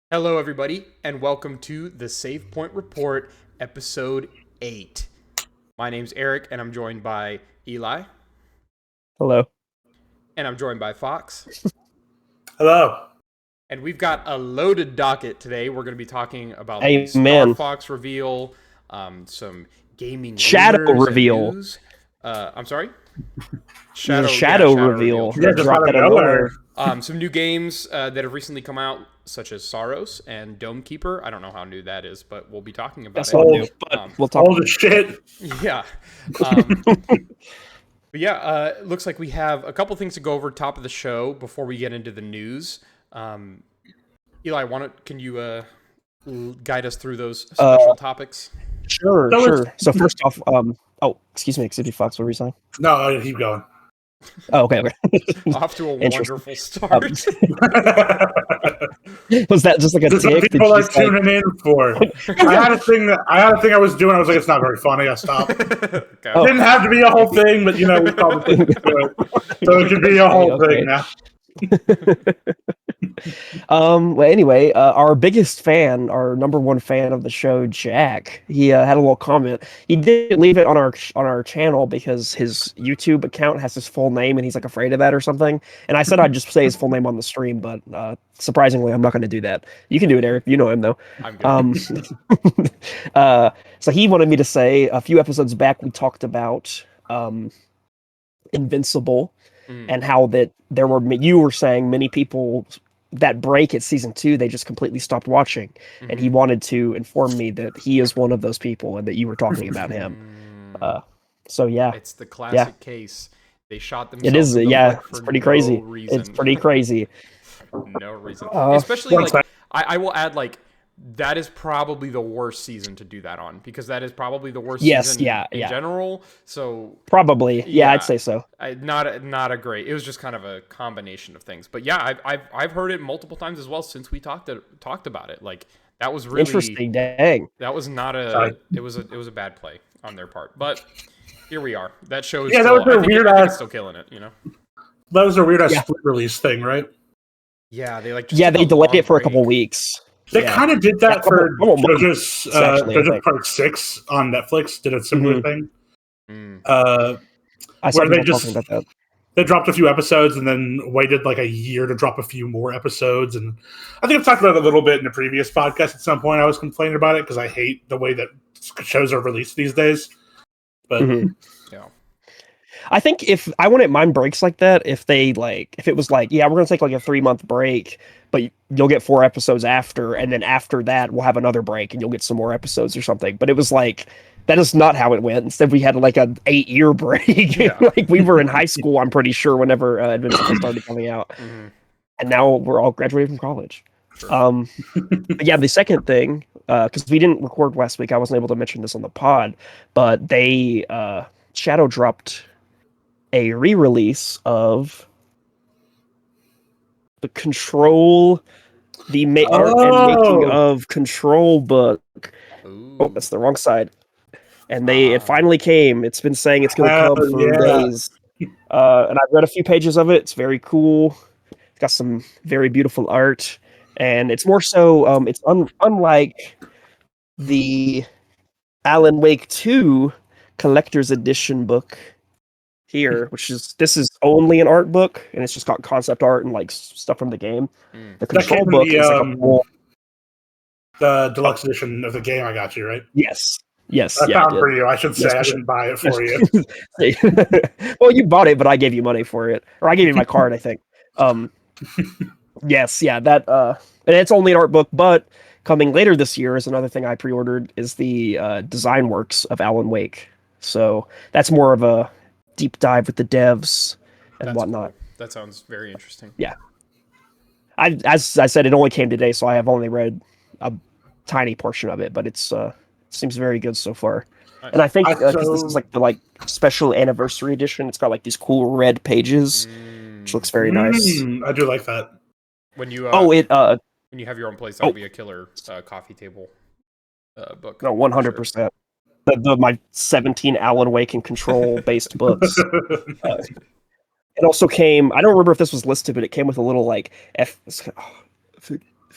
Hello, everybody, and welcome to the Savepoint Report, Episode 8. My name's Eric, and I'm joined by Eli, Hello. and I'm joined by Fox. Hello. And we've got a loaded docket today. We're going to be talking about the Star Amen. Fox reveal, some gaming Shadow rumors and reveal. news. I'm sorry? Shadow reveal. Yeah, just Drop out of that out of nowhere. nowhere. Some new games that have recently come out, such as Saros and Dome Keeper. I don't know how new that is, but we'll be talking about That's it. not new, but we'll talk. All the shit. Yeah. But yeah, looks like we have a couple things to go over top of the show before we get into the news. Eli, can you guide us through those special topics? Sure. So first off, excuse me, Fox, what were you saying? No, I keep going. Oh, okay. Off to a Interesting. wonderful start. Was that just like a This is what tick? people are tuning in for. I had a thing I was doing. I was like, it's not very funny. I stopped. Okay. It didn't have to be a whole thing, but we probably could do it. So it could be a whole thing now. Well, anyway, our biggest fan, our number one fan of the show, Jack, he had a little comment. He didn't leave it on our channel because his YouTube account has his full name and he's like afraid of that or something. And I said I'd just say his full name on the stream, but surprisingly, I'm not going to do that. You can do it, Eric. You know him though. I'm good. So he wanted me to say a few episodes back we talked about Invincible. And how that you were saying many people that break at season 2, they just completely stopped watching. And he wanted to inform me that he is one of those people and that you were talking about him. So yeah. It's the classic case. They shot themselves. It is, in the yeah. foot It's for pretty no crazy. reason. It's pretty crazy. No reason. Especially like I will add like that is probably the worst season to do that on because that is probably the worst season in general. So probably, yeah, I'd say so. Not a great. It was just kind of a combination of things. But yeah, I've heard it multiple times as well since we talked about it. Like that was really interesting. Dang, that was not a. It was a bad play on their part. But here we are. That show is Yeah, still, that was a weird I think ass. it's still killing it. You know. That was a weird ass split release thing, right? Yeah, they like. They delayed it for a couple weeks. They kind of did that for JoJo's actually, Part 6 on Netflix. Did a similar thing. I saw where they talking about that. They dropped a few episodes and then waited like a year to drop a few more episodes. And I think I've talked about it a little bit in a previous podcast. At some point, I was complaining about it because I hate the way that shows are released these days. But yeah. I think if I wouldn't mind breaks like that, if it was like, yeah, we're going to take like a 3-month break, but you'll get 4 episodes after, and then after that, we'll have another break and you'll get some more episodes or something. But it was like, that is not how it went. Instead, we had like an 8-year break. Yeah. Like we were in high school, I'm pretty sure, whenever Invincible started coming out. And now we're all graduated from college. Sure. But yeah, the second thing, because we didn't record last week, I wasn't able to mention this on the pod, but they shadow dropped a re-release of the Control, art and making of Control book. Ooh. Oh, that's the wrong side. And it finally came. It's been saying it's going to come for days. And I've read a few pages of it. It's very cool. It's got some very beautiful art, and it's more so. It's unlike the Alan Wake 2 collector's edition book here, this is only an art book, and it's just got concept art and like stuff from the game. The Control book is like the deluxe edition of the game. I got you right. Yes. I found for you. I should say I didn't buy it for you. Well, you bought it, but I gave you money for it, or I gave you my card, I think. Yes, yeah, that. And it's only an art book, but coming later this year is another thing I pre-ordered is the design works of Alan Wake. So that's more of a deep dive with the devs and whatnot. Cool. That sounds very interesting. Yeah. As I said, it only came today, so I have only read a tiny portion of it, but it's seems very good so far. Nice. And I think because this is like the special anniversary edition, it's got like these cool red pages, which looks very nice. I do like that. When you when you have your own place, that'll be a killer coffee table book. No, 100%. My 17 Alan Wake and Control based books. It also came. I don't remember if this was listed, but it came with a little like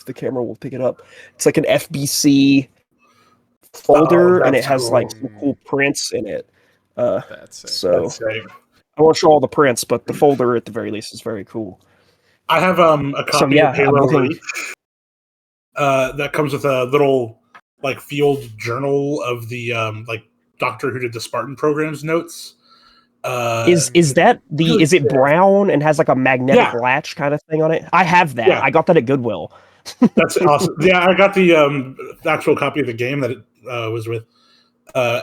if the camera will pick it up. It's like an FBC folder, and it has cool. like some cool prints in it. That's sick. So That's sick. I won't show all the prints, but the folder at the very least is very cool. I have a copy of Halo Reach that comes with a little like field journal of the like Doctor Who did the Spartan programs notes. Is that is it brown and has like a magnetic latch kind of thing on it? I have that. I got that at Goodwill. That's awesome. Yeah, I got the actual copy of the game that it was with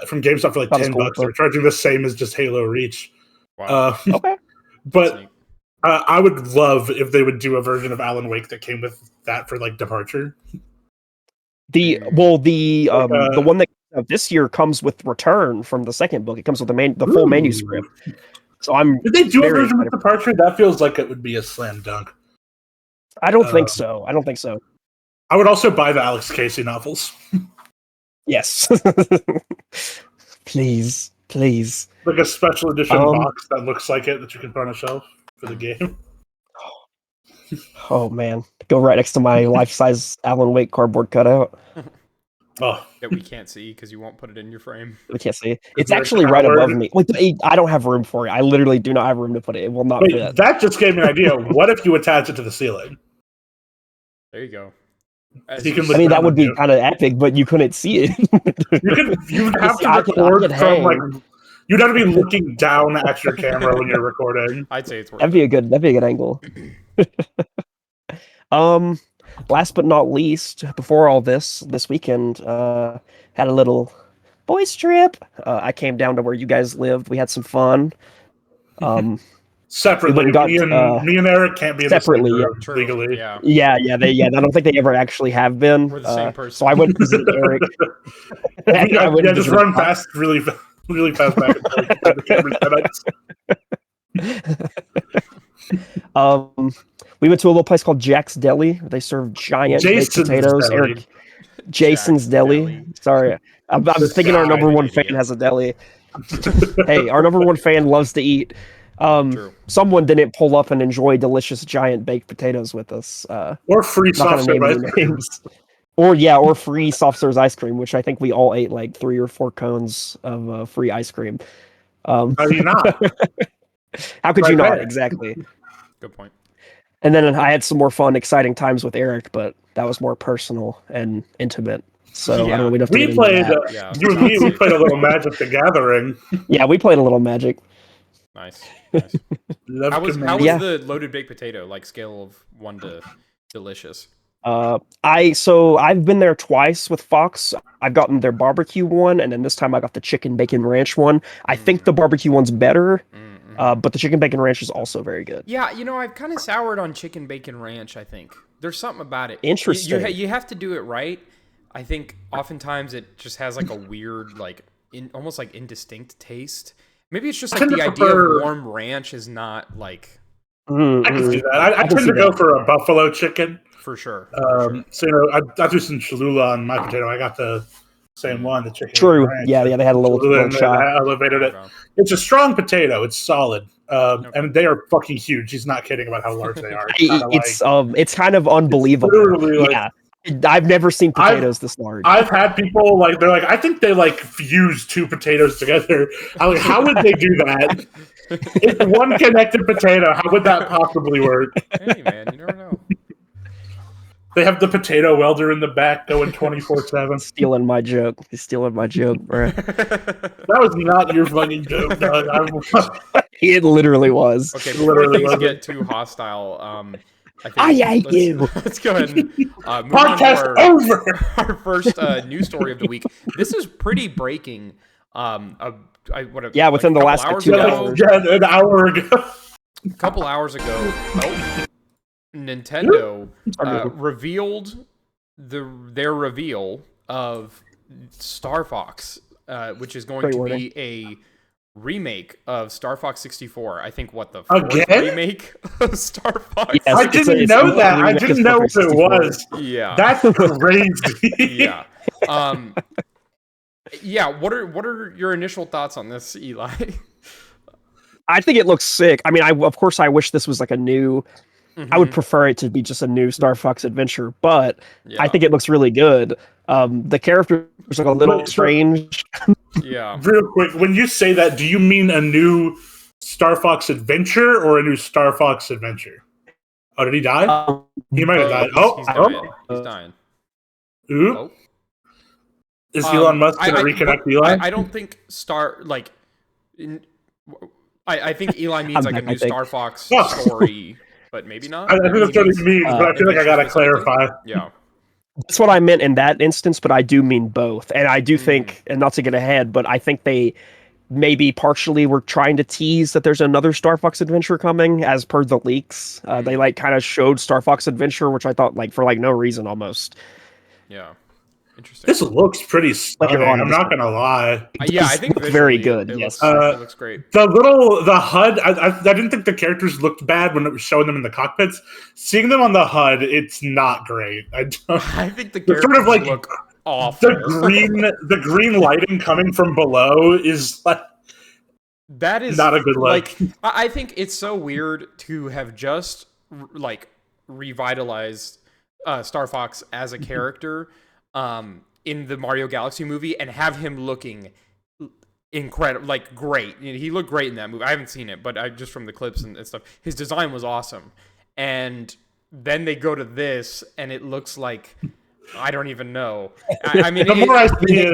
from GameStop for like $10. They're charging the same as just Halo Reach. Wow. Okay. But I would love if they would do a version of Alan Wake that came with that for like Departure. The one that this year comes with Return from the second book. It comes with the full manuscript. So did they do a version with Departure? That feels like it would be a slam dunk. I don't think so. I would also buy the Alex Casey novels. Yes. Please. Like a special edition box that looks like it that you can put on a shelf for the game. Oh man, go right next to my life-size Alan Wake cardboard cutout. Oh, that we can't see because you won't put it in your frame. We can't see it. It's actually right above me. Wait, I don't have room for it. I literally do not have room to put it. It will not fit. That just gave me an idea. What if you attach it to the ceiling? There you go. That would be kind of epic, but you couldn't see it. You'd have to record from like. You'd have to be looking down at your camera when you're recording. I'd say it's worth That'd be a good angle. Last but not least, before all this weekend, had a little boys trip. I came down to where you guys lived. We had some fun. Separately, me and Eric can't be separately in the same room legally. Yeah. I don't think they ever actually have been. We're the same person. So I went to visit Eric. Just run fast, really fast back and forth. We went to a little place called Jack's Deli. They serve giant baked potatoes. Jason's Deli. Sorry, I'm thinking our number one fan has a deli. Hey, our number one fan loves to eat. Someone didn't pull up and enjoy delicious giant baked potatoes with us. Or free soft serve ice cream. Or free soft serve ice cream, which I think we all ate like 3 or 4 cones of free ice cream. How do you not? How could you not? Exactly. Good point. And then I had some more fun, exciting times with Eric, but that was more personal and intimate. So I don't know. We played. You and me, we played a little Magic the Gathering. Yeah, we played a little Magic. Nice. How was the loaded baked potato? Like scale of 1 to delicious. I've been there twice with Fox. I've gotten their barbecue one, and then this time I got the chicken bacon ranch one. I think the barbecue one's better, but the chicken bacon ranch is also very good. Yeah, I've kind of soured on chicken bacon ranch. I think there's something about it. Interesting. You have to do it right. I think oftentimes it just has like a weird, almost like indistinct taste. Maybe it's just like the idea of warm ranch is not like. I can see that. I tend to go for a buffalo chicken. For sure. So I threw some Cholula on my potato. I got the same one, the chicken. True. Yeah, they had a little shot. I elevated it. It's a strong potato. It's solid. And they are fucking huge. He's not kidding about how large they are. It's kind of unbelievable. Literally, yeah. I've never seen potatoes this large. I've had people they're like, I think they fuse 2 potatoes together. I'm like, how would they do that? It's one connected potato. How would that possibly work? Hey man, you never know. They have the potato welder in the back going 24/7. Stealing my joke. He's stealing my joke, bro. That was not your fucking joke, Doug. It literally was. Okay, before things get too hostile, I hate you. Let's go ahead and move podcast on to over. Our first news story of the week. This is pretty breaking. Within the last 2 hours. Yeah, an hour ago. A couple hours ago, Nintendo revealed their reveal of Star Fox, which is going to be a remake of Star Fox 64. I think the 4th remake of Star Fox. Yes, I didn't know that. I didn't know what it was. Yeah, that's crazy. Yeah. Yeah. What are your initial thoughts on this, Eli? I think it looks sick. I mean, of course I wish this was like a new I would prefer it to be just a new Star Fox adventure, but Yeah. I think it looks really good. The characters look a little strange. Yeah. Real quick, when you say that, do you mean a new Star Fox Adventure or a new Star Fox Adventure? Oh, did he die? He might have died. He's dying. He's dying. Ooh. Oh. Is Elon Musk going to reconnect Elon? I don't think I think Elon means like a new Star Fox story, but maybe not. I think that's what he means, but I feel like I got to clarify. Yeah. That's what I meant in that instance, but I do mean both. And I do think, and not to get ahead, but I think they maybe partially were trying to tease that there's another Star Fox Adventure coming, as per the leaks. They like kind of showed Star Fox Adventure, which I thought like for like no reason almost. Yeah. Interesting. This looks pretty stunning. I'm not gonna lie. Yeah, I think very good. It Yes, looks great. The HUD. I didn't think the characters looked bad when it was showing them in the cockpits. Seeing them on the HUD, it's not great. I think the characters sort of like look awful. The green lighting coming from below is like that is not a good look. Like I think it's so weird to have just like revitalized Star Fox as a character. In the Mario Galaxy movie and have him looking incredible, like great. He looked great in that movie. I haven't seen it, but just from the clips and stuff, his design was awesome. And then they go to this, and it looks like I don't even know. I mean,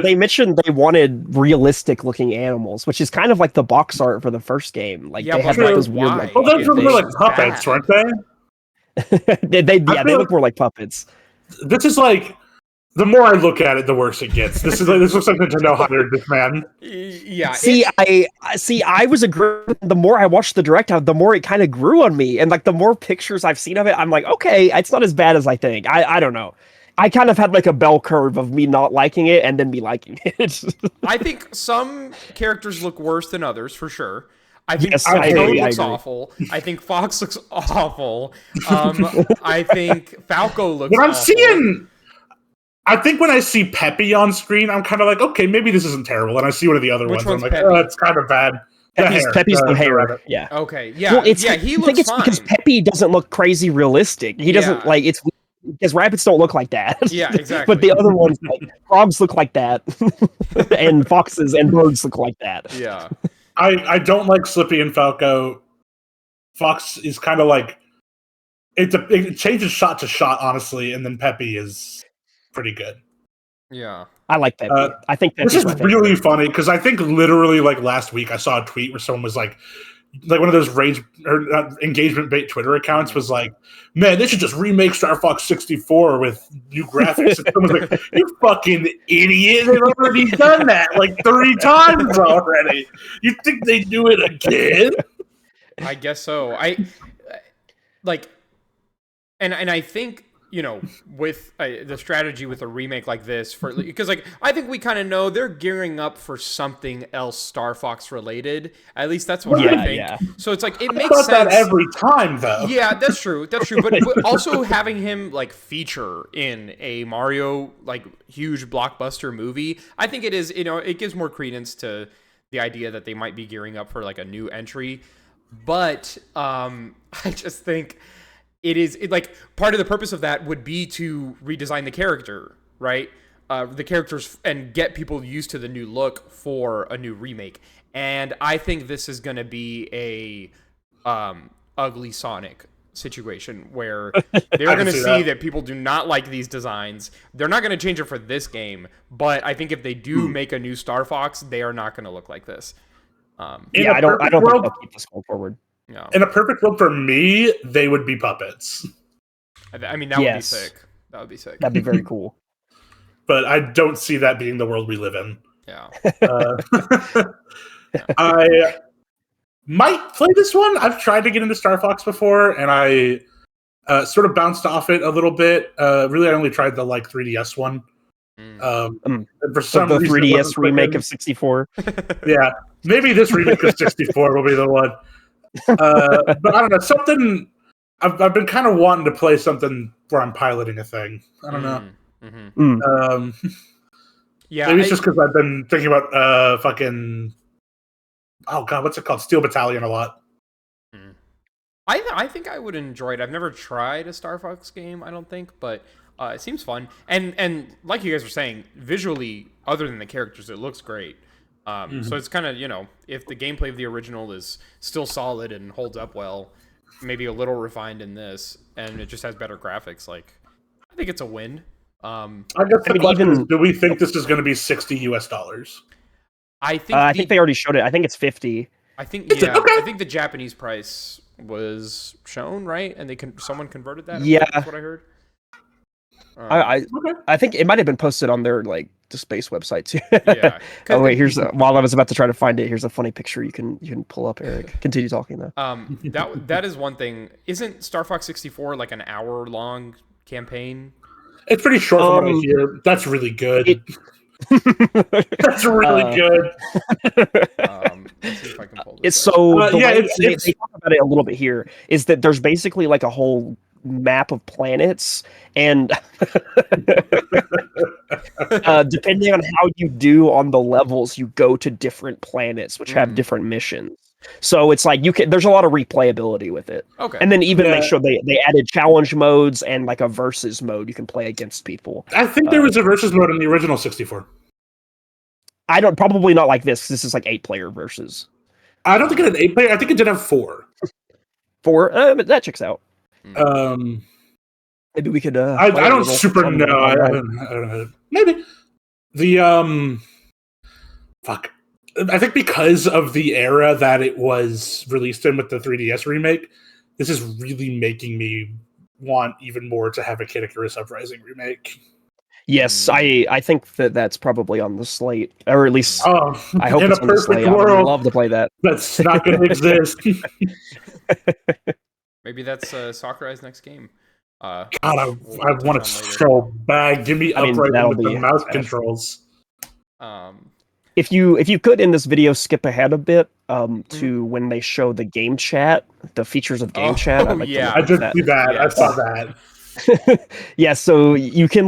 they mentioned they wanted realistic-looking animals, which is kind of like the box art for the first game. Like they had like those weird. Like, well, those were more like puppets, weren't they? they look more like puppets. This is like. The more I look at it, the worse it gets. This looks like Nintendo hired this man. Yeah. I was agreeing. The more I watched the direct, the more it kind of grew on me, and like the more pictures I've seen of it, I'm like, okay, it's not as bad as I think. I don't know. I kind of had like a bell curve of me not liking it and then me liking it. I think some characters look worse than others for sure. I think Toad looks awful. I think Fox looks awful. I think Falco looks awful. I think when I see Peppy on screen, I'm kind of like, okay, maybe this isn't terrible. And I see one of the other ones, I'm like, Peppy? oh, it's kind of bad. Peppy's the hair. Yeah. Okay. Yeah. Well, he looks fine. It's because Peppy doesn't look crazy realistic. He doesn't like it's because rabbits don't look like that. Yeah, exactly. But the other ones, like frogs, look like that, and foxes and birds look like that. Yeah. I don't like Slippy and Falco. Fox is kind of like it changes shot to shot, honestly, and then Peppy is pretty good. Yeah. I like Peppy. I think this is really funny because I think literally like last week I saw a tweet where someone was like one of those rage or engagement bait Twitter accounts was like, man, they should just remake Star Fox 64 with new graphics. And someone's like, you fucking idiot. They've already done that like 3 times already. You think they do it again? I guess so. I think, you know, with the strategy with a remake like this, because like I think we kind of know they're gearing up for something else Star Fox related. At least that's what I think. Yeah. So it's like it makes sense that every time, though. Yeah, that's true. That's true. But also having him like feature in a Mario like huge blockbuster movie, I think it is. You know, it gives more credence to the idea that they might be gearing up for like a new entry. But I just think. Like part of the purpose of that would be to redesign the character, right? The characters and get people used to the new look for a new remake. And I think this is going to be a ugly Sonic situation where they're going to see that people do not like these designs. They're not going to change it for this game, but I think if they do make a new Star Fox, they are not going to look like this. I don't think they'll keep this going forward. Yeah. In a perfect world for me, they would be puppets. I mean, that would be sick. That would be sick. That'd be very cool. But I don't see that being the world we live in. Yeah. I might play this one. I've tried to get into Star Fox before, and I sort of bounced off it a little bit. Really, I only tried the like 3DS one. And for some the reason, 3DS remake of 64. Yeah, maybe this remake of 64 will be the one. But I don't know, something I've been kind of wanting to play something where I'm piloting a thing. I don't know. Mm-hmm. Yeah, maybe it's just because I've been thinking about fucking what's it called, Steel Battalion a lot. I think I would enjoy it. I've never tried a Star Fox game, I don't think, but it seems fun. And like you guys were saying, visually, other than the characters, it looks great. So it's kind of, if the gameplay of the original is still solid and holds up well, maybe a little refined in this, and it just has better graphics, like, I think it's a win. I guess the question is, do we think this is going to be $60 US? I think they already showed it. I think it's 50. I think I think the Japanese price was shown, right? And someone converted that. Yeah, that's what I heard. I think it might have been posted on their the space website too. Yeah. Oh wait, while I was about to try to find it, here's a funny picture you can pull up, Eric. Continue talking though. That is one thing. Isn't Star Fox 64 like an hour-long campaign? It's pretty short from what I hear. That's really good. That's really good. Let's see if I can pull this it's up. so they talk about it a little bit here. Is that there's basically like a whole map of planets, and depending on how you do on the levels, you go to different planets which have different missions. So it's like there's a lot of replayability with it. Okay. And then even they added challenge modes and like a versus mode you can play against people. I think there was a versus mode in the original 64. Probably not like this, 'cause this is like 8-player versus. I don't think it had 8-player. I think it did have 4. 4? But that checks out. Maybe we could. I don't super know. I don't know. Maybe the fuck. I think because of the era that it was released in with the 3DS remake, this is really making me want even more to have a Kid Icarus Uprising remake. Yes, I think that's probably on the slate, or at least I hope in it's a on the slate. perfect world, I would love to play that. That's not going to exist. Maybe that's Sakurai's next game. God, I want it so bad. Give me Uprising with the mouse controls. If you could in this video skip ahead a bit to when they show the game chat, the features of game chat. I did see that. I saw that. Yeah, so you can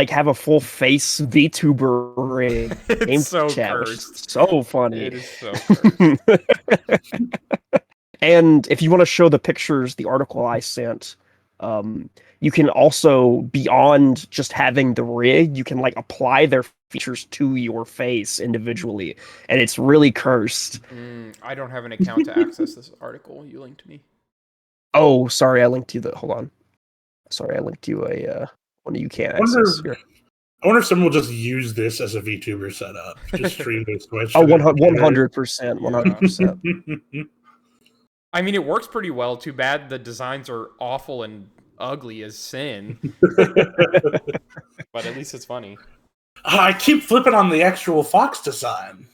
have a full face VTuber rig game so chat. Cursed. So funny. It is so cursed. And if you want to show the pictures, the article I sent, you can also, beyond just having the rig, you can apply their features to your face individually, and it's really cursed. I don't have an account to access this article you linked to me. Oh, sorry, I linked you I linked you a one you can't access. I wonder if someone will just use this as a VTuber setup. Just stream this Twitch. Oh, 100%. I mean, it works pretty well. Too bad the designs are awful and ugly as sin. But at least it's funny. I keep flipping on the actual Fox design.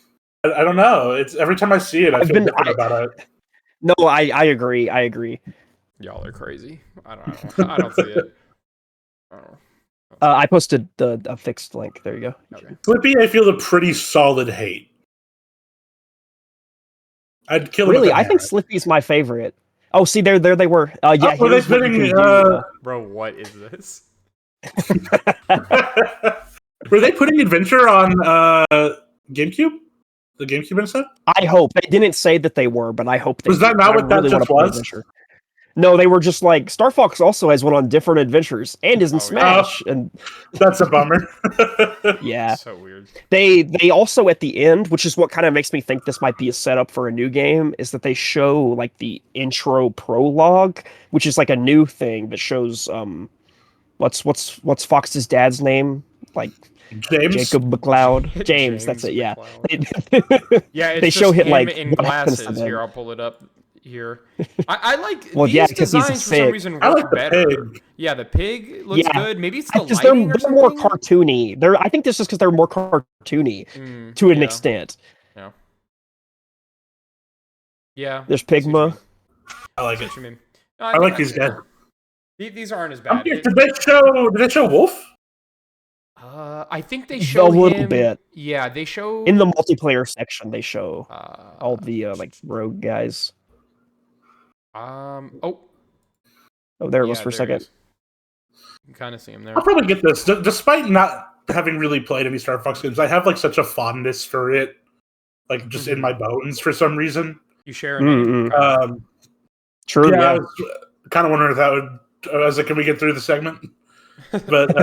I don't know. It's every time I see it, I feel different about it. No, I agree. Y'all are crazy. I don't see it. I posted a fixed link. There you go. Okay. Flippy, I feel a pretty solid hate. I'd kill him. Really, I think Slippy's my favorite. Oh, see, there they were. Yeah, were they putting? Bro, what is this? Were they putting Adventure on GameCube? The GameCube instead? I hope. They didn't say that they were, but I hope they was. That not what that just was? No, they were just like, Star Fox also has one on Different Adventures and is in Smash. And that's a bummer. Yeah. So weird. They also at the end, which is what kind of makes me think this might be a setup for a new game, is that they show the intro prologue, which is a new thing that shows what's Fox's dad's name? James? Jacob McLeod. James, that's it, yeah. Yeah, it's they show him in glasses. Here, I'll pull it up here. I like these designs for some reason work better. Pig. Yeah, the pig looks good. Maybe it's the lighting they're more cartoony. I think this is because they're more cartoony to an extent. Yeah. Yeah. There's Pigma. I like it. I like these guys. These aren't as bad. Did they show Wolf? I think they show a little bit. Yeah, they show in the multiplayer section. They show all the rogue guys. Oh, there it was for a second. You can kind of see him there. I'll probably get this, despite not having really played any Star Fox games. I have such a fondness for it, just in my bones for some reason. You share a name. True. Yeah, I Yeah. was kind of wondering if that would. I was like, can we get through the segment? But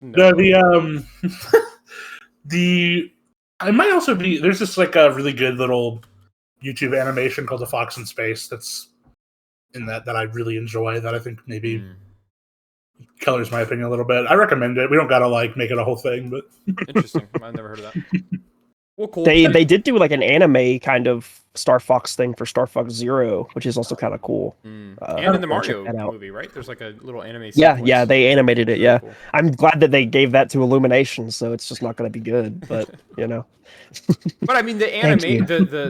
No. the it might also be there's just like a really good little YouTube animation called The Fox in Space that's in that I really enjoy that I think maybe colors my opinion a little bit. I recommend it. We don't gotta like make it a whole thing, but Interesting. I've never heard of that. Well, cool. They did do like an anime kind of Star Fox thing for Star Fox Zero, which is also kind of cool. And in the check Mario that out. movie, right? There's like a little anime Yeah, sequence. they animated it. Really Yeah, cool. I'm glad that they gave that to Illumination, so it's just not going to be good. But you know, But I mean, the anime,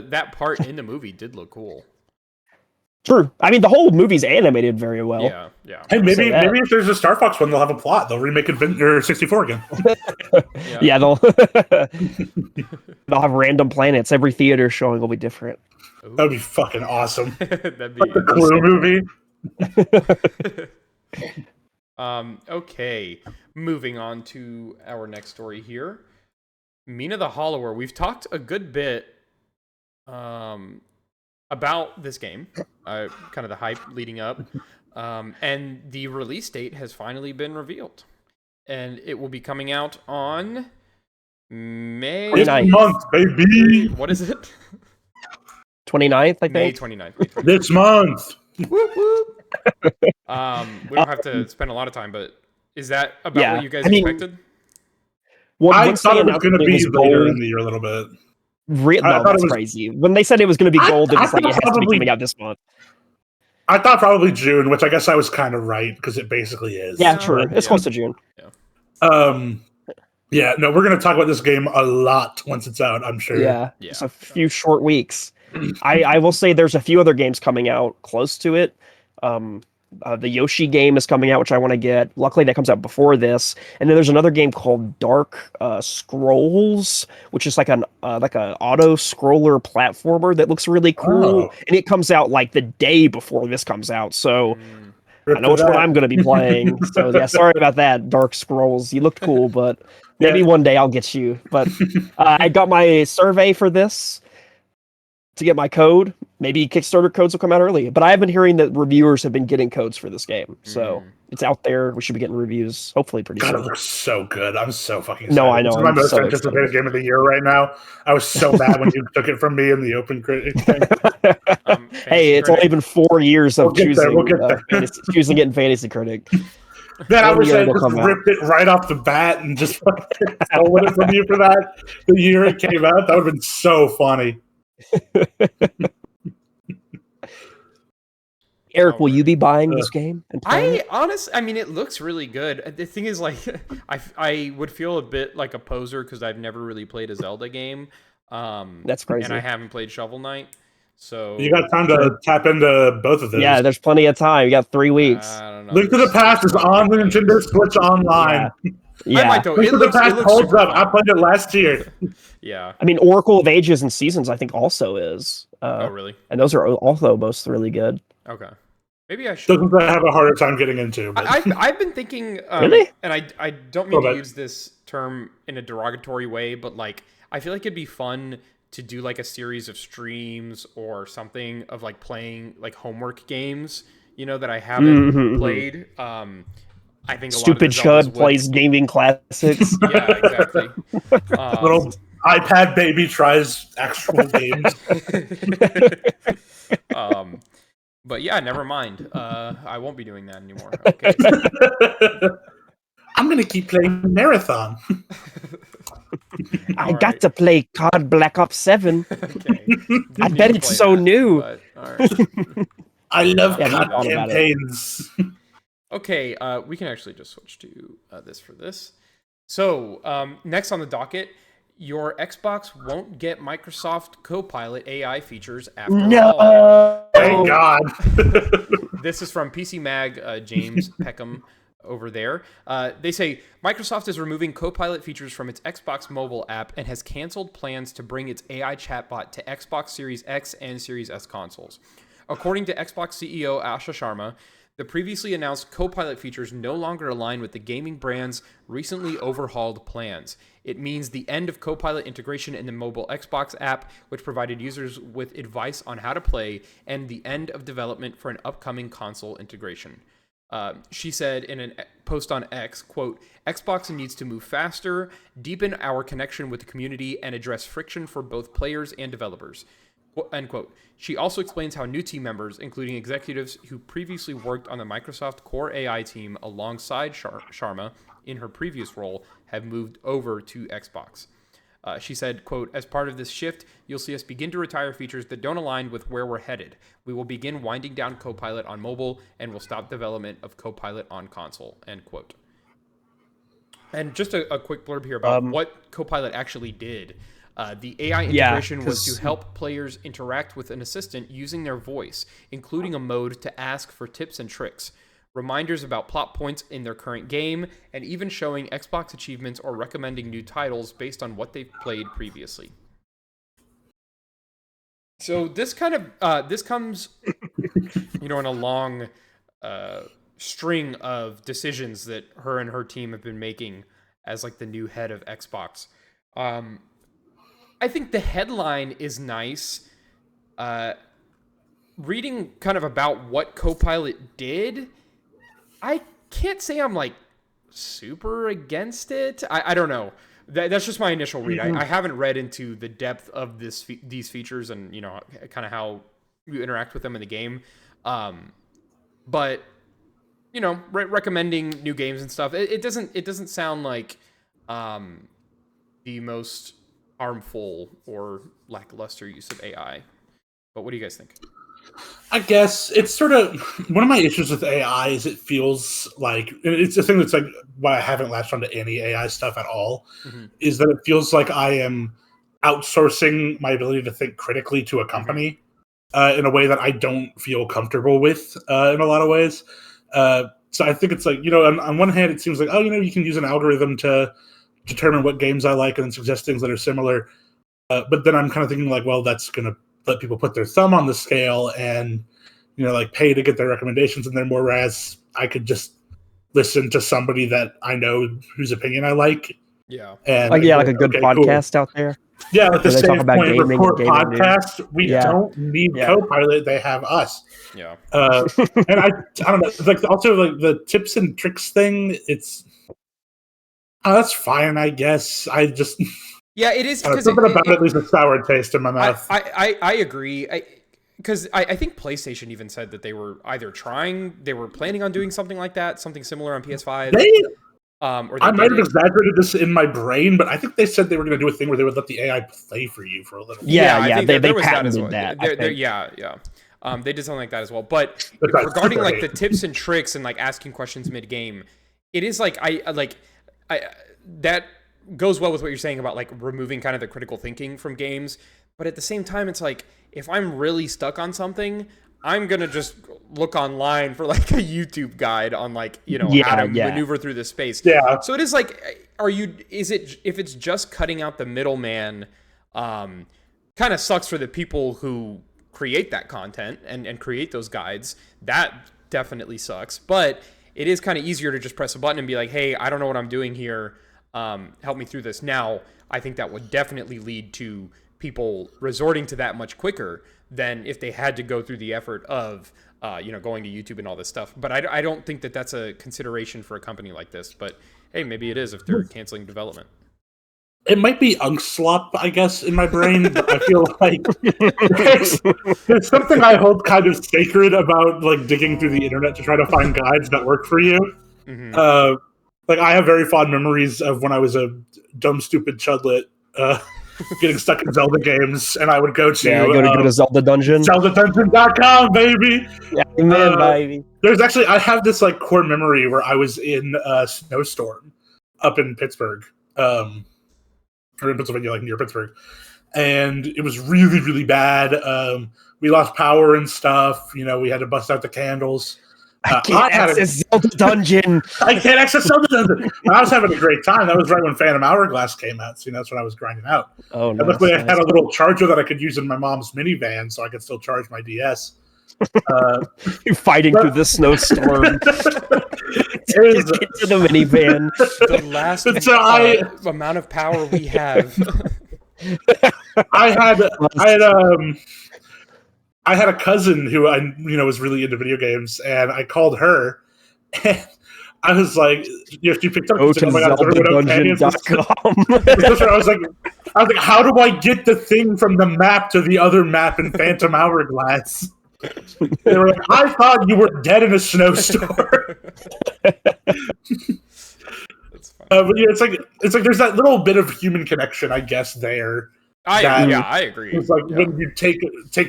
that part in the movie did look cool. true. I mean, the whole movie's animated very well. Yeah. Hey, maybe if there's a Star Fox one, they'll have a plot. They'll remake Adventure 64 again. Yeah, they'll have random planets. Every theater showing will be different. That would be fucking awesome. That'd be The Clue movie. Okay, moving on to our next story here. Mina the Hollower. We've talked a good bit about this game, kind of the hype leading up, and the release date has finally been revealed, and it will be coming out on May This month, baby. What is it? 29th, I think. May 29th. This month. Whoop, whoop. We don't have to spend a lot of time, but is that about what you guys expected? I thought it was going to be later in the year a little bit. No, that's crazy. When they said it was going to be gold, it was like it has to be coming out this month. I thought probably June, which I guess I was kind of right because it basically is. Yeah, true. It's close to June. Yeah, no, we're going to talk about this game a lot once it's out, I'm sure. Yeah. It's a few short weeks. I will say there's a few other games coming out close to it. The Yoshi game is coming out, which I want to get. Luckily, that comes out before this. And then there's another game called Dark Scrolls, which is like an auto scroller platformer that looks really cool. Oh. And it comes out like the day before this comes out. So I know which one I'm going to be playing. So yeah, sorry about that, Dark Scrolls. You looked cool, but maybe one day I'll get you. But I got my survey for this to get my code. Maybe Kickstarter codes will come out early, but I've been hearing that reviewers have been getting codes for this game, so it's out there. We should be getting reviews hopefully pretty soon. God, it looks so good. I'm so fucking excited. No, I know. It's my most anticipated game of the year right now. I was so mad when you took it from me in the open critic thing. Hey, it's only been 4 years of choosing it in Fantasy Critic. Then I wish I just ripped it right off the bat and just stole it from you for that the year it came out. That would have been so funny. Eric, will you be buying this game? I mean, it looks really good. The thing is, like, I would feel a bit like a poser because I've never really played a Zelda game. That's crazy. And I haven't played Shovel Knight. So you got time to tap into both of those. Yeah, there's plenty of time. You got 3 weeks. I don't know. Link to the Past is on the Nintendo Switch Online. Yeah. Link to the Past holds up. I played it last year. Yeah. I mean, Oracle of Ages and Seasons, I think, also is. Oh, really? And those are also both really good. Okay. Maybe I should. Doesn't have a harder time getting into. But. I've been thinking, really? And I don't mean to use this term in a derogatory way, but like I feel like it'd be fun to do like a series of streams or something of like playing like homework games, you know, that I haven't played. I think Stupid Chud plays gaming classics. Yeah, exactly. Little iPad baby tries actual games. But yeah, never mind. I won't be doing that anymore. Okay. I'm gonna keep playing Marathon. I got to play COD Black Ops 7. Okay. I bet it's so new. But, all right. I love COD campaigns. Okay, we can actually just switch to this for this. So, next on the docket, your Xbox won't get Microsoft Copilot AI features after all. Thank God. This is from PC Mag, James Peckham over there. They say Microsoft is removing Copilot features from its Xbox mobile app and has canceled plans to bring its AI chatbot to Xbox Series X and Series S consoles. According to Xbox CEO Asha Sharma, The previously announced Copilot features no longer align with the gaming brand's recently overhauled plans. It means the end of Copilot integration in the mobile Xbox app, which provided users with advice on how to play, and the end of development for an upcoming console integration. She said in a post on X, quote, Xbox needs to move faster, deepen our connection with the community, and address friction for both players and developers. End quote. She also explains how new team members, including executives who previously worked on the Microsoft Core AI team alongside Sharma in her previous role, have moved over to Xbox. She said, quote, as part of this shift, you'll see us begin to retire features that don't align with where we're headed. We will begin winding down Copilot on mobile and will stop development of Copilot on console, end quote. And just a quick blurb here about what Copilot actually did. The AI integration was to help players interact with an assistant using their voice, including a mode to ask for tips and tricks, reminders about plot points in their current game, and even showing Xbox achievements or recommending new titles based on what they've played previously. So this this comes, in a long string of decisions that her and her team have been making as like the new head of Xbox. I think the headline is nice. Reading kind of about what Copilot did, I can't say I'm like super against it. I don't know. That's just my initial read. I haven't read into the depth of these features and kind of how you interact with them in the game. But recommending new games and stuff. It doesn't sound like the most harmful or lackluster use of AI. But what do you guys think? I guess it's sort of one of my issues with AI is it feels like it's a thing that's like why I haven't latched onto any AI stuff at all, is that it feels like I am outsourcing my ability to think critically to a company in a way that I don't feel comfortable with in a lot of ways. So I think it's like, on one hand, it seems like, you can use an algorithm to determine what games I like and suggest things that are similar. But then I'm kind of thinking like, well, that's going to let people put their thumb on the scale and, pay to get their recommendations in there more, whereas I could just listen to somebody that I know whose opinion I like. Yeah. And like a good podcast out there. Yeah, like the Savepoint report gaming podcast. news. We don't need Copilot; they have us. Yeah. And I don't know. Like also like the tips and tricks thing. It's that's fine, I guess. I just it is because something about it leaves a sour taste in my mouth. I agree. Because I think PlayStation even said that they were planning on doing something like that, something similar on PS5. I might have exaggerated this in my brain, but I think they said they were going to do a thing where they would let the AI play for you for a little bit. They patented that. They did something like that as well. But regarding like the tips and tricks and like asking questions mid-game, it is like I that goes well with what you're saying about like removing kind of the critical thinking from games. But at the same time, it's like if I'm really stuck on something, I'm gonna just look online for like a YouTube guide on like how to maneuver through this space. Yeah. So it is like, if it's just cutting out the middleman, kind of sucks for the people who create that content and create those guides. That definitely sucks. But it is kind of easier to just press a button and be like, hey, I don't know what I'm doing here. Help me through this. Now, I think that would definitely lead to people resorting to that much quicker than if they had to go through the effort of, going to YouTube and all this stuff. But I don't think that that's a consideration for a company like this. But hey, maybe it is if they're canceling development. It might be Unkslop, I guess, in my brain. But I feel like there's something I hold kind of sacred about like digging through the internet to try to find guides that work for you. Like I have very fond memories of when I was a dumb, stupid chudlet. Getting stuck in Zelda games, and I would go to go to Zelda Dungeon. ZeldaDungeon.com, baby. Yeah, man, baby. There's actually I have this like core memory where I was in a snowstorm up in Pittsburgh, or in Pennsylvania, like near Pittsburgh, and it was really, really bad. We lost power and stuff. We had to bust out the candles. I can't access Zelda Dungeon. I can't access Zelda Dungeon. I was having a great time. That was right when Phantom Hourglass came out. So that's when I was grinding out. Oh, and luckily I had a little charger that I could use in my mom's minivan, so I could still charge my DS. You're fighting through the snowstorm. Just get to the minivan. The last amount of power we have. I had a cousin who I was really into video games, and I called her, and I was like, she picked up. Go to ZeldaDungeon.com. I was like, how do I get the thing from the map to the other map in Phantom Hourglass? They were like, I thought you were dead in a snowstorm. That's funny. But it's like there's that little bit of human connection, I guess. There, I agree. It's like when you take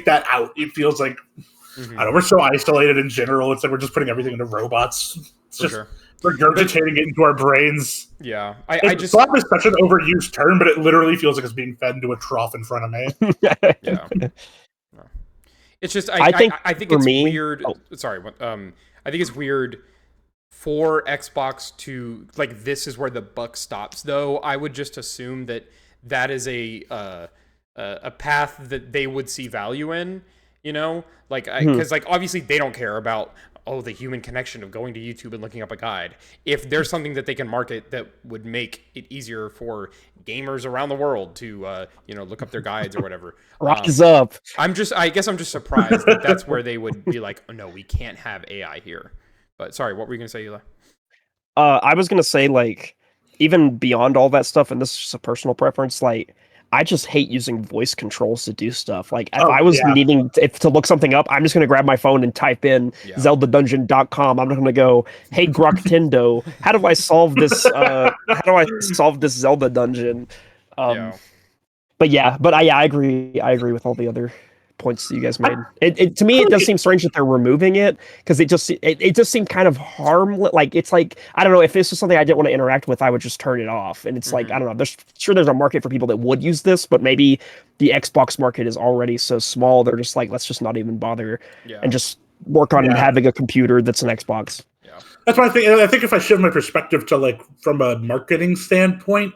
that out, it feels like I don't know, we're so isolated in general. It's like we're just putting everything into robots. It's just regurgitating it into our brains. Yeah, slop is such an overused term, but it literally feels like it's being fed into a trough in front of me. Yeah. It's just I think it's weird. Oh. Sorry, I think it's weird for Xbox to like this is where the buck stops. Though I would just assume that is a path that they would see value in. Because obviously they don't care about the human connection of going to YouTube and looking up a guide. If there's something that they can market that would make it easier for gamers around the world to look up their guides or whatever. Rise up. I guess I'm just surprised that that's where they would be like, oh, no, we can't have AI here. But sorry, what were you going to say, Eli? I was going to say, like, even beyond all that stuff, and this is just a personal preference, like, I just hate using voice controls to do stuff. Like, if I was needing to look something up, I'm just going to grab my phone and type in ZeldaDungeon.com. I'm not going to go, hey, Groktindo, how do I solve this? Zelda dungeon? But I agree. I agree with all the other points that you guys made. To me, it does seem strange that they're removing it because it just seemed kind of harmless. Like it's like I don't know, if this was something I didn't want to interact with, I would just turn it off. And it's like I don't know. There's a market for people that would use this, but maybe the Xbox market is already so small. They're just like, let's just not even bother and just work on having a computer that's an Xbox. Yeah, that's what I think. I think if I shift my perspective to like from a marketing standpoint,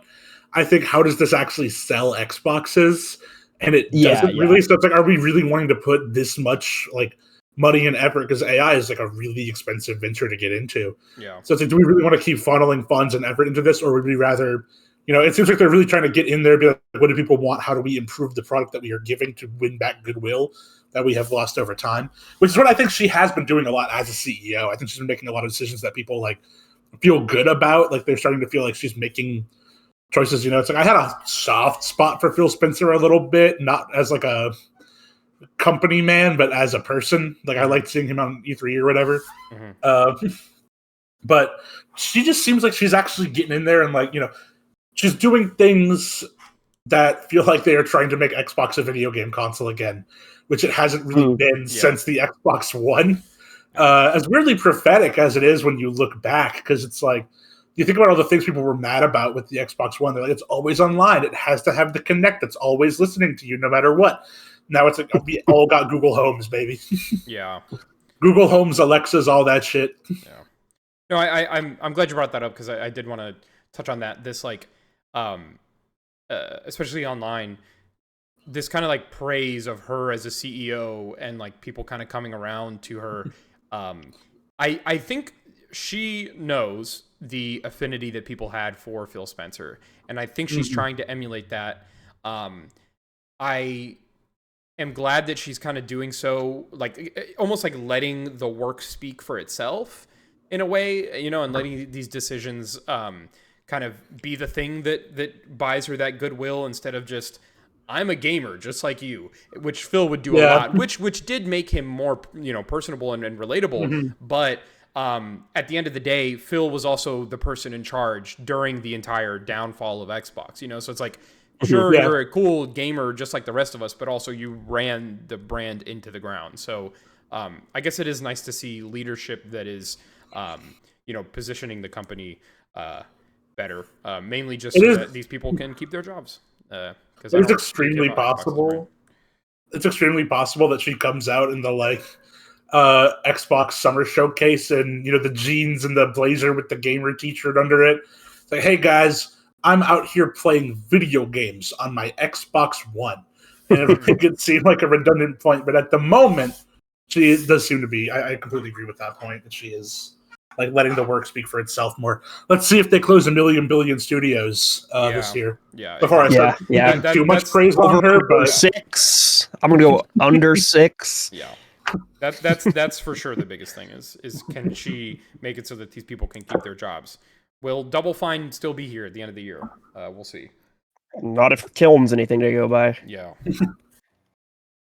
I think how does this actually sell Xboxes? And it doesn't really. So it's like, are we really wanting to put this much like money and effort? Because AI is like a really expensive venture to get into. Yeah. So it's like, do we really want to keep funneling funds and effort into this, or would we rather, it seems like they're really trying to get in there, be like, what do people want? How do we improve the product that we are giving to win back goodwill that we have lost over time? Which is what I think she has been doing a lot as a CEO. I think she's been making a lot of decisions that people like feel good about. Like they're starting to feel like she's making choices. It's like I had a soft spot for Phil Spencer a little bit, not as like a company man, but as a person. Like I liked seeing him on E3 or whatever. But she just seems like she's actually getting in there and like, she's doing things that feel like they are trying to make Xbox a video game console again, which it hasn't really been since the Xbox One. As weirdly prophetic as it is when you look back, because it's like, you think about all the things people were mad about with the Xbox One. They're like, it's always online. It has to have the Kinect that's always listening to you no matter what. Now it's like, we all got Google Homes, baby. Yeah. Google Homes, Alexas, all that shit. Yeah. No, I'm glad you brought that up because I did want to touch on that. This like, especially online, this kind of like praise of her as a CEO and like people kind of coming around to her. I think she knows the affinity that people had for Phil Spencer, and I think she's trying to emulate that. I am glad that she's kind of doing so, like almost like letting the work speak for itself in a way, and letting these decisions kind of be the thing that buys her that goodwill instead of just, I'm a gamer just like you, which Phil would do a lot, which did make him more, personable and relatable. But at the end of the day, Phil was also the person in charge during the entire downfall of Xbox, so it's like, sure, you're a cool gamer just like the rest of us, but also you ran the brand into the ground. So I guess it is nice to see leadership that is, positioning the company better, mainly just so that these people can keep their jobs. It's extremely possible. It's extremely possible that she comes out in the Xbox Summer Showcase and the jeans and the blazer with the gamer t-shirt under it. It's like, hey guys, I'm out here playing video games on my Xbox One. And it could seem like a redundant point, but at the moment, She does seem to be. I completely agree with that point. That she is like letting the work speak for itself more. Let's see if they close 1 billion studios this year. Yeah. Before I start too much praise on her, but 6. I'm gonna go under 6. Yeah. That's for sure the biggest thing is can she make it so that these people can keep their jobs? Will Double Fine still be here at the end of the year? We'll see. Not if Kilm's anything to go by. Yeah.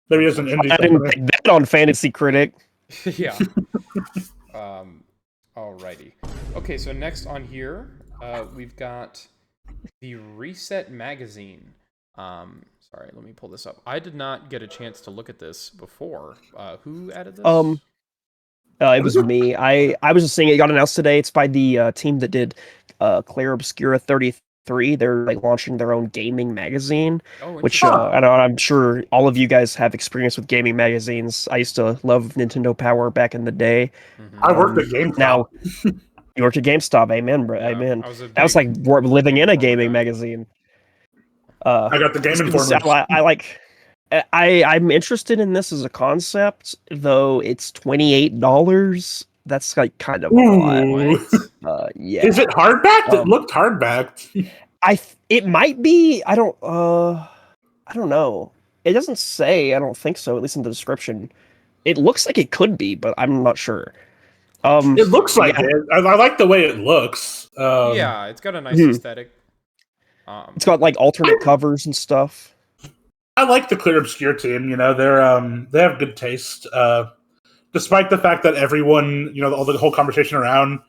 Maybe as an indie. I didn't pick that on Fantasy Critic. Yeah. Alrighty. Okay, so next on here, we've got the Reset magazine. Sorry, let me pull this up. I did not get a chance to look at this before. Who added this? It was me. I was just seeing it got announced today. It's by the team that did Claire Obscura 33. They're like launching their own gaming magazine, which I'm sure all of you guys have experience with gaming magazines. I used to love Nintendo Power back in the day. I worked at GameStop. Now, you worked at GameStop. Amen, bro. Amen. That was like living in a gaming magazine. I got the Game Informer. I'm interested in this as a concept, though it's $28. That's like kind of a lot. Yeah. Is it hardbacked? It looked hardbacked. It might be. I don't know. It doesn't say. I don't think so. At least in the description, it looks like it could be, but I'm not sure. It looks like it. I like the way it looks. Yeah, it's got a nice aesthetic. It's got like alternate covers and stuff. I like the Clear Obscure team. You know, they have good taste. Despite the fact that everyone, you know, all the whole conversation around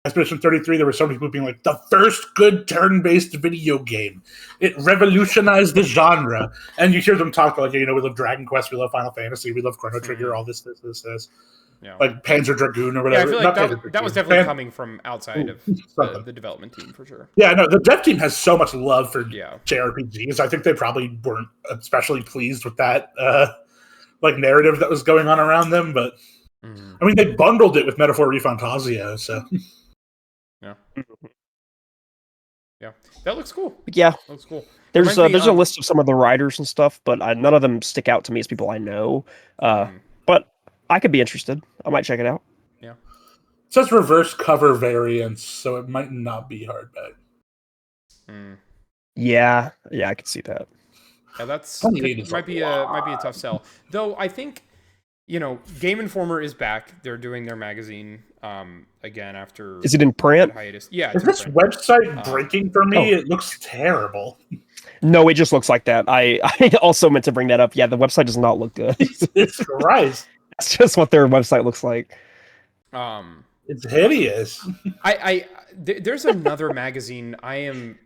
Expedition 33, there were so many people being like, the first good turn-based video game. It revolutionized the genre. And you hear them talk like, you know, we love Dragon Quest, we love Final Fantasy, we love Chrono Trigger, all this. Yeah. Like Panzer Dragoon or whatever. Yeah, I feel like that was definitely coming from outside of the development team for sure. Yeah, no, the dev team has so much love for JRPGs. I think they probably weren't especially pleased with that like narrative that was going on around them, but I mean, they bundled it with Metaphor ReFantazio, so yeah, that looks cool. Yeah, that looks cool. There's a list of some of the writers and stuff, but none of them stick out to me as people I know. But I could be interested. I might check it out. Yeah, it says reverse cover variants, so it might not be hardback. Yeah, I could see that. Yeah, might be a tough sell. Though I think, you know, Game Informer is back. They're doing their magazine again after. Is it in print? Hiatus. Yeah. Is this website breaking for me? It looks terrible. No, it just looks like that. I also meant to bring that up. Yeah, the website does not look good. Jesus Christ. That's just what their website looks like. It's hideous. There's another magazine. I am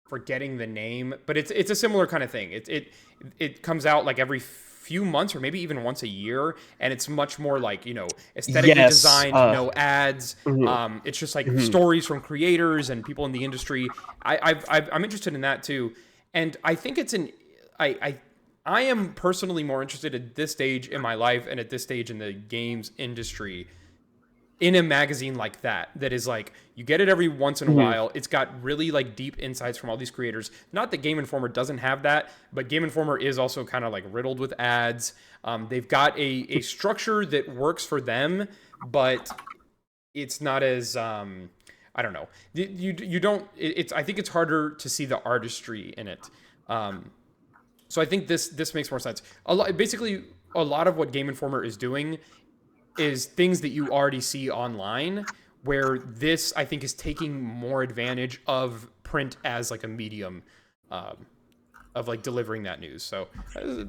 forgetting the name, but it's a similar kind of thing. It comes out like every few months or maybe even once a year, and it's much more like, you know, aesthetically designed, no ads. It's just like stories from creators and people in the industry. I'm interested in that too, and I think it's I am personally more interested at this stage in my life and at this stage in the games industry in a magazine like that is like, you get it every once in a while. It's got really like deep insights from all these creators. Not that Game Informer doesn't have that, but Game Informer is also kind of like riddled with ads. They've got a structure that works for them, but it's not as I don't know. You don't. I think it's harder to see the artistry in it. So I think this makes more sense. Basically, a lot of what Game Informer is doing is things that you already see online, where this, I think, is taking more advantage of print as like a medium of like delivering that news. So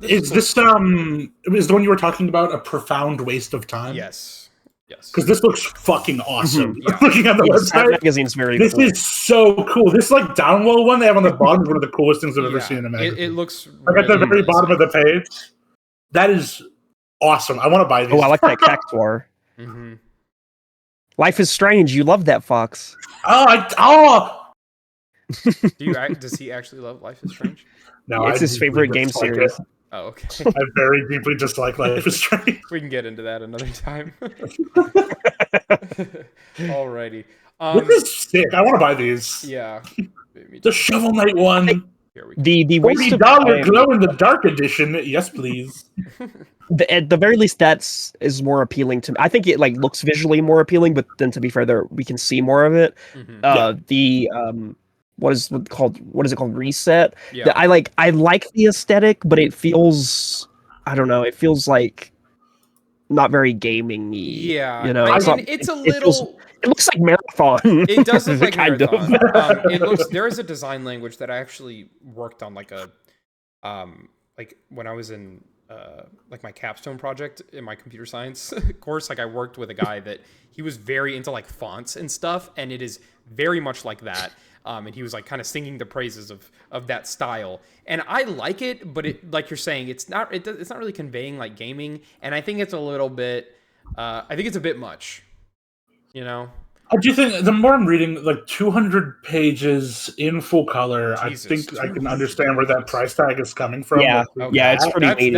is the one you were talking about a profound waste of time? Yes. Because this looks fucking awesome. Looking at the website, magazine's very this cool. is so cool. This like download one they have on the bottom is one of the coolest things I've ever seen in a magazine. It looks like really at the very bottom of the page. That is awesome. I want to buy these. Oh, I like that cactuar. Life is Strange. You love that, Fox. Does he actually love Life is Strange? No, it's his favorite game series. Oh, okay. I very deeply dislike Life is Strange. We can get into that another time. Alrighty. This is sick. I want to buy these. Yeah. The Shovel Knight one. Here we go. The waste $40 of time, glow in the dark edition. Yes, please. at the very least, is more appealing to me. I think it like looks visually more appealing, but then to be fair, we can see more of it. The what is it called? Reset. Yeah. I like the aesthetic, but it feels, I don't know. It feels like not very gaming-y. Yeah, you know, it looks like Marathon. It does look like kind Marathon. of. There is a design language that I actually worked on, like when I was in like my capstone project in my computer science course. Like I worked with a guy that he was very into like fonts and stuff, and it is very much like that. And he was like kind of singing the praises of that style, and I like it, but it, like you're saying, it's not really conveying like gaming, and I think it's a little bit, I think it's a bit much, you know. I do think the more I'm reading, like 200 pages in full color, Jesus, I think I can understand where that price tag is coming from. Yeah, it's pretty meaty.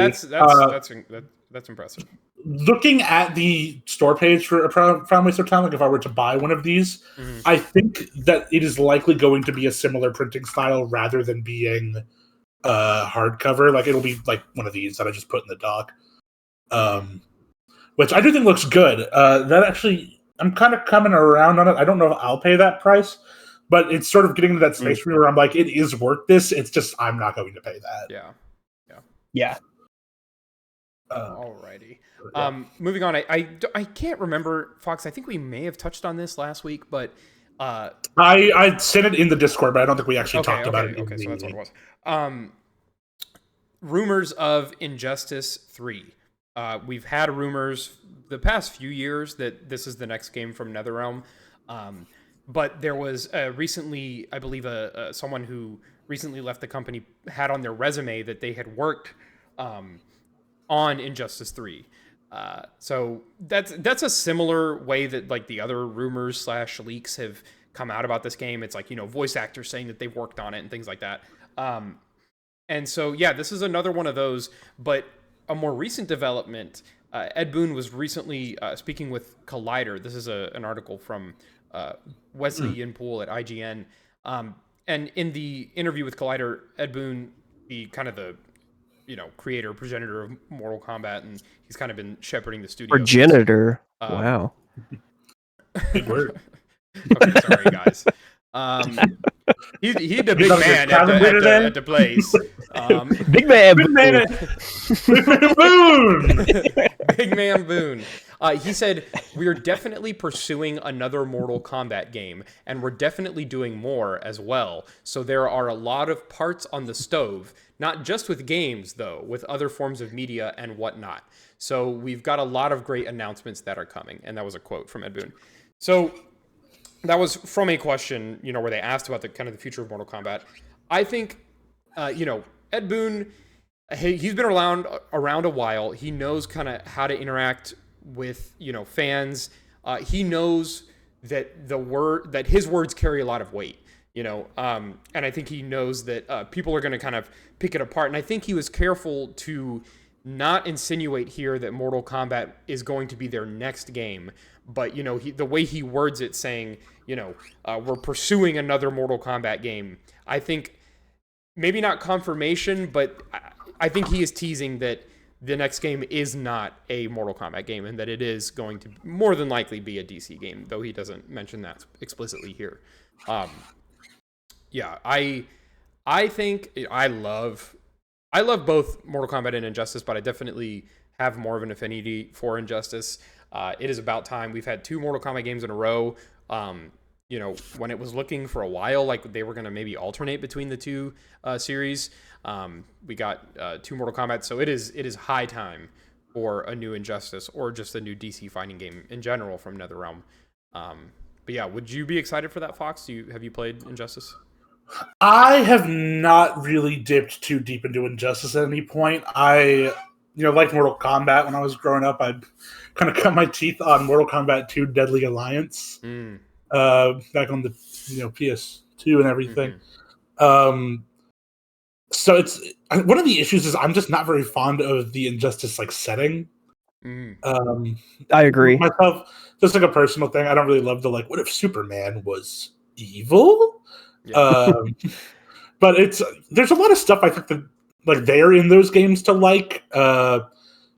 That's impressive. Looking at the store page for a Found Waste of Time, like if I were to buy one of these, I think that it is likely going to be a similar printing style rather than being hardcover. Like it'll be like one of these that I just put in the dock, which I do think looks good. That actually, I'm kind of coming around on it. I don't know if I'll pay that price, but it's sort of getting to that space for me where I'm like, it is worth this. It's just I'm not going to pay that. Yeah. Alrighty. Moving on. I can't remember, Fox. I think we may have touched on this last week, but I sent it in the Discord, but I don't think we actually talked about it. Okay, so that's what it was. Rumors of Injustice 3. We've had rumors the past few years that this is the next game from NetherRealm, but there was recently, I believe, someone who recently left the company had on their resume that they had worked on Injustice 3. So that's a similar way that like the other rumors / leaks have come out about this game. It's like, you know, voice actors saying that they've worked on it and things like that. And so, yeah, this is another one of those, but a more recent development. Ed Boon was recently speaking with Collider. This is an article from Wesley Yinpool at IGN. And in the interview with Collider, Ed Boon, the creator, progenitor of Mortal Kombat, and he's kind of been shepherding the studio. Progenitor? Wow. Big word. Okay, sorry, guys. He's the big man at the place. Big man Boon. Big man Boon. He said, "We are definitely pursuing another Mortal Kombat game, and we're definitely doing more as well. So there are a lot of parts on the stove, not just with games, though, with other forms of media and whatnot. So we've got a lot of great announcements that are coming." And that was a quote from Ed Boon. So that was from a question, where they asked about the kind of the future of Mortal Kombat. I think, Ed Boon, he's been around a while. He knows kind of how to interact with, fans. He knows that his words carry a lot of weight, and I think he knows that people are going to kind of pick it apart. And I think he was careful to not insinuate here that Mortal Kombat is going to be their next game. But, the way he words it, saying, we're pursuing another Mortal Kombat game, I think maybe not confirmation, but I think he is teasing that the next game is not a Mortal Kombat game and that it is going to more than likely be a DC game, though he doesn't mention that explicitly here. I think I love both Mortal Kombat and Injustice, but I definitely have more of an affinity for Injustice. It is about time. We've had 2 Mortal Kombat games in a row. When it was looking for a while like they were going to maybe alternate between the 2 series, we got 2 Mortal Kombat. So it is high time for a new Injustice or just a new DC fighting game in general from NetherRealm. But yeah, would you be excited for that, Fox? Have you played Injustice? I have not really dipped too deep into Injustice at any point. I liked Mortal Kombat when I was growing up. I'd kind of cut my teeth on Mortal Kombat 2 Deadly Alliance back on the PS2 and everything. So it's one of the issues is I'm just not very fond of the Injustice setting. I agree. Myself, just like a personal thing, I don't really love the what if Superman was evil? Yeah. but there's a lot of stuff I think that like they're in those games to like. I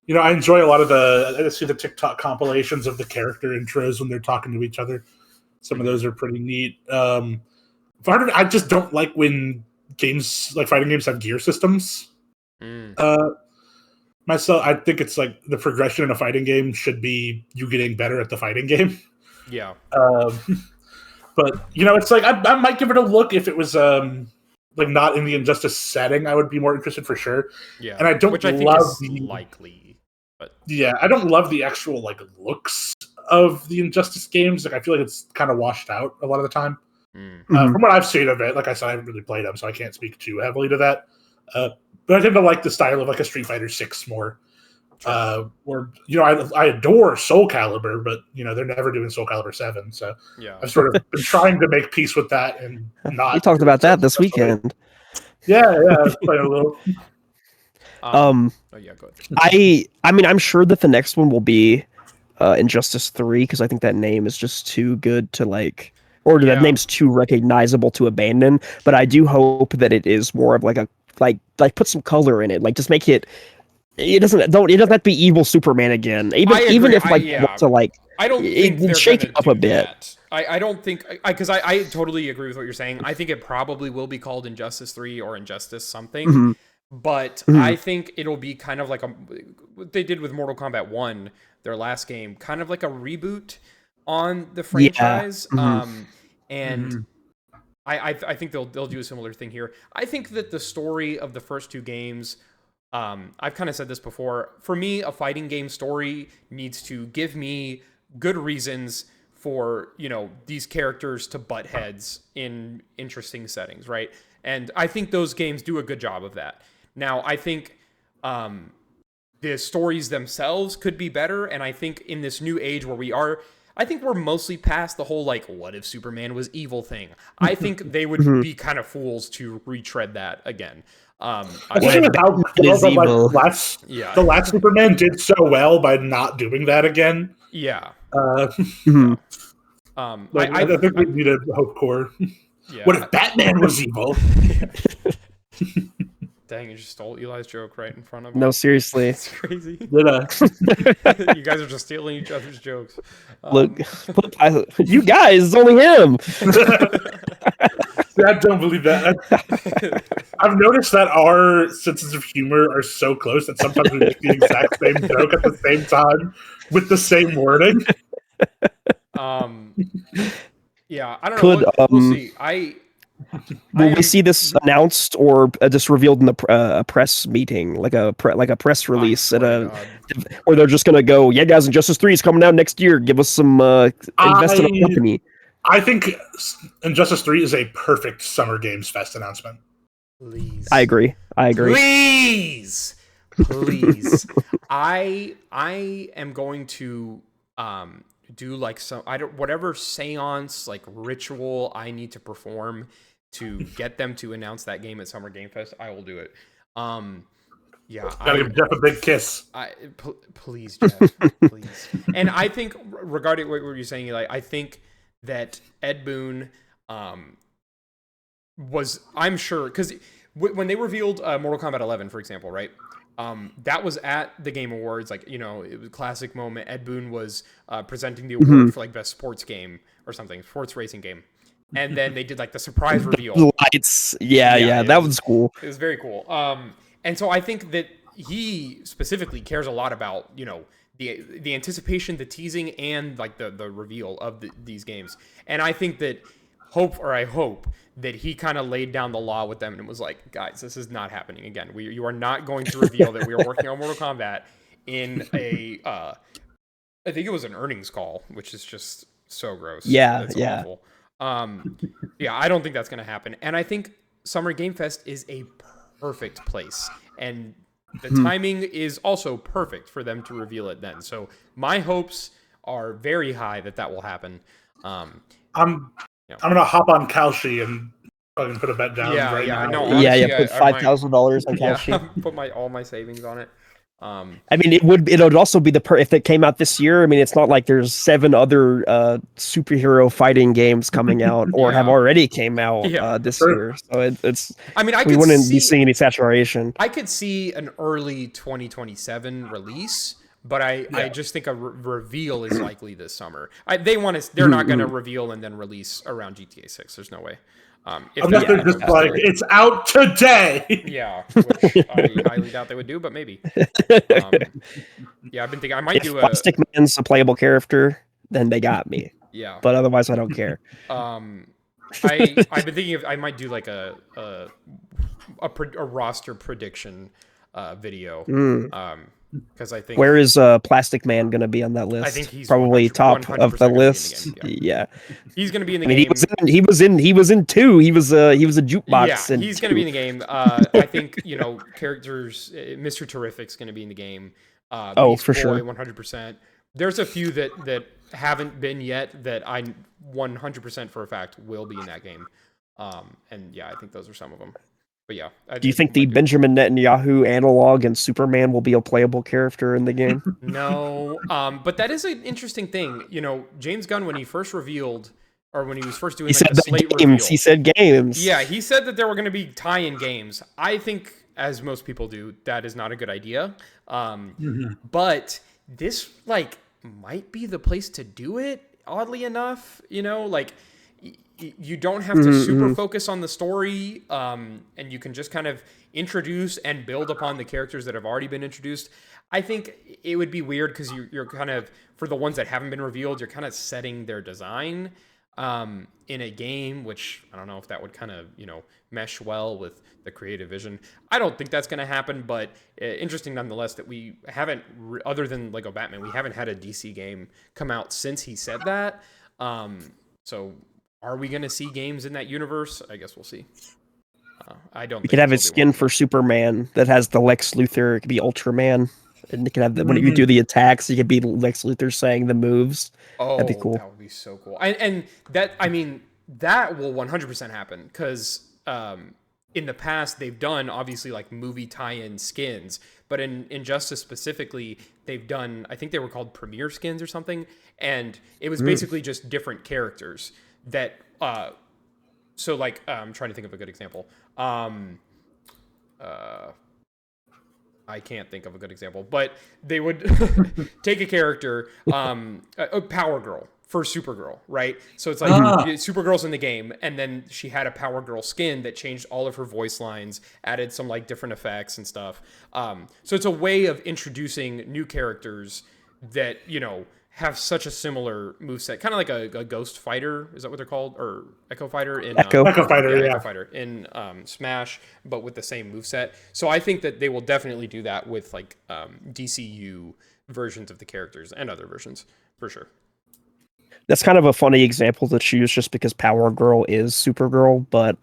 enjoy a lot of I see the TikTok compilations of the character intros when they're talking to each other. Some of those are pretty neat. I just don't like when games like fighting games have gear systems. Myself, I think it's like the progression in a fighting game should be you getting better at the fighting game. Yeah. But it's like I might give it a look if it was like not in the Injustice setting. I would be more interested for sure. Yeah, and I don't which I think love is likely, but I don't love the actual like looks of the Injustice games. Like I feel like it's kind of washed out a lot of the time. From what I've seen of it, like I said, I haven't really played them, so I can't speak too heavily to that. But I tend to like the style of like a Street Fighter 6 more. Or I adore Soul Calibur, but they're never doing Soul Calibur 7. So yeah, I've sort of been trying to make peace with that and not. We talked about that this weekend. Yeah, playing a little. Oh yeah, go ahead. I mean, I'm sure that the next one will be Injustice 3 because I think that name is just too good to like, or that name's too recognizable to abandon. But I do hope that it is more of like a like put some color in it, like just make it. It doesn't have to be evil Superman again. Even if like want to like I don't think they're shake it up a bit. That. I don't think because I totally agree with what you're saying. I think it probably will be called Injustice 3 or Injustice something. But I think it'll be kind of like what they did with Mortal Kombat 1, their last game, kind of like a reboot on the franchise. And I think they'll do a similar thing here. I think that the story of the first two games, I've kind of said this before, for me, a fighting game story needs to give me good reasons for, these characters to butt heads in interesting settings, right? And I think those games do a good job of that. Now, I think the stories themselves could be better, and I think in this new age where we are, I think we're mostly past the whole, like, what if Superman was evil thing. I think they would be kind of fools to retread that again. The last Superman did so well by not doing that again. Yeah. I think we need a hope core. Yeah. What if Batman was evil? Dang, you just stole Eli's joke right in front of me. No, seriously. It's crazy. You guys are just stealing each other's jokes. Look, you guys, it's only him. I don't believe that. I've noticed that our senses of humor are so close that sometimes we make the exact same joke at the same time with the same wording. Yeah, I don't know. We'll see. Will we see this announced or just revealed in the press meeting, like a press release or they're just gonna go, yeah, guys, Injustice 3 is coming out next year. Give us some invest in a company. I think Injustice 3 is a perfect Summer Games Fest announcement. Please. I agree. Please. I am going to do like whatever seance like ritual I need to perform to get them to announce that game at Summer Game Fest. I will do it. Gotta give Jeff a big kiss. Please, Jeff, please. And I think regarding what you're saying, Eli, I think that Ed Boon was, I'm sure, because when they revealed Mortal Kombat 11, for example, right? That was at the Game Awards, like, it was a classic moment. Ed Boon was presenting the award for like best sports game or something, sports racing game. And then they did like the surprise reveal. The lights. Yeah, that was cool. It was very cool. And so I think that he specifically cares a lot about, the anticipation, the teasing, and like the reveal of these games. And I think that I hope that he kind of laid down the law with them and was like, guys, this is not happening again. You are not going to reveal that we are working on Mortal Kombat in I think it was an earnings call, which is just so gross. It's awful. I don't think that's going to happen. And I think Summer Game Fest is a perfect place. And the timing is also perfect for them to reveal it then. So my hopes are very high that will happen. I'm gonna hop on Kalshi and fucking put a bet down. Put $5,000 on Kalshi. Put all my savings on it. I mean, it would also be if it came out this year. I mean, it's not like there's 7 other superhero fighting games coming out or have already came out this year. So it's. I mean, we wouldn't be seeing any saturation. I could see an early 2027 release, but I just think a reveal is likely this summer. They're not going to reveal and then release around GTA 6. There's no way. Unless they're just like, it's out today. Yeah, which I highly doubt they would do, but maybe. I've been thinking I might do Plastic Man's a playable character, then they got me. Yeah. But otherwise, I don't care. I've been thinking I might do like a roster prediction video. Because I think where is Plastic Man going to be on that list? I think he's probably top of the list. Yeah, he's going to be in the game. He was in 2. He was a jukebox. Yeah, he's going to be in the game. I think characters. Mr. Terrific's going to be in the game. For sure, 100%. There's a few that haven't been yet that I 100% for a fact will be in that game. And yeah, I think those are some of them. But yeah. Do you think the Benjamin Netanyahu analog and Superman will be a playable character in the game? No. But that is an interesting thing. James Gunn, when he first revealed, or when he was first doing the slate reveal. He said games. Yeah, he said that there were going to be tie-in games. I think, as most people do, that is not a good idea. But this, might be the place to do it, oddly enough. You don't have to super focus on the story, and you can just kind of introduce and build upon the characters that have already been introduced. I think it would be weird because you're kind of, for the ones that haven't been revealed, you're kind of setting their design in a game, which I don't know if that would kind of, mesh well with the creative vision. I don't think that's going to happen, but interesting nonetheless that we haven't, other than Lego Batman, we haven't had a DC game come out since he said that. So are we going to see games in that universe? I guess we'll see. I don't. You could have a skin for Superman that has the Lex Luthor. It could be Ultraman, and you can have when you do the attacks, you could be Lex Luthor saying the moves. Oh, that'd be cool. That would be so cool. And that, I mean, that will 100% happen because in the past they've done obviously movie tie-in skins, but in Injustice specifically, they've done, I think they were called premiere skins or something, and it was basically just different characters that. So I'm trying to think of a good example. I can't think of a good example, but they would take a character, a Power Girl for Supergirl, right? So it's Supergirl's in the game, and then she had a Power Girl skin that changed all of her voice lines, added some different effects and stuff. So it's a way of introducing new characters that, have such a similar moveset, kind of like a Ghost Fighter, is that what they're called? Or Echo Fighter in Echo Fighter, Echo Fighter in Smash, but with the same moveset. So I think that they will definitely do that with DCU versions of the characters and other versions for sure. That's kind of a funny example to choose just because Power Girl is Supergirl, but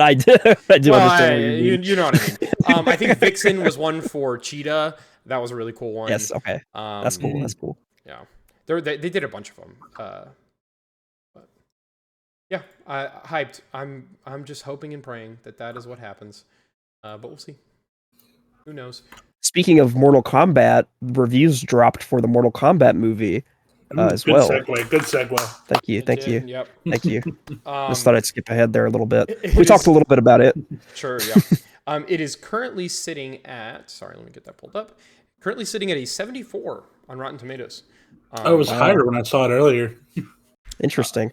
I do understand what you mean. You know what I mean. I think Vixen was one for Cheetah. That was a really cool one. Yes, okay. That's cool. Yeah, they did a bunch of them. But yeah, hyped. I'm just hoping and praying that is what happens. But we'll see. Who knows? Speaking of Mortal Kombat, reviews dropped for the Mortal Kombat movie as well. Good segue. Thank you. Yep. Thank you. Just thought I'd skip ahead there a little bit. We talked a little bit about it. Sure. Yeah. It is currently sitting at. Sorry, let me get that pulled up. Currently sitting at a 74 on Rotten Tomatoes. It was higher when I saw it earlier. Interesting.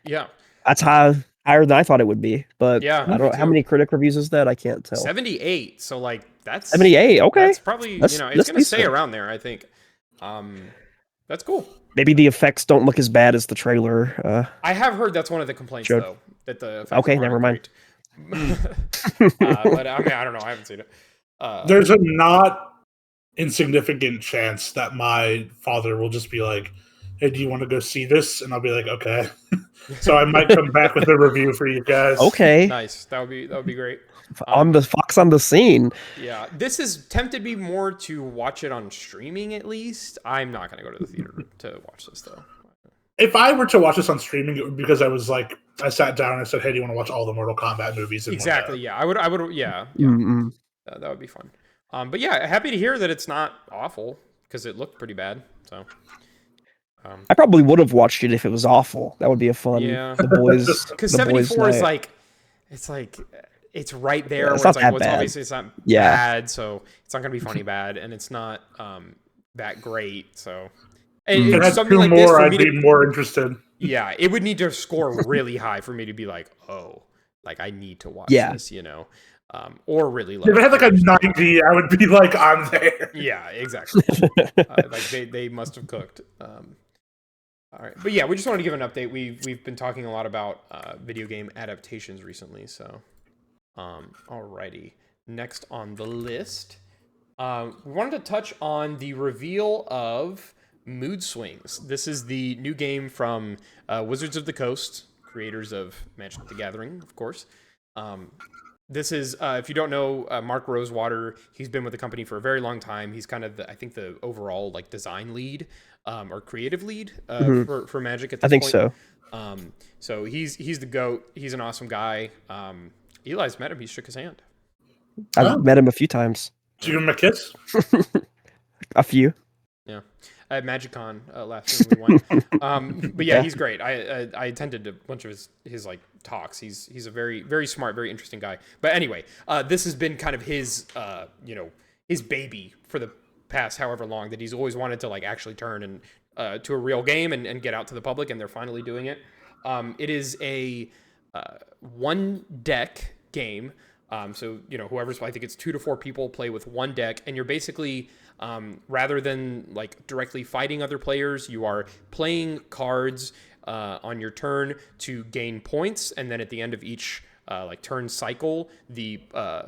Yeah. That's higher than I thought it would be. But yeah, I don't. How many critic reviews is that? I can't tell. 78. So that's 78. Okay. That's probably it's going to stay around there. I think. That's cool. Maybe the effects don't look as bad as the trailer. I have heard that's one of the complaints though. That the effects never mind. But I mean, I don't know. I haven't seen it. There's a not insignificant chance that my father will just be like, "Hey, do you want to go see this?" And I'll be like, "Okay." So I might come back with a review for you guys. Okay. Nice. That would be great. On the Fox on the scene. Yeah, this is tempted me more to watch it on streaming at least. I'm not going to go to the theater to watch this though. If I were to watch this on streaming, it would be because I sat down and I said, "Hey, do you want to watch all the Mortal Kombat movies?" Exactly. Yeah, I would. Yeah. That would be fun. But yeah, happy to hear that it's not awful because it looked pretty bad. So I probably would have watched it if it was awful. That would be a fun. Yeah. The boys. because The boys 74 is night. like it's right there. It's Where not it's like, that well, it's bad. obviously it's not Yeah. bad, so it's not gonna be funny bad, and it's not that great. So and If it had something two like this more, for I'd me be to, more interested. yeah, it would need to score really high for me to be like, oh, like I need to watch Yeah. this, or really low. If it had like a actually. 90, I would be like, I'm there. Yeah, exactly. Like they must have cooked. All right, but yeah, we just wanted to give an update. We've been talking a lot about video game adaptations recently, so alrighty. Next on the list, we wanted to touch on the reveal of Mood Swings. This is the new game from Wizards of the Coast, creators of Magic the Gathering, of course. This is, if you don't know, Mark Rosewater. He's been with the company for a very long time. He's kind of, I think, the overall like design lead or creative lead for Magic at this point. I think so. So he's the GOAT. He's an awesome guy. Eli's met him. He shook his hand. I've met him a few times. Did you give him a kiss? A few. Yeah, at MagicCon last year we went. But yeah, he's great. I attended a bunch of his like talks. He's a very very smart, very interesting guy. But anyway, this has been kind of his his baby for the past however long, that he's always wanted to like actually turn and to a real game and get out to the public, and they're finally doing it. It is a one deck game. So, whoever's, I think it's 2 to 4 people play with one deck, and you're basically, rather than like directly fighting other players, you are playing cards on your turn to gain points, and then at the end of each like turn cycle, the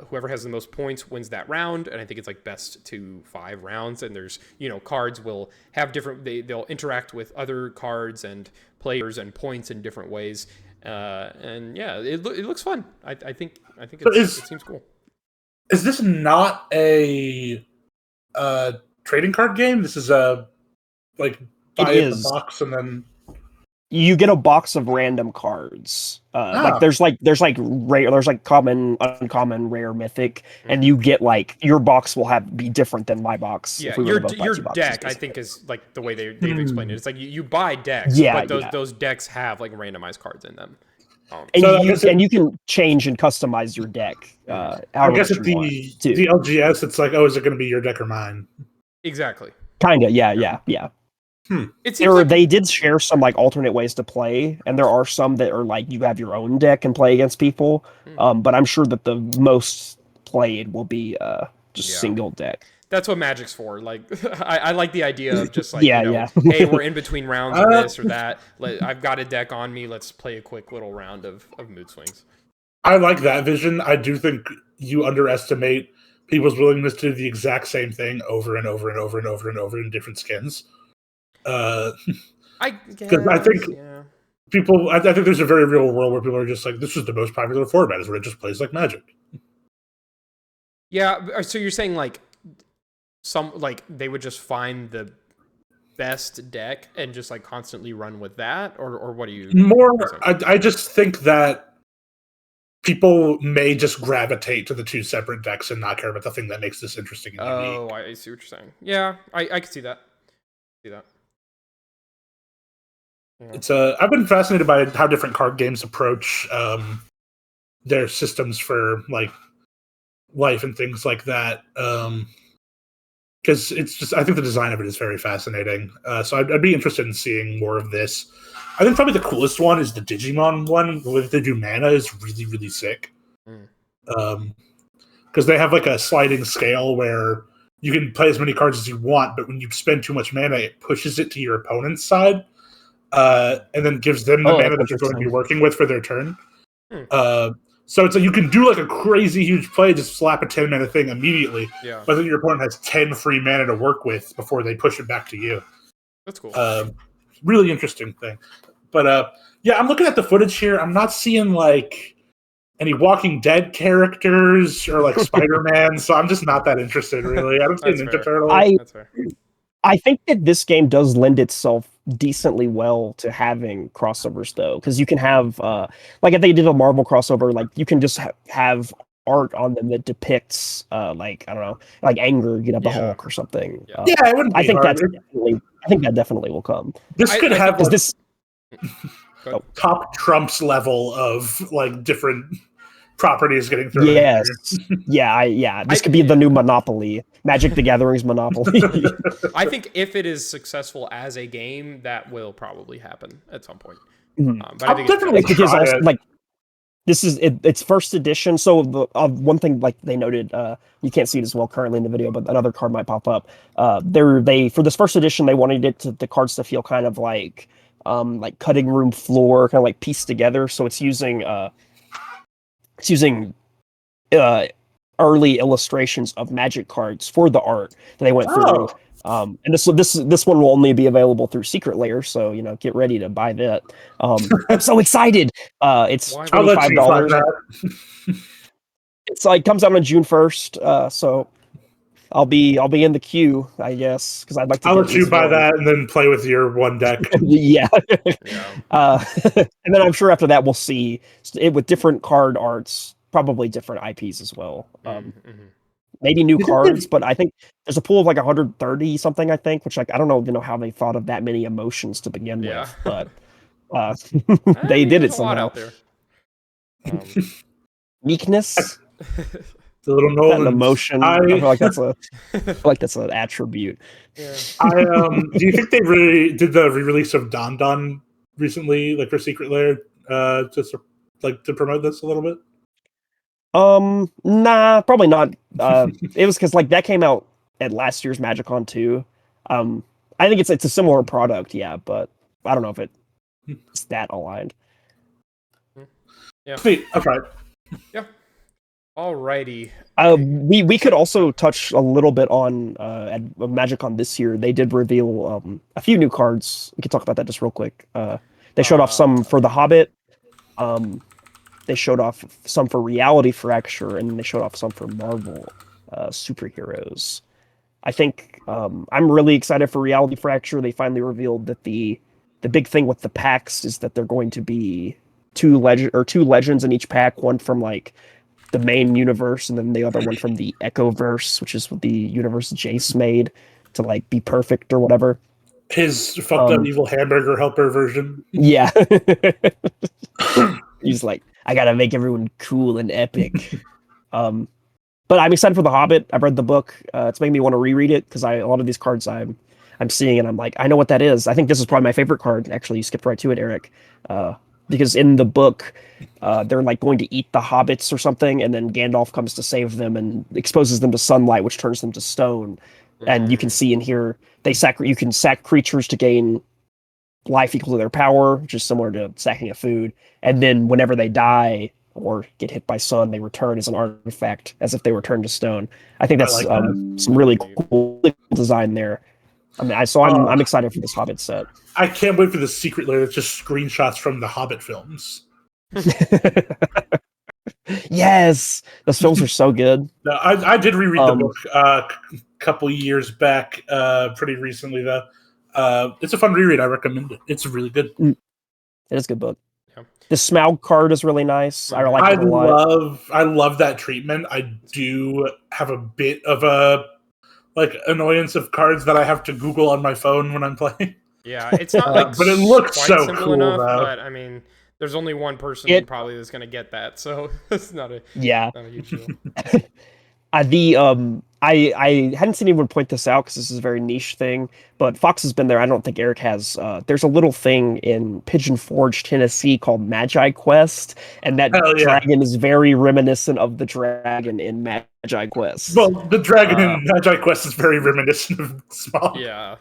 whoever has the most points wins that round. And I think it's like best to 5 rounds, and there's cards will have different, they'll interact with other cards and players and points in different ways. And yeah, it looks fun. I think it seems cool. Is this not a trading card game? This is a like buy in the box and then you get a box of random cards. Like there's rare, there's like common, uncommon, rare, mythic, and you get like your box will be different than my box. Yeah, if we your boxes, deck, basically. I think, is like the way they've explained it. It's like you buy decks, but those decks have like randomized cards in them. And you can change and customize your deck. I guess at the LGS, it's like, oh, is it going to be your deck or mine? Exactly. Kinda, yeah. They did share some like alternate ways to play, and there are some that are like you have your own deck and play against people. But I'm sure that the most played will be single deck. That's what Magic's for. Like, I like the idea of just like, hey, we're in between rounds of this or that. I've got a deck on me. Let's play a quick little round of Mood Swings. I like that vision. I do think you underestimate people's willingness to do the exact same thing over and over and over and over and over in different skins. I think people. I think there's a very real world where people are just like, this is the most popular format, is where it just plays like Magic. Yeah. So you're saying like they would just find the best deck and just like constantly run with that, or what do you? I just think that people may just gravitate to the 2 separate decks and not care about the thing that makes this interesting and unique. Oh, I see what you're saying. Yeah, I can see that. Yeah. It's I've been fascinated by how different card games approach their systems for like life and things like that. Because it's just, I think the design of it is very fascinating. So I'd be interested in seeing more of this. I think probably the coolest one is the Digimon one. The way they do mana is really, really sick. Because they have like a sliding scale where you can play as many cards as you want, but when you spend too much mana, it pushes it to your opponent's side, and then gives them the mana that you're going to be working with for their turn. So it's like you can do like a crazy huge play, just slap a 10 mana thing immediately, but then your opponent has 10 free mana to work with before they push it back to you. That's cool. Really interesting thing. But yeah, I'm looking at the footage here. I'm not seeing like any Walking Dead characters or like Spider-Man, so I'm just not that interested really. I don't see a Ninja Turtle. I think that this game does lend itself decently well to having crossovers, though, because you can have, like if they did a Marvel crossover, like you can just have art on them that depicts like I don't know, like anger, the Hulk or something. Yeah. It wouldn't be hard. I think that definitely will come. This could have like, this top Trump's level of like different properties getting thrown in yes. here. This could be the new Monopoly. Magic the Gathering's Monopoly. I think if it is successful as a game, that will probably happen at some point. But I think definitely because also, like, this is its first edition. So one thing, like they noted, you can't see it as well currently in the video, but another card might pop up. They for this first edition, they wanted the cards to feel kind of like cutting room floor, kind of like pieced together. So it's using early illustrations of Magic cards for the art that they went through. And this one will only be available through Secret Lair, so get ready to buy that. I'm so excited. It's $25. It's like comes out on June 1st, so I'll be in the queue, I guess, because I'd like to. I'll let you buy that and then play with your one deck. Yeah. And then I'm sure after that we'll see it with different card arts, probably different IPs as well. Maybe new cards, but I think there's a pool of like 130 something, I think, which like I don't know how they thought of that many emotions to begin with, but they did it somehow. Out there. Meekness, the little Nolan emotion. I feel like that's an attribute. Yeah. Do you think they really did the re-release of Don recently, like for Secret Lair, just like to promote this a little bit? Nah, probably not. It was because like that came out at last year's MagicCon too. I think it's a similar product, yeah, but I don't know if it's that aligned. Yeah. Sweet. Okay. Yeah. Alrighty. We could also touch a little bit on at MagicCon this year. They did reveal a few new cards. We could talk about that just real quick. They showed off some for The Hobbit. They showed off some for Reality Fracture, and they showed off some for Marvel superheroes. I think I'm really excited for Reality Fracture. They finally revealed that the big thing with the packs is that they're going to be two legends in each pack, one from like the main universe, and then the other one from the Echoverse, which is the universe Jace made to like be perfect or whatever. His fucked up evil hamburger helper version. Yeah. He's like, I gotta make everyone cool and epic. But I'm excited for The Hobbit. I've read the book. It's making me want to reread it because a lot of these cards I'm seeing and I'm like, I know what that is. I think this is probably my favorite card. Actually, you skipped right to it, Eric. Because in the book, they're like going to eat the hobbits or something, and then Gandalf comes to save them and exposes them to sunlight, which turns them to stone. And you can see and hear you can sack creatures to gain life equal to their power, which is similar to sacking a food. And then whenever they die or get hit by sun, they return as an artifact, as if they were turned to stone. I think that's some really cool design there. I mean, I'm excited for this Hobbit set. I can't wait for the Secret Lair that's just screenshots from the Hobbit films. Yes, those films are so good. No, I did reread the book a couple years back, pretty recently though. It's a fun reread. I recommend it. It's really good. It is a good book. Yeah. The Smaug card is really nice. I like it a lot. I love that treatment. I do have a bit of a annoyance of cards that I have to Google on my phone when I'm playing. Yeah, it's not like but it looks so simple enough, but I mean, there's only one person probably that's going to get that, so it's not a huge deal. I hadn't seen anyone point this out because this is a very niche thing, but Fox has been there. I don't think Eric has. There's a little thing in Pigeon Forge, Tennessee called Magi Quest, and that dragon is very reminiscent of the dragon in Magi Quest. Well, the dragon in Magi Quest is very reminiscent of Smaug. Yeah.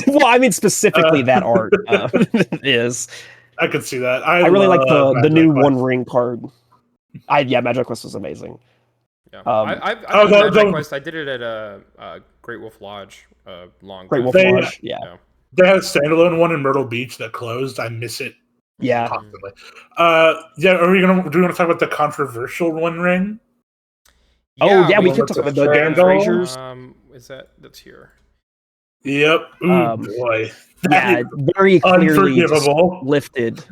Well, I mean specifically that art is. I could see that. I really like the new One Ring card. Magi Quest was amazing. Yeah. I've done Magic Quest. I did it at Great Wolf Lodge. Great Wolf Lodge. Yeah. They had a standalone one in Myrtle Beach that closed. I miss it. Yeah. Constantly. Do we want to talk about the controversial One Ring? We can talk about the Darren Frazier's. That's here? Yep. Ooh, boy. Yeah, very clearly just unforgivable. lifted.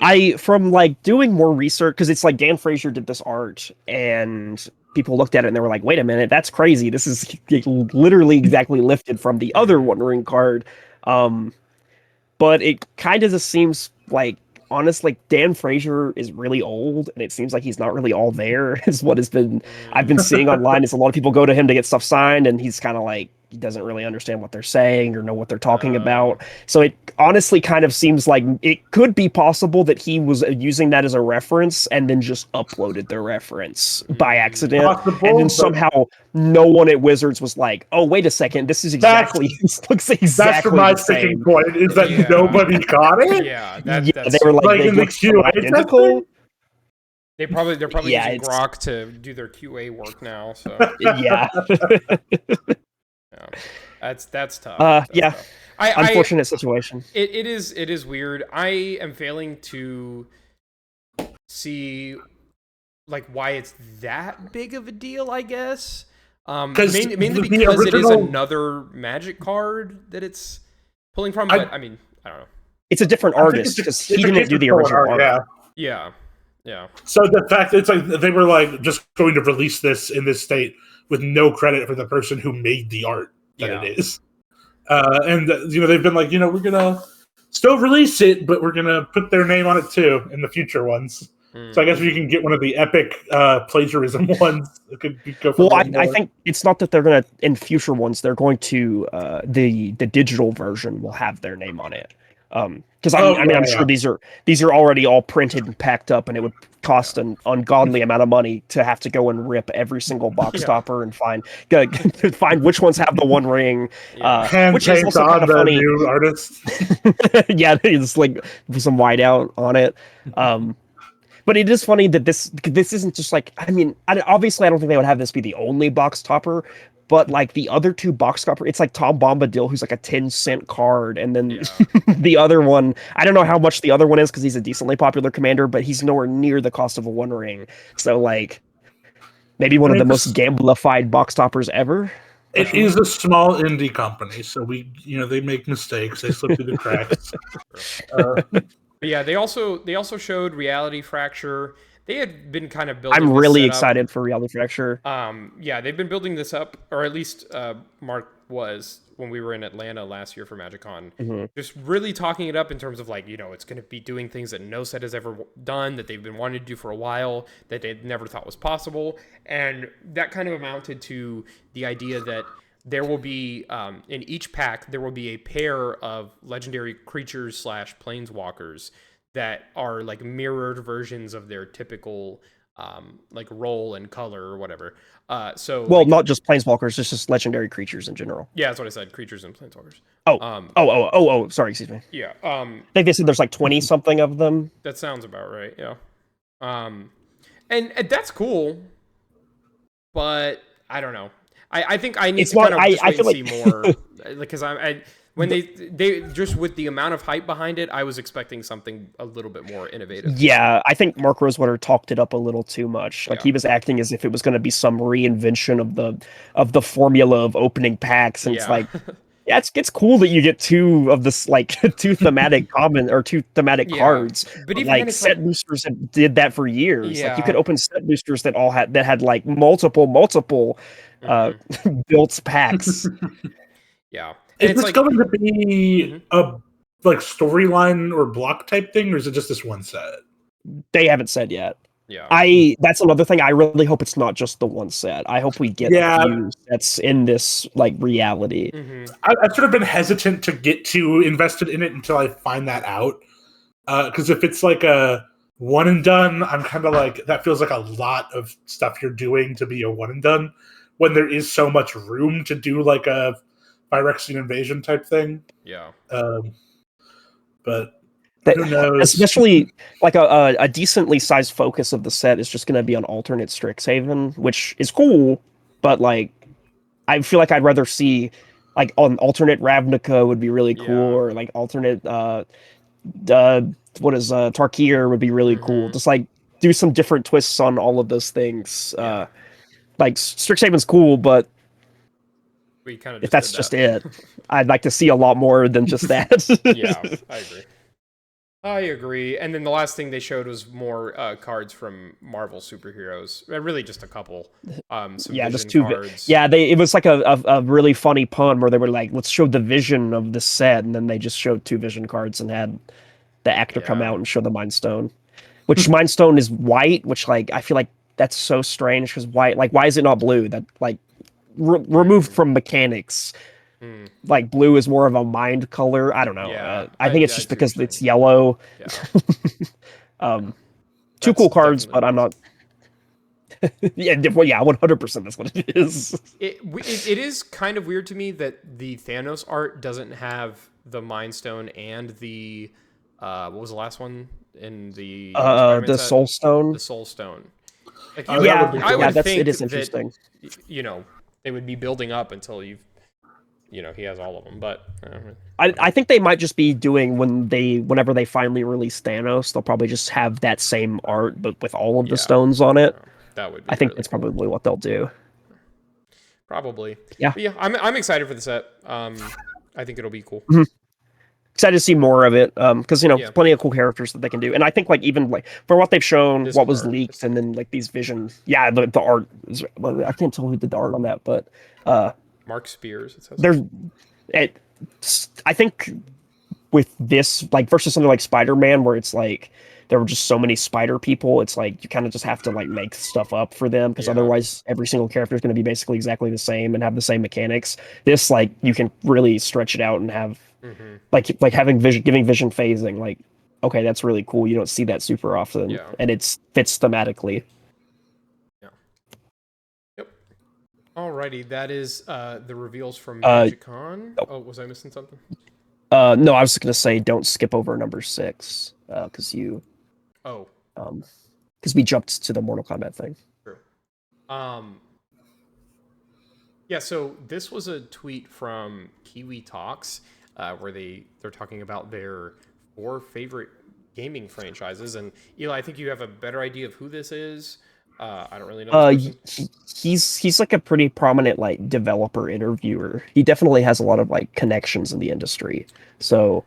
I from like doing more research because it's like Dan Frazier did this art and people looked at it and they were like, "Wait a minute, that's crazy. This is literally exactly lifted from the other One Ring card." But it kind of just seems like honestly, Dan Frazier is really old, and it seems like he's not really all there. Is what has been I've been seeing online. Is a lot of people go to him to get stuff signed, and he's kind of like he doesn't really understand what they're saying or know what they're talking about. So it honestly kind of seems like it could be possible that he was using that as a reference and then just uploaded the reference by accident, and then somehow no one at Wizards was like, "Oh, wait a second, this is exactly this looks exactly my the same." sticking point is that nobody got it. Yeah, they were like they in the look so identical. They're probably using it's- Grok to do their QA work now. So Yeah. that's tough. Yeah. Tough. Unfortunate situation. It is weird. I am failing to see like why it's that big of a deal, I guess. Mainly because it is another Magic card that it's pulling from. But I mean, I don't know. It's a different artist because he didn't do the original art. Yeah. So the fact that it's like they were like just going to release this in this state with no credit for the person who made the art that it is. And they've been like, we're gonna still release it, but we're gonna put their name on it too in the future ones. So I guess if you can get one of the epic plagiarism ones, it could go for. Well, I think it's not that they're gonna in future ones. They're going to the digital version will have their name on it. Because I'm sure these are already all printed and packed up, and it would cost an ungodly amount of money to have to go and rip every single box topper and find which ones have the One Ring. Which is also kind of funny. New artists. Yeah, it's like some whiteout on it. But it is funny that this isn't just like obviously I don't think they would have this be the only box topper. But like the other two box topper, it's like Tom Bombadil, who's like a 10-cent card, and then the other one, I don't know how much the other one is because he's a decently popular commander, but he's nowhere near the cost of a One Ring. So like maybe one of the most gamblified box toppers ever. It is a small indie company, so they make mistakes, they slip through the cracks. But yeah, they also showed Reality Fracture. They had been kind of building. I'm really excited for Reality Fracture. Yeah, they've been building this up, or at least Mark was when we were in Atlanta last year for MagicCon. Just really talking it up in terms of like, it's going to be doing things that no set has ever done, that they've been wanting to do for a while, that they never thought was possible, and that kind of amounted to the idea that there will be in each pack there will be a pair of legendary creatures / planeswalkers that are like mirrored versions of their typical like role and color or whatever. Not just planeswalkers, it's just legendary creatures in general. Yeah, that's what I said. Creatures and planeswalkers. Sorry, excuse me. Yeah. I think they said there's like 20 something of them. That sounds about right. Yeah. And that's cool, but I don't know. I think I need to kind of just wait and see more because when they just with the amount of hype behind it, I was expecting something a little bit more innovative. Yeah, I think Mark Rosewater talked it up a little too much. Like he was acting as if it was going to be some reinvention of the formula of opening packs, and it's like, yeah, it's cool that you get two of this like two thematic cards. But even like set boosters did that for years. Like you could open set boosters that had like multiple built packs. Yeah. Is this going to be a like storyline or block type thing, or is it just this one set? They haven't said yet. Yeah. That's another thing. I really hope it's not just the one set. I hope we get a few sets in this like reality. I've sort of been hesitant to get too invested in it until I find that out. Because if it's like a one and done, I'm kind of like, that feels like a lot of stuff you're doing to be a one and done when there is so much room to do like a Phyrexian invasion type thing. Yeah. But who knows? Especially like a decently sized focus of the set is just going to be on alternate Strixhaven, which is cool, but like I feel like I'd rather see like on alternate Ravnica would be really cool, or like alternate Tarkir would be really cool. Just like do some different twists on all of those things. Like Strixhaven's cool, but We kind of if that's just it. I'd like to see a lot more than just that. Yeah, I agree. I agree. And then the last thing they showed was more cards from Marvel superheroes. Really, just a couple. Some Yeah, Vision just two. cards. Yeah, it was like a really funny pun where they were like, let's show the Vision of the set, and then they just showed two Vision cards and had the actor come out and show the Mind Stone, which Mind Stone is white, which like I feel like that's so strange because white, like why is it not blue? That like removed from mechanics. Like blue is more of a mind color. I don't know. Yeah, I think it's just because it's yellow. Yeah. Two cool cards, definitely but I'm not. Yeah, well, yeah, 100%. That's what it is. It is kind of weird to me that the Thanos art doesn't have the Mind Stone and the what was the last one in the Spider-Man The set? Soul Stone. The Soul Stone. Like I would think it is interesting. That, they would be building up until he has all of them, but I think they might just be doing whenever they finally release Thanos, they'll probably just have that same art but with all of the stones on it. That would be I think really that's cool. probably what they'll do. Probably. Yeah. But yeah, I'm excited for the set. I think it'll be cool. Mm-hmm. Excited to see more of it, because plenty of cool characters that they can do, and I think like even like for what they've shown, what was leaked, and then like these Vision, the art is, well, I can't tell who did the art on that, but Mark Spears. It says I think with this like versus something like Spider-Man, where it's like there were just so many spider people, it's like you kind of just have to like make stuff up for them because otherwise every single character is going to be basically exactly the same and have the same mechanics. This like you can really stretch it out and have like having giving Vision phasing, like okay, that's really cool. You don't see that super often, and it fits thematically. Yeah. Yep. Alrighty, that is the reveals from MagicCon. Oh, was I missing something? No, I was just gonna say don't skip over number 6 because because we jumped to the Mortal Kombat thing. True. Yeah, so this was a tweet from Kiwi Talks where they're talking about their 4 favorite gaming franchises, and Eli, I think you have a better idea of who this is. I don't really know this person. He's like a pretty prominent like developer interviewer. He definitely has a lot of like connections in the industry. So,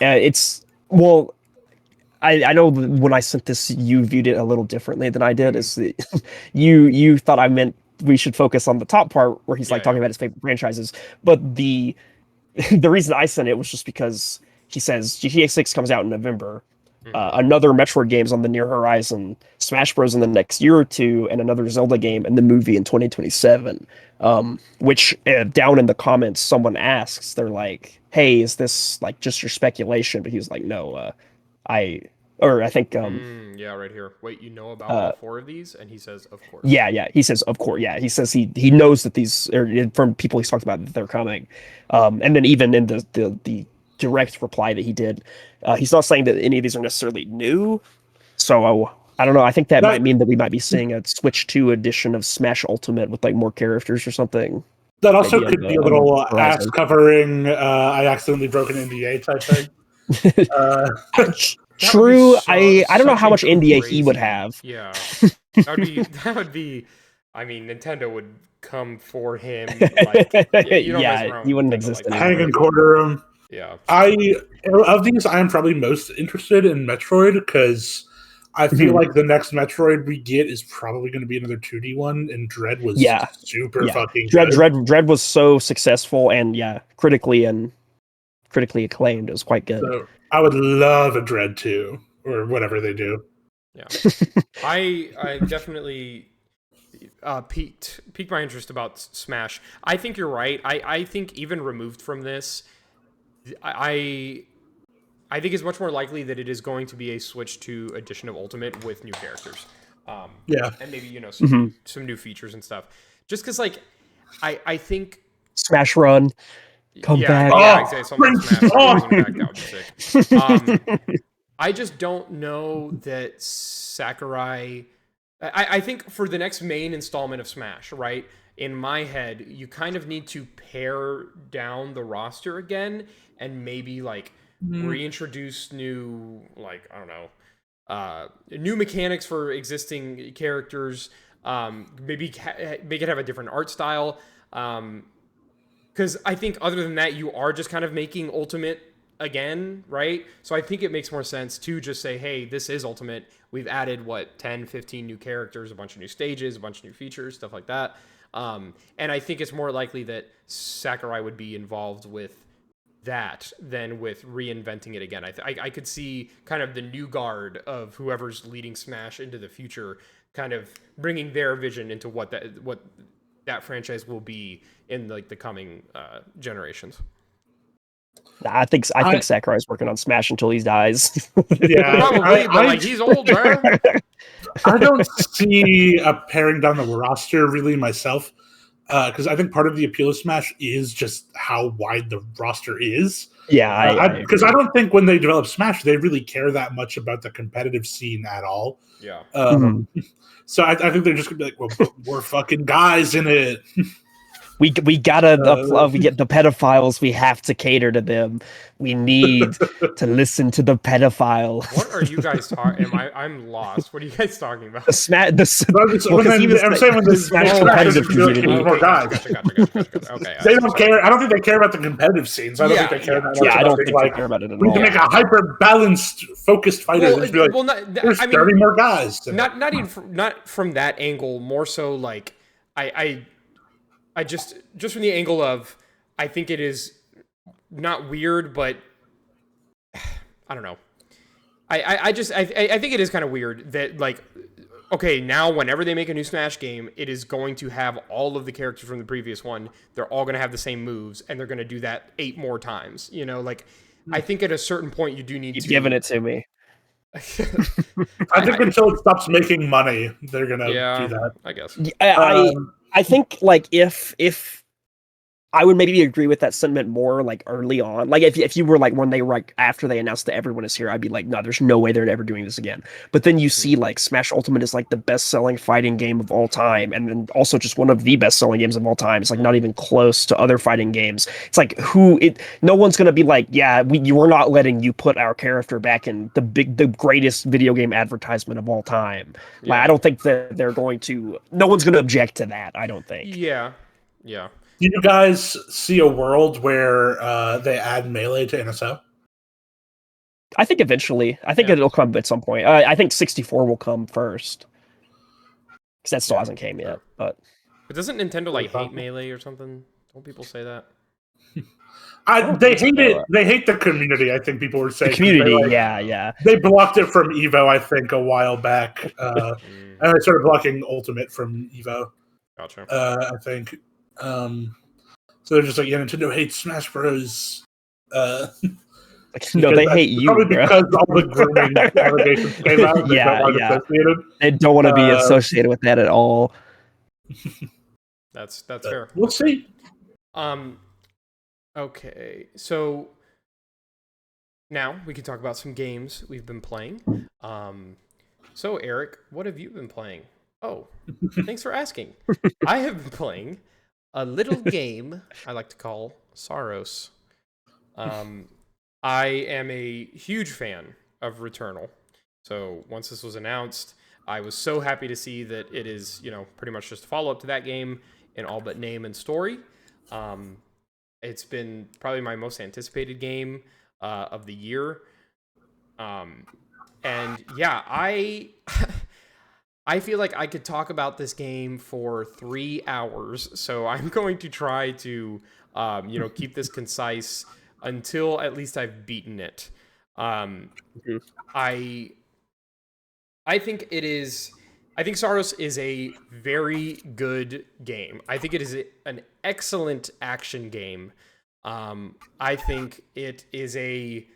it's well, I know when I sent this, you viewed it a little differently than I did. Is that you thought I meant we should focus on the top part where he's like talking about his favorite franchises, but the reason I sent it was just because he says GTA 6 comes out in November. Another Metroid game's on the near horizon, Smash Bros. In the next year or two, and another Zelda game and the movie in 2027. Which down in the comments, someone asks, they're like, "Hey, is this like just your speculation?" But he was like, "No, I think yeah, right here. Wait, you know about all 4 of these?" And he says, "Of course." Yeah. He says, "Of course." Yeah, he says he knows that these are from people he's talked about that they're coming. And then even in the direct reply that he did, he's not saying that any of these are necessarily new. So I don't know. I think that might mean that we might be seeing a Switch 2 edition of Smash Ultimate with like more characters or something. That also could be a little ass covering. I accidentally broke an NDA type thing. True. I don't know how much NDA he would have. Yeah, that would be. I mean, Nintendo would come for him. Like, he wouldn't exist anymore. Hang and quarter him. Yeah. Of these, I am probably most interested in Metroid because I feel like the next Metroid we get is probably going to be another 2D one, and Dread was super fucking good. Dread was so successful and critically acclaimed. It was quite good. So I would love a Dread 2 or whatever they do. Yeah, I definitely piqued my interest about Smash. I think you're right. I think even removed from this, I think it's much more likely that it is going to be a Switch 2 edition of Ultimate with new characters. And maybe some new features and stuff. Just because like I think Smash Run come back. Yeah, exactly. Something like Smash Run back, that would be sick. I just don't know that Sakurai. I think for the next main installment of Smash, right? In my head, you kind of need to pare down the roster again and maybe like reintroduce new, like, I don't know, new mechanics for existing characters. Maybe make it have a different art style. Because I think other than that, you are just kind of making Ultimate again, right? So I think it makes more sense to just say, hey, this is Ultimate. We've added, 10, 15 new characters, a bunch of new stages, a bunch of new features, stuff like that. And I think it's more likely that Sakurai would be involved with that than with reinventing it again. I could see kind of the new guard of whoever's leading Smash into the future kind of bringing their vision into what that franchise will be in like the coming generations. I think Sakurai's working on Smash until he dies. Yeah, Probably, but like he's old, bro. I don't see a paring down the roster really myself, because I think part of the appeal of Smash is just how wide the roster is. Yeah, because I don't think when they develop Smash, they really care that much about the competitive scene at all. Yeah. So I think they're just gonna be like, well, but we're fucking guys in it. We gotta we get the pedophiles. We have to cater to them. We need to listen to the pedophile. What are you guys talking? I'm lost. What are you guys talking about? I'm saying when the Smash competitive community. More guys. Gotcha. Okay. They don't care. I don't think they care about the competitive scenes. I don't think they care that much. Yeah, I don't think they care about it at all. We can make a hyper balanced, focused fighter. There's 30 more guys. Not even not from that angle. More so, like I just from the angle of I think it is not weird, but I don't know. I think it is kind of weird that like, okay, now whenever they make a new Smash game, it is going to have all of the characters from the previous one. They're all going to have the same moves, and they're going to do that 8 more times. You know, like I think at a certain point you do need to. He's giving it to me. I think until it stops making money, they're gonna do that. I guess. I think like if I would maybe agree with that sentiment more like early on. Like if you were like when they were like after they announced that everyone is here, I'd be like, no, there's no way they're ever doing this again. But then you see like Smash Ultimate is like the best-selling fighting game of all time, and then also just one of the best-selling games of all time. It's like not even close to other fighting games. It's like no one's gonna be like, yeah, we're not letting you put our character back in the greatest video game advertisement of all time. Yeah. Like I don't think that they're going to. No one's gonna object to that. I don't think. Yeah. Do you guys see a world where they add Melee to NSO? I think eventually. I think it'll come at some point. I think 64 will come first. Because that still hasn't came yet. But doesn't Nintendo like hate Melee or something? Don't people say that? They hate it. They hate the community, I think people were saying. The community, yeah. They blocked it from EVO, I think, a while back. And they started blocking Ultimate from EVO. Gotcha. I think. So they're just like, yeah, Nintendo hates Smash Bros. No, they hate you, probably bro. because all the grooming allegations came out. Yeah. They don't want to be associated with that at all. That's fair. We'll see. Okay, so now we can talk about some games we've been playing. So Eric, what have you been playing? Oh, thanks for asking. I have been playing a little game I like to call Saros. I am a huge fan of Returnal. So once this was announced, I was so happy to see that it is, pretty much just a follow-up to that game in all but name and story. It's been probably my most anticipated game of the year. And yeah, I feel like I could talk about this game for 3 hours, so I'm going to try to, keep this concise until at least I've beaten it. I think I think Saros is a very good game. I think it is an excellent action game. I think it is a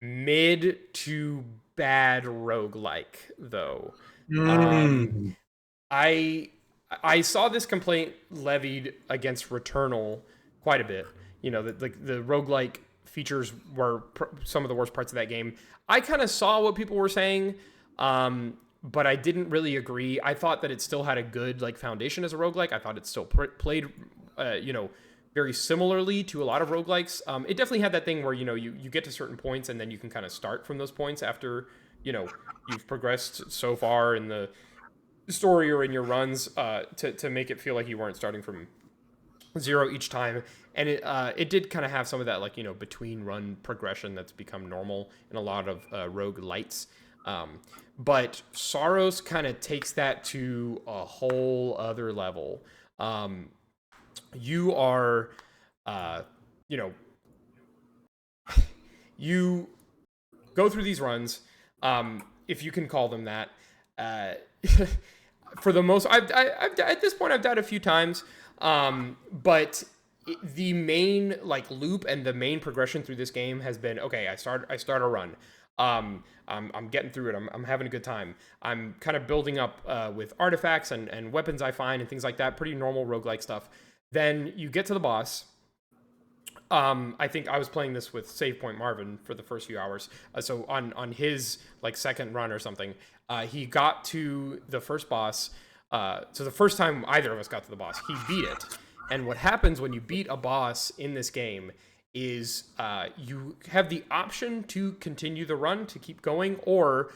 mid to bad roguelike, though. I saw this complaint levied against Returnal quite a bit. That the roguelike features were some of the worst parts of that game. I kind of saw what people were saying, but I didn't really agree. I thought that it still had a good foundation as a roguelike. I thought it still played, very similarly to a lot of roguelikes. It definitely had that thing where you get to certain points and then you can kind of start from those points after you've progressed so far in the story or in your runs to make it feel like you weren't starting from 0 each time, and it did kind of have some of that, like, between run progression that's become normal in a lot of rogue lights. But Saros kind of takes that to a whole other level. You are, you know, you go through these runs, if you can call them that. For the most, I've at this point I've died a few times, but the main like loop and the main progression through this game has been, okay, I start a run. I'm getting through it. I'm having a good time. I'm kind of building up with artifacts and weapons I find and things like that. Pretty normal roguelike stuff. Then you get to the boss. I think I was playing this with Savepoint Marvin for the first few hours. So on his like second run or something, he got to the first boss. So the first time either of us got to the boss, he beat it. And what happens when you beat a boss in this game is you have the option to continue the run, to keep going, or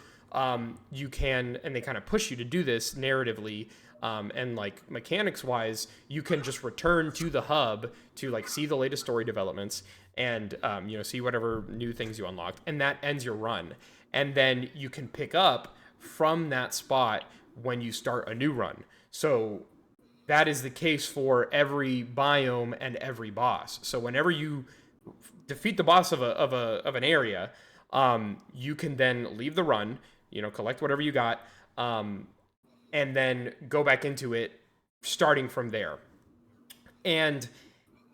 you can, and they kind of push you to do this narratively, and like mechanics wise, you can just return to the hub to like see the latest story developments and see whatever new things you unlocked, and that ends your run. And then you can pick up from that spot when you start a new run. So that is the case for every biome and every boss. So whenever you defeat the boss of an area, you can then leave the run, collect whatever you got, and then go back into it, starting from there. And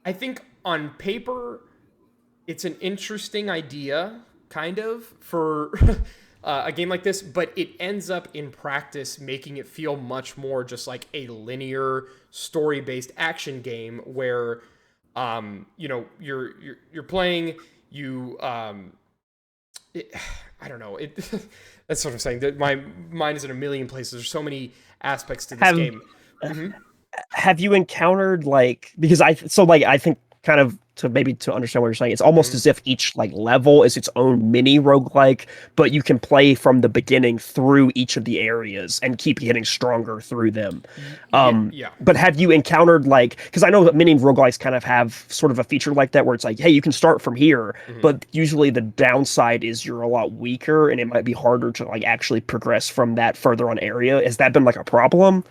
I think on paper, it's an interesting idea, kind of, for a game like this, but it ends up in practice making it feel much more just like a linear story-based action game where you're playing, I don't know. That's what I'm saying. That my mind is in a million places. There's so many aspects to this game. Mm-hmm. Have you encountered because I think kind of to understand what you're saying, it's almost as if each level is its own mini roguelike, but you can play from the beginning through each of the areas and keep getting stronger through them. Yeah. But have you encountered because I know that mini roguelikes kind of have sort of a feature like that where it's like, hey, you can start from here, but usually the downside is you're a lot weaker and it might be harder to actually progress from that further on area. Has that been a problem?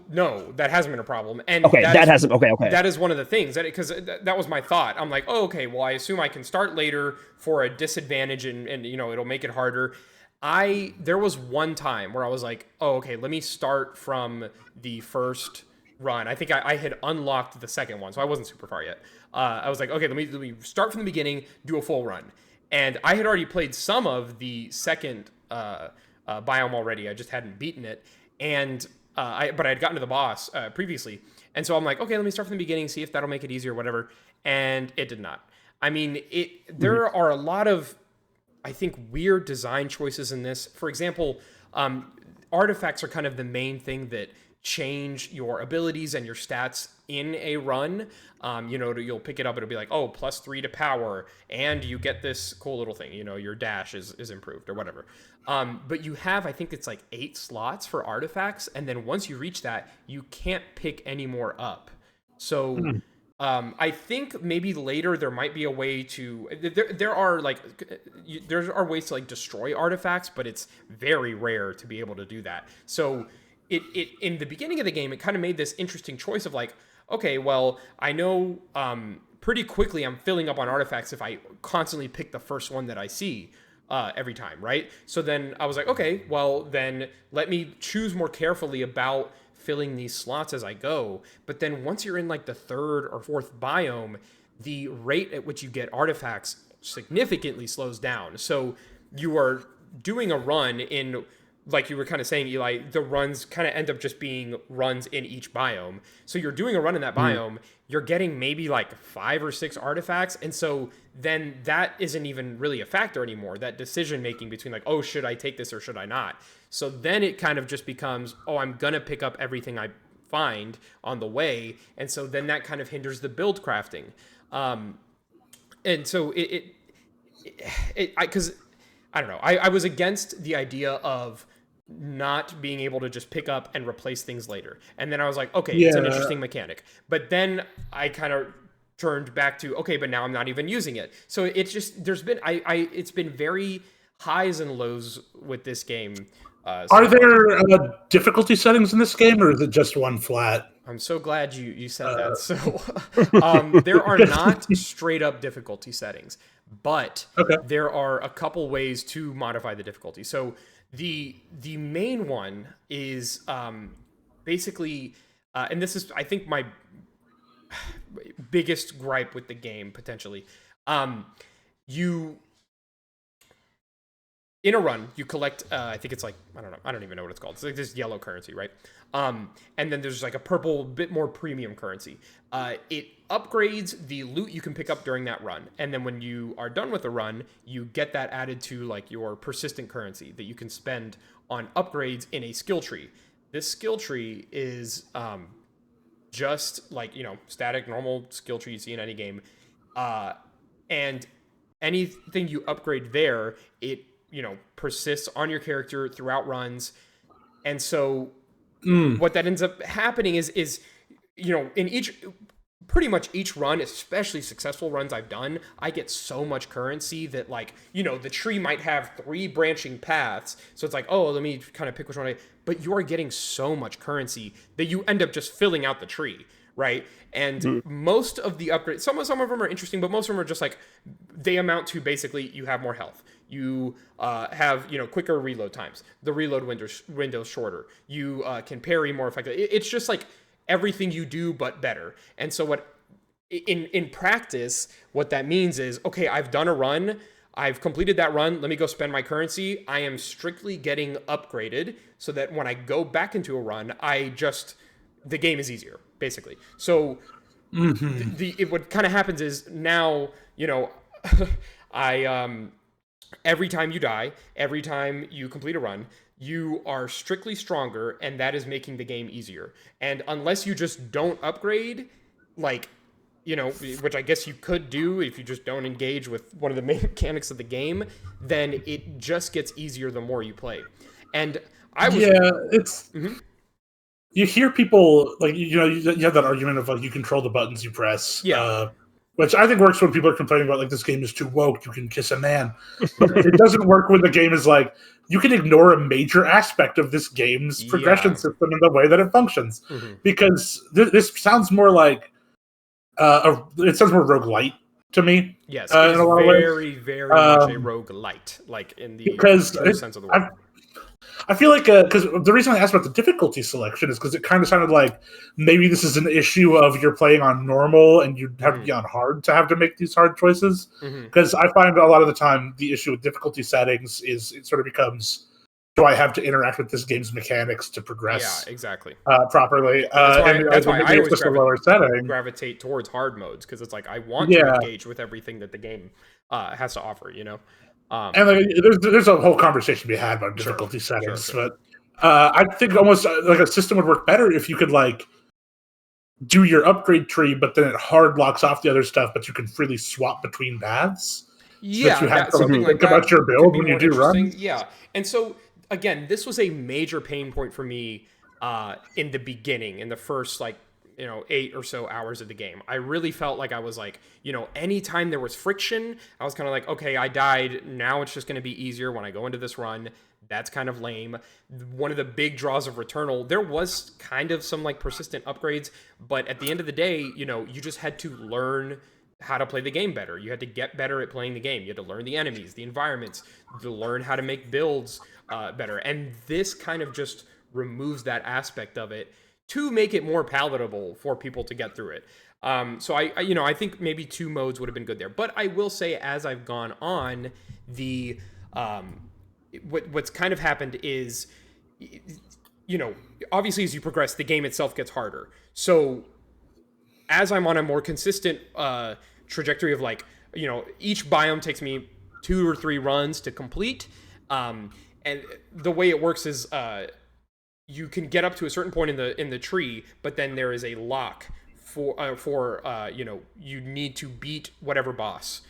No, that hasn't been a problem. And okay, that hasn't. Okay. That is one of the things because that was my thought. I'm like, oh, okay, well, I assume I can start later for a disadvantage and it'll make it harder. There was one time where I was like, oh, okay, let me start from the first run. I think I had unlocked the second one, so I wasn't super far yet. I was like, okay, let me start from the beginning, do a full run. And I had already played some of the second biome already. I just hadn't beaten it. And but I had gotten to the boss previously. And so I'm like, okay, let me start from the beginning, see if that'll make it easier, whatever. And it did not. I mean, there are a lot of, I think, weird design choices in this. For example, artifacts are kind of the main thing that change your abilities and your stats in a run. You'll pick it up, it'll be like, oh, +3 to power, and you get this cool little thing, your dash is improved or whatever. But you have, I think it's 8 slots for artifacts, and then once you reach that, you can't pick any more up. So I think maybe later there might be a way to, there are ways to destroy artifacts, but it's very rare to be able to do that. So it in the beginning of the game, it kind of made this interesting choice of okay, well, I know pretty quickly I'm filling up on artifacts if I constantly pick the first one that I see every time, right? So then I was like, okay, well, then let me choose more carefully about filling these slots as I go. But then once you're in the third or fourth biome, the rate at which you get artifacts significantly slows down. So you are doing a run in, like you were kind of saying, Eli, the runs kind of end up just being runs in each biome. So you're doing a run in that biome, you're getting maybe 5 or 6 artifacts. And so then that isn't even really a factor anymore, that decision making between oh, should I take this or should I not? So then it kind of just becomes, oh, I'm going to pick up everything I find on the way. And so then that kind of hinders the build crafting. And so because I don't know, I was against the idea of not being able to just pick up and replace things later. And then I was like, okay, Yeah. it's an interesting mechanic. But then I kind of turned back to, okay, but now I'm not even using it. So it's just, it's been very highs and lows with this game. Are there difficulty settings in this game, or is it just one flat? I'm so glad you said that. So there are not straight up difficulty settings, but there are a couple ways to modify the difficulty. So the main one is basically, and this is I think my biggest gripe with the game potentially. You in a run, you collect, I think it's like, I don't even know what it's called. It's like this yellow currency, right? And then there's like a purple, bit more premium currency. It upgrades the loot you can pick up during that run. And then when you are done with the run, you get that added to like your persistent currency that you can spend on upgrades in a skill tree. This skill tree is just like, static, normal skill tree you see in any game. And anything you upgrade there, it persists on your character throughout runs. And so what that ends up happening is in pretty much each run, especially successful runs I've done, I get so much currency that the tree might have 3 branching paths. So it's like, oh, let me kind of pick which one but you are getting so much currency that you end up just filling out the tree. Right. And most of the upgrades, some of them are interesting, but most of them are just like, they amount to basically you have more health. You have, quicker reload times. The reload window's shorter. You can parry more effectively. It's just like everything you do, but better. And so in practice, what that means is, okay, I've done a run. I've completed that run. Let me go spend my currency. I am strictly getting upgraded so that when I go back into a run, the game is easier, basically. So what kind of happens is now, every time you die, every time you complete a run, you are strictly stronger, and that is making the game easier. And unless you just don't upgrade, which I guess you could do if you just don't engage with one of the main mechanics of the game, then it just gets easier the more you play. And you hear people you have that argument of you control the buttons you press. Which I think works when people are complaining about this game is too woke, you can kiss a man. But it doesn't work when the game is you can ignore a major aspect of this game's progression system and the way that it functions. Because this sounds more like it sounds more roguelite to me. Yes, it is very, very much a roguelite, in the true sense of the word. I feel because the reason I asked about the difficulty selection is because it kind of sounded like maybe this is an issue of you're playing on normal and you have to be on hard to have to make these hard choices. Because I find a lot of the time the issue with difficulty settings is it sort of becomes, do I have to interact with this game's mechanics to progress? Yeah, exactly. Properly. That's why I always lower setting. gravitate towards hard modes, because it's I want to engage with everything that the game has to offer, And there's a whole conversation to be had about difficulty settings, but I think almost a system would work better if you could do your upgrade tree, but then it hard locks off the other stuff, but you can freely swap between paths. Yeah, so you have to think about your build when you do runs. Yeah, and so again, this was a major pain point for me in the beginning, in the first 8 or so hours of the game. I really felt like I was anytime there was friction, I was kind of okay, I died. Now it's just going to be easier when I go into this run. That's kind of lame. One of the big draws of Returnal, there was kind of some persistent upgrades, but at the end of the day, you just had to learn how to play the game better. You had to get better at playing the game. You had to learn the enemies, the environments, to learn how to make builds better. And this kind of just removes that aspect of it to make it more palatable for people to get through it. So I think maybe 2 modes would have been good there. But I will say, as I've gone on, what's kind of happened is, obviously as you progress, the game itself gets harder. So as I'm on a more consistent trajectory of each biome takes me 2 or 3 runs to complete. And the way it works is, you can get up to a certain point in the tree, but then there is a lock for you need to beat whatever boss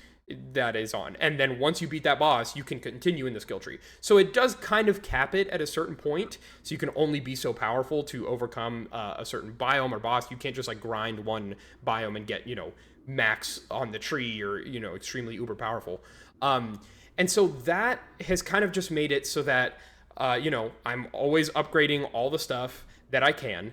that is on. And then once you beat that boss, you can continue in the skill tree. So it does kind of cap it at a certain point. So you can only be so powerful to overcome a certain biome or boss. You can't just like grind one biome and get, max on the tree or, extremely uber powerful. And so that has kind of just made it so that, I'm always upgrading all the stuff that I can.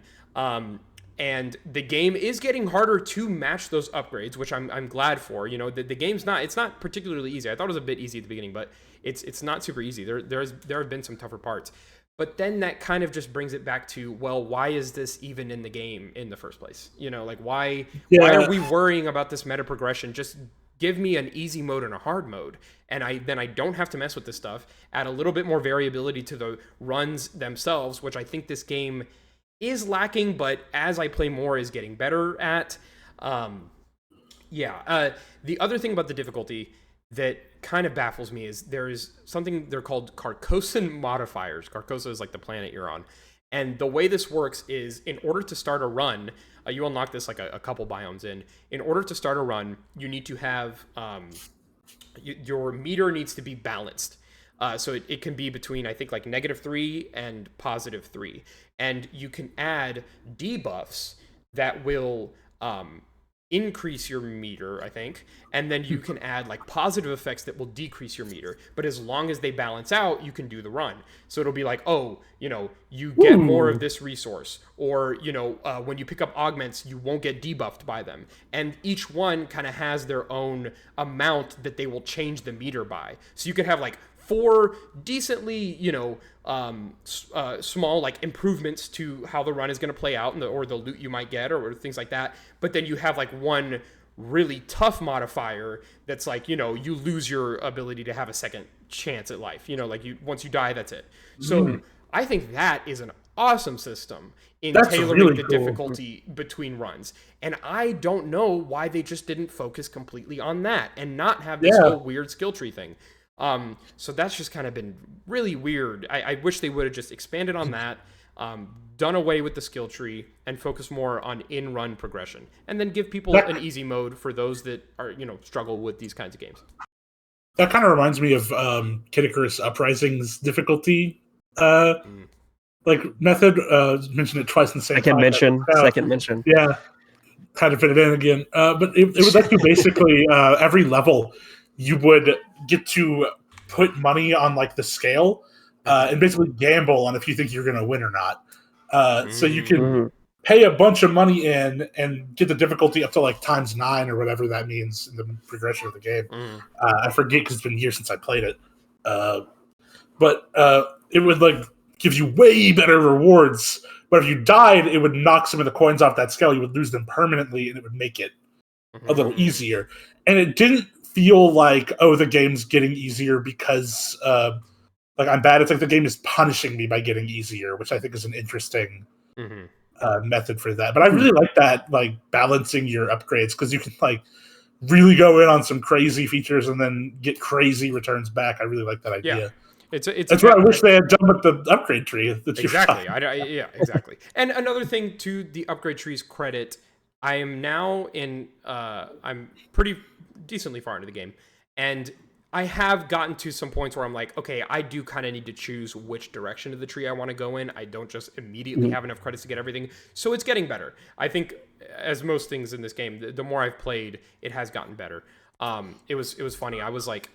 And the game is getting harder to match those upgrades, which I'm glad for. The game's it's not particularly easy. I thought it was a bit easy at the beginning, but it's not super easy. There have been some tougher parts. But then that kind of just brings it back to, well, why is this even in the game in the first place? Why are we worrying about this meta progression? Just give me an easy mode and a hard mode, and then I don't have to mess with this stuff. Add a little bit more variability to the runs themselves, which I think this game is lacking, but as I play more is getting better at. The other thing about the difficulty that kind of baffles me is there is something they're called Carcosan modifiers. Carcosa is like the planet you're on. And the way this works is in order to start a run, you unlock this like a couple biomes in. In order to start a run, you need to have your meter needs to be balanced. So it can be between, I think, like -3 and +3. And you can add debuffs that will increase your meter, I think. And then you can add like positive effects that will decrease your meter. But as long as they balance out, you can do the run. So it'll be like, you get more of this resource. Or, when you pick up augments, you won't get debuffed by them. And each one kind of has their own amount that they will change the meter by. So you could have like 4 decently, small like improvements to how the run is going to play out, or the loot you might get, or things like that. But then you have like one really tough modifier that's like, you lose your ability to have a second chance at life. Once you die, that's it. So I think that is an awesome system in tailoring the difficulty between runs. And I don't know why they just didn't focus completely on that and not have this whole weird skill tree thing. So that's just kind of been really weird. I wish they would have just expanded on that, done away with the skill tree, and focus more on in-run progression. And then give people an easy mode for those that are, struggle with these kinds of games. That kind of reminds me of Kid Icarus Uprising's difficulty method. Mentioned it twice in the same Second mention. Yeah. Had to fit it in again. But it would let you basically, every level, you would get to put money on like the scale and basically gamble on if you think you're going to win or not. So you can pay a bunch of money in and get the difficulty up to like ×9 or whatever that means in the progression of the game. I forget because it's been years since I played it. But it would like give you way better rewards. But if you died, it would knock some of the coins off that scale. You would lose them permanently, and it would make it a little easier. And it didn't feel like, the game's getting easier because I'm bad. It's like the game is punishing me by getting easier, which I think is an interesting method for that. But I really like that, like balancing your upgrades, because you can like really go in on some crazy features and then get crazy returns back. I really like that idea. Yeah. That's what I wish they had done with the upgrade tree. Exactly. Exactly. And another thing to the upgrade tree's credit, I am now in, I'm pretty decently far into the game, and I have gotten to some points where I'm like, okay, I do kind of need to choose which direction of the tree I want to go in. I don't just immediately have enough credits to get everything. So it's getting better. I think, as most things in this game, the more I've played, it has gotten better. It was funny. It was like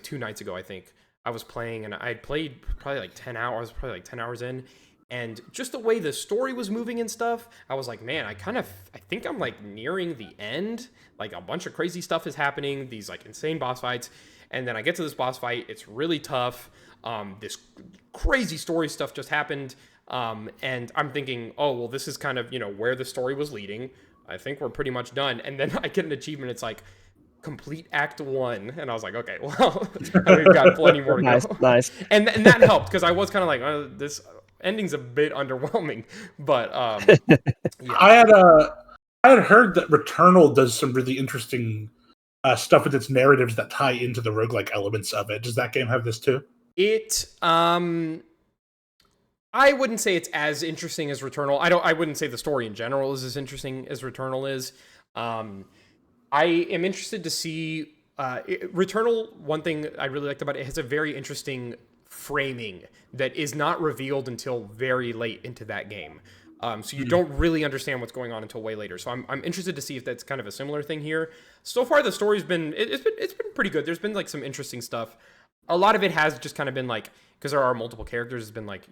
2 nights ago, I think. I was playing, and I had played probably like 10 hours, probably like 10 hours in. And just the way the story was moving and stuff, I was like, man, I think I'm like nearing the end. Like a bunch of crazy stuff is happening, these like insane boss fights. And then I get to this boss fight, it's really tough. This crazy story stuff just happened. And I'm thinking, oh, well, this is kind of, where the story was leading. I think we're pretty much done. And then I get an achievement. It's like, complete Act 1, and I was like, okay, well, we've got plenty more to go. Nice. And that helped, because I was kind of like, this ending's a bit underwhelming, but yeah. I had heard that Returnal does some really interesting stuff with its narratives that tie into the roguelike elements of it. Does that game have this too? It I wouldn't say it's as interesting as Returnal. I wouldn't say the story in general is as interesting as Returnal is. I am interested to see Returnal, one thing I really liked about it has a very interesting framing that is not revealed until very late into that game. So you don't really understand what's going on until way later. So I'm interested to see if that's kind of a similar thing here. So far, the story's been it's been pretty good. There's been like some interesting stuff. A lot of it has just kind of been like, because there are multiple characters, it's been like,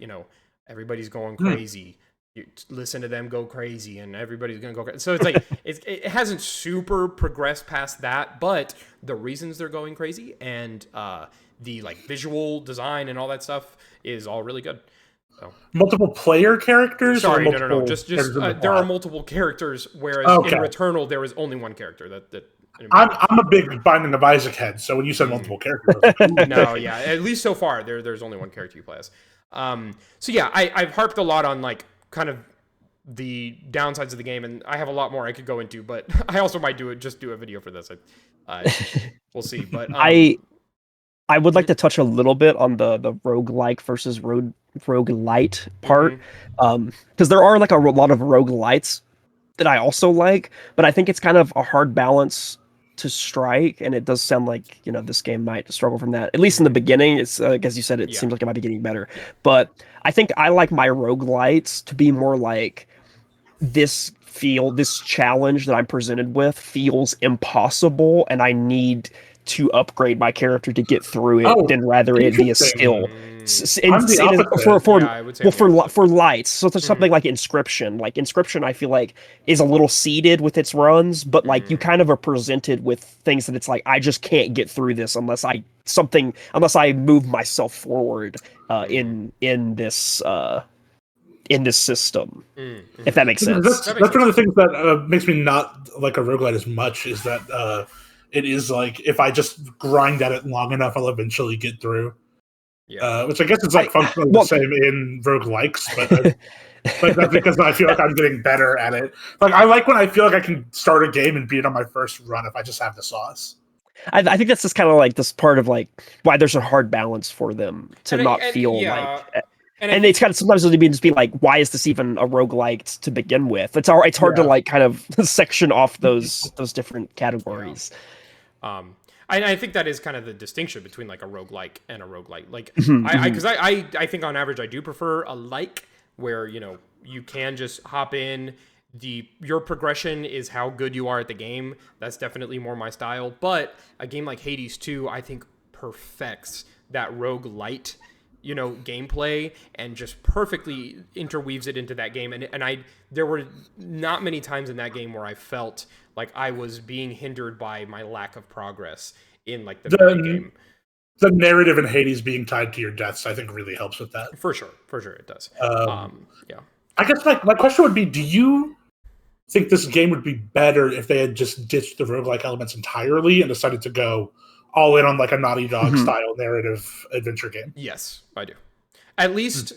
everybody's going crazy. You listen to them go crazy, and everybody's gonna go crazy. So it's like it hasn't super progressed past that, but the reasons they're going crazy and the like visual design and all that stuff is all really good. So. Multiple player characters? Sorry, no. Just there are multiple characters, whereas in Returnal there was only one character. I'm a big Binding of Isaac head, so when you said multiple characters, I was like, no, yeah, at least so far there's only one character you play as. So yeah, I've harped a lot on like kind of the downsides of the game, and I have a lot more I could go into, but I also might do a video for this. We'll see. But I would like to touch a little bit on the roguelike versus roguelite part, because there are like a lot of roguelites that I also like, but I think it's kind of a hard balance to strike, and it does sound like this game might struggle from that, at least in the beginning. It's as you said, it seems like it might be getting better, but I think I like my roguelites to be more like this challenge that I'm presented with feels impossible, and I need to upgrade my character to get through it, than rather it be a skill. For lights, so there's something like Inscription. Like Inscription, I feel like is a little seeded with its runs, but like you kind of are presented with things that it's like I just can't get through this unless I move myself forward in this system. If that makes sense. That's one of the things that makes me not like a roguelite as much is that it is like if I just grind at it long enough, I'll eventually get through. Yeah, which I guess is like functionally the same in roguelikes, but that's because I feel like I'm getting better at it. Like I like when I feel like I can start a game and beat it on my first run if I just have the sauce. I think that's just kind of like this part of like why there's a hard balance for them to not feel like. And it's kind of sometimes it'll be just be like, why is this even a roguelike to begin with? It's hard to like kind of section off those different categories. I think that is kind of the distinction between like a roguelike and a roguelite. Like I think on average I do prefer a like where you can just hop in. Your progression is how good you are at the game. That's definitely more my style. But a game like Hades 2, I think perfects that roguelite gameplay and just perfectly interweaves it into that game. And there were not many times in that game where I felt like I was being hindered by my lack of progress in like the game. The narrative in Hades being tied to your deaths, I think, really helps with that. For sure it does. Yeah. I guess my question would be: do you think this game would be better if they had just ditched the roguelike elements entirely and decided to go all in on like a Naughty Dog style narrative adventure game? Yes, I do. At least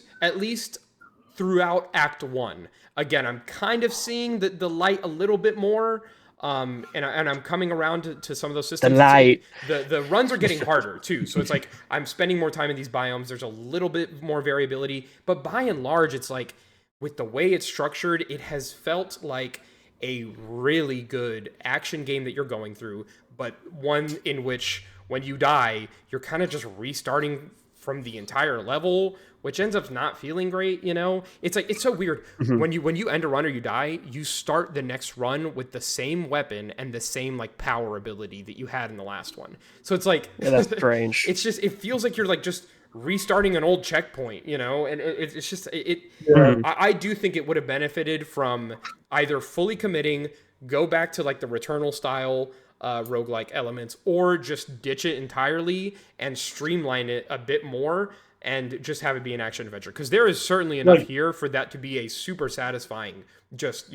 throughout Act 1. Again, I'm kind of seeing the light a little bit more. And I'm coming around to some of those systems. The light. The runs are getting harder too. So it's like I'm spending more time in these biomes. There's a little bit more variability, but by and large, it's like with the way it's structured, it has felt like a really good action game that you're going through, but one in which when you die, you're kind of just restarting from the entire level, which ends up not feeling great. It's like it's so weird when you end a run or you die, you start the next run with the same weapon and the same like power ability that you had in the last one. So it's like that's strange. It's just it feels like you're like just restarting an old checkpoint, and it's just I do think it would have benefited from either fully committing, go back to like the Returnal style roguelike elements, or just ditch it entirely and streamline it a bit more and just have it be an action adventure, because there is certainly enough here for that to be a super satisfying just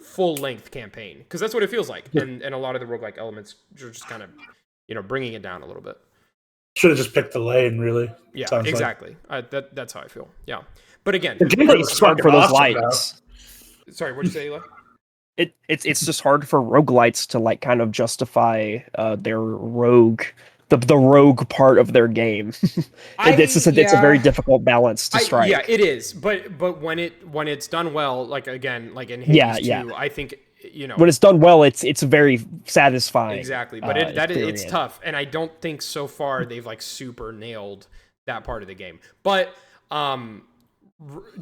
full-length campaign, because that's what it feels like. And a lot of the roguelike elements are just kind of bringing it down a little bit. Should have just picked the lane, really. Yeah, exactly. That's how I feel. Yeah, but again, it's hard for those lights. Sorry, what'd you say, Eli? It's just hard for roguelites to like kind of justify their rogue, the rogue part of their game. It's a very difficult balance to strike. Yeah, it is. But when it's done well, like again, like in Hades 2, I think when it's done well, it's very satisfying. Exactly, but it's tough, and I don't think so far they've like super nailed that part of the game. But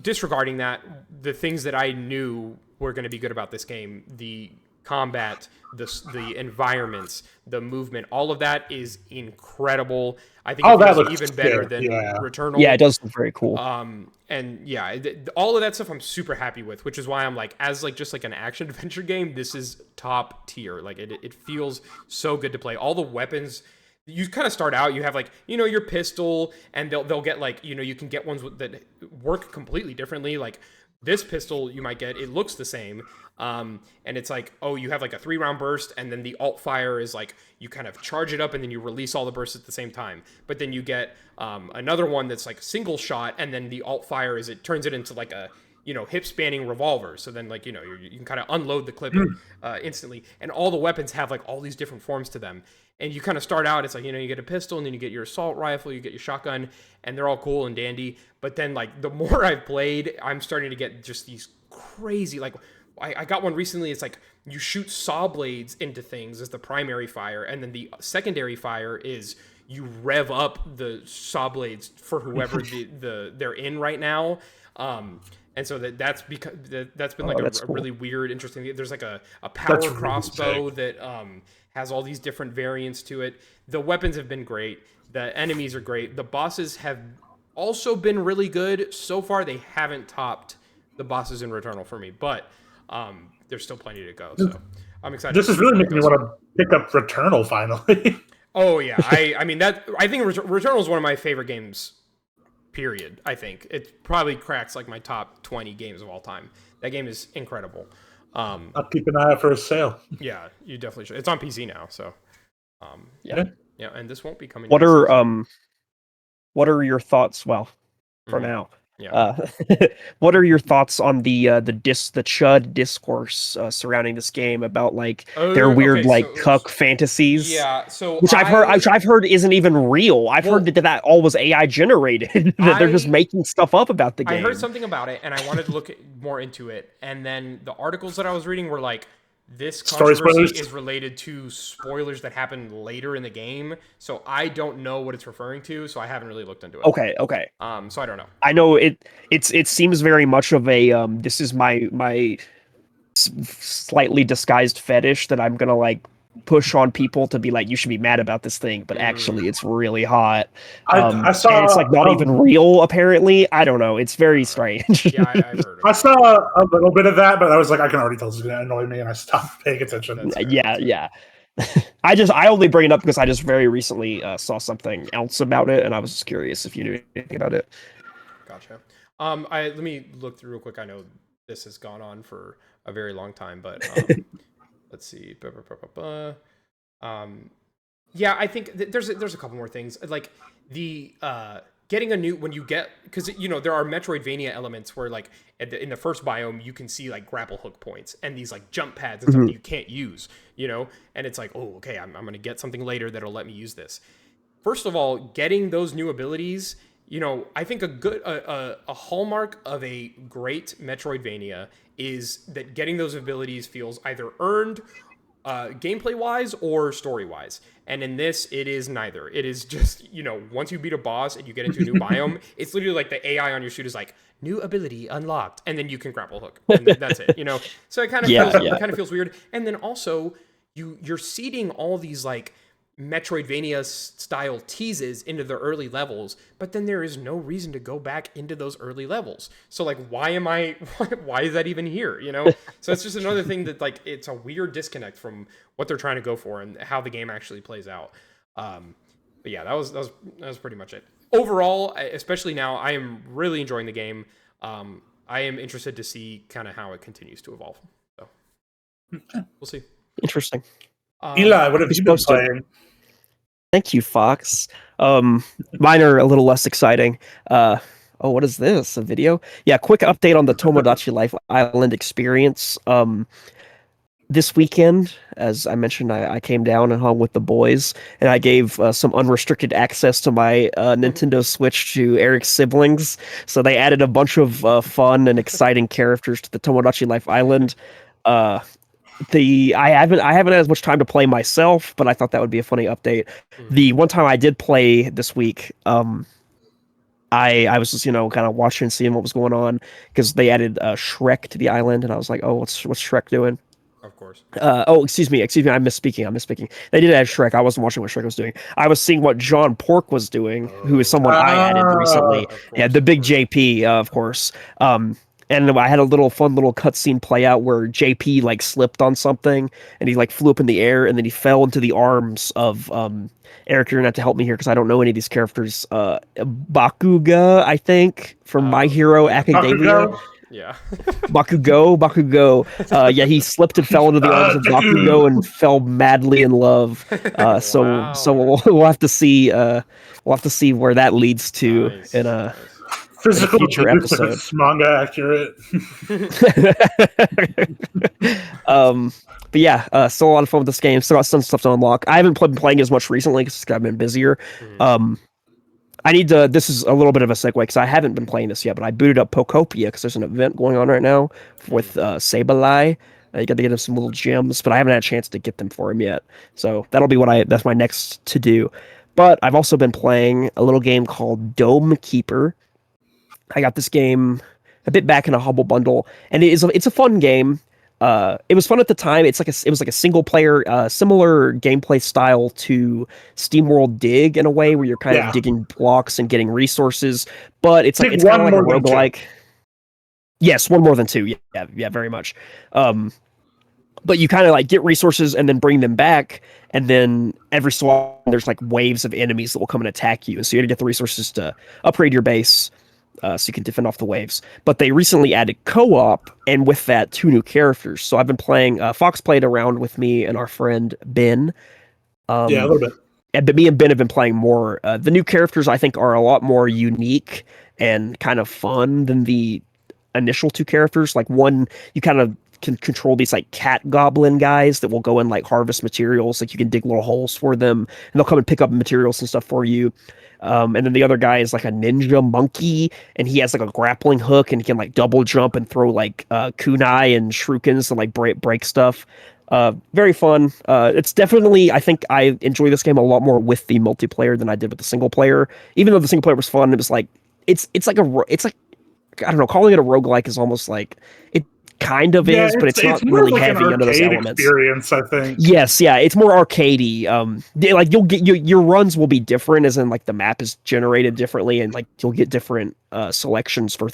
disregarding that, the things that I knew were going to be good about this game, the combat, the environments, the movement, all of that is incredible. I think it feels even better than Returnal. Yeah, it does look very cool. And yeah, all of that stuff I'm super happy with, which is why I'm like, as like just like an action adventure game, this is top tier. Like it feels so good to play. All the weapons, you kind of start out, you have like, your pistol, and they'll get like, you can get ones that work completely differently. Like this pistol you might get, it looks the same. And it's like, oh, you have like a 3-round burst, and then the alt fire is like, you kind of charge it up and then you release all the bursts at the same time. But then you get another one that's like single shot, and then the alt fire is, it turns it into like a, hip spanning revolver. So then like, you can kind of unload the clip instantly. And all the weapons have like all these different forms to them. And you kind of start out, it's like, you get a pistol, and then you get your assault rifle, you get your shotgun, and they're all cool and dandy. But then like the more I've played, I'm starting to get just these crazy, like, I got one recently. It's like you shoot saw blades into things as the primary fire, and then the secondary fire is you rev up the saw blades for whoever they're in right now. And so that's been like a really weird, interesting thing. There's like a power crossbow that has all these different variants to it. The weapons have been great. The enemies are great. The bosses have also been really good. So far, they haven't topped the bosses in Returnal for me, but there's still plenty to go. So I'm excited. This is really making me want to pick up Returnal finally. Oh yeah, I think Returnal is one of my favorite games. Period. I think it probably cracks like my top 20 games of all time. That game is incredible. I'll keep an eye out for a sale. Yeah, you definitely should. It's on PC now, so yeah, and this won't be coming. What are your thoughts? Well, for now. Yeah. What are your thoughts on the chud discourse surrounding this game about like their weird cuck fantasies? Yeah, so which I've heard isn't even real. I've heard that all was AI generated. That they're just making stuff up about the game. I heard something about it, and I wanted to look more into it. And then the articles that I was reading were like, this controversy is related to spoilers that happened later in the game, so I don't know what it's referring to, so I haven't really looked into it. Okay. So I don't know. I know it seems very much of a this is my slightly disguised fetish that I'm gonna like push on people to be like, you should be mad about this thing, but actually it's really hot. I saw and it's like not even real apparently. I don't know, it's very strange. Yeah, I've heard I saw a little bit of that, but I was like, I can already tell this is gonna annoy me, and I stopped paying attention. Yeah. I only bring it up because I just very recently saw something else about it, and I was just curious if you knew anything about it. Gotcha. Let me look through real quick. I know this has gone on for a very long time, but let's see. Yeah, I think there's a couple more things, like the getting a new, when you get, because there are Metroidvania elements where like in the first biome you can see like grapple hook points and these like jump pads and stuff that you can't use, and it's like, oh, okay, I'm gonna get something later that'll let me use this. First of all, getting those new abilities, I think a hallmark of a great Metroidvania is that getting those abilities feels either earned, gameplay wise or story wise. And in this, it is neither. It is just, once you beat a boss and you get into a new biome, it's literally like the AI on your suit is like, new ability unlocked, and then you can grapple hook, and that's it. So it kind of feels weird. And then also you're seeding all these like Metroidvania style teases into the early levels, but then there is no reason to go back into those early levels. So like, why is that even here? So it's just another thing that like, it's a weird disconnect from what they're trying to go for and how the game actually plays out. But yeah, that was pretty much it. Overall, especially now, I am really enjoying the game. I am interested to see kind of how it continues to evolve. So we'll see. Interesting. Eli, what have you been playing? Thank you, Fox. Mine are a little less exciting. What is this? A video? Yeah, quick update on the Tomodachi Life Island experience. This weekend, as I mentioned, I came down and hung with the boys, and I gave some unrestricted access to my Nintendo Switch to Eric's siblings. So they added a bunch of fun and exciting characters to the Tomodachi Life Island. I haven't had as much time to play myself, but I thought that would be a funny update. Mm-hmm. The one time I did play this week, I was just kind of watching and seeing what was going on because they added Shrek to the island, and I was like, oh, what's Shrek doing? Of course. Excuse me. I'm misspeaking. They did add Shrek. I wasn't watching what Shrek was doing. I was seeing what John Pork was doing, who is someone I added recently. Yeah, the big JP, of course. And I had a fun little cutscene play out where JP like slipped on something and he like flew up in the air and then he fell into the arms of Eric. You're gonna have to help me here because I don't know any of these characters. Bakuga, I think, from My Hero Academia. Bakugo? Yeah. Bakugo. Yeah, he slipped and fell into the arms of Bakugo and fell madly in love. So we'll have to see. We'll have to see where that leads to in a physical future episode. If it's manga accurate. But yeah, still a lot of fun with this game. Still got some stuff to unlock. I haven't been playing as much recently because I've been busier. I need to. This is a little bit of a segue because I haven't been playing this yet, but I booted up Pokopia because there's an event going on right now with Sableye. You got to get him some little gems, but I haven't had a chance to get them for him yet. So that'll be that's my next to do. But I've also been playing a little game called Dome Keeper. I got this game a bit back in a Humble Bundle, and it's a fun game. It was fun at the time. It was like a single player, similar gameplay style to SteamWorld Dig in a way, where you're kind of digging blocks and getting resources. But it's kind of like a roguelike. Yes, one more than two. Yeah, very much. But you kind of like get resources and then bring them back, and then every so often there's like waves of enemies that will come and attack you, and so you got to get the resources to upgrade your base. So you can defend off the waves. But they recently added co-op, and with that, 2 new characters. So I've been playing. Fox played around with me and our friend Ben. A little bit. But me and Ben have been playing more. The new characters, I think, are a lot more unique and kind of fun than the initial 2 characters. Like one, you kind of can control these like cat goblin guys that will go and like harvest materials. Like you can dig little holes for them, and they'll come and pick up materials and stuff for you. And then the other guy is like a ninja monkey, and he has like a grappling hook, and he can like double jump and throw like kunai and shurikens to like break stuff. Very fun. It's definitely, I think I enjoy this game a lot more with the multiplayer than I did with the single player. Even though the single player was fun, it was like it's like I don't know, calling it a roguelike is almost like it kind of is, but it's not really like heavy under those elements. Experience, I think. Yes, yeah, it's more arcadey. Like you'll get your runs will be different, as in like the map is generated differently, and like you'll get different selections for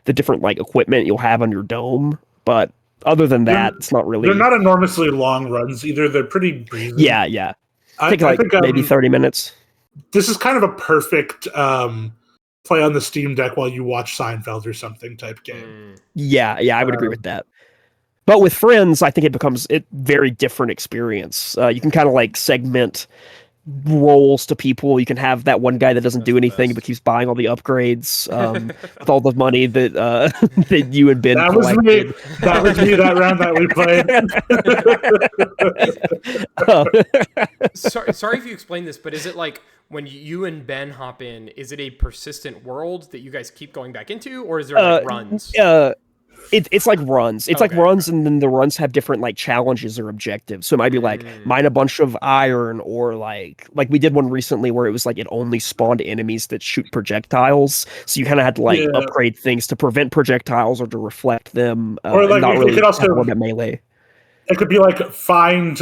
the different like equipment you'll have on your dome. But other than that, it's not really. They're not enormously long runs either. They're pretty breezy. Yeah. I think maybe 30 minutes. This is kind of a perfect play on the Steam Deck while you watch Seinfeld or something type game. Yeah, I would agree with that. But with friends, I think it becomes a very different experience. You can kind of like segment roles to people. You can have that one guy that doesn't do anything but keeps buying all the upgrades with all the money that that you and Ben collected. That was me that round that we played. Sorry if you explained this, but is it like when you and Ben hop in, is it a persistent world that you guys keep going back into, or is there like runs? It's like runs. It's like runs, and then the runs have different like challenges or objectives. So it might be like mine a bunch of iron, or like we did one recently where it was like it only spawned enemies that shoot projectiles. So you kind of had to like upgrade things to prevent projectiles or to reflect them. Or like not it really could also melee. It could be like find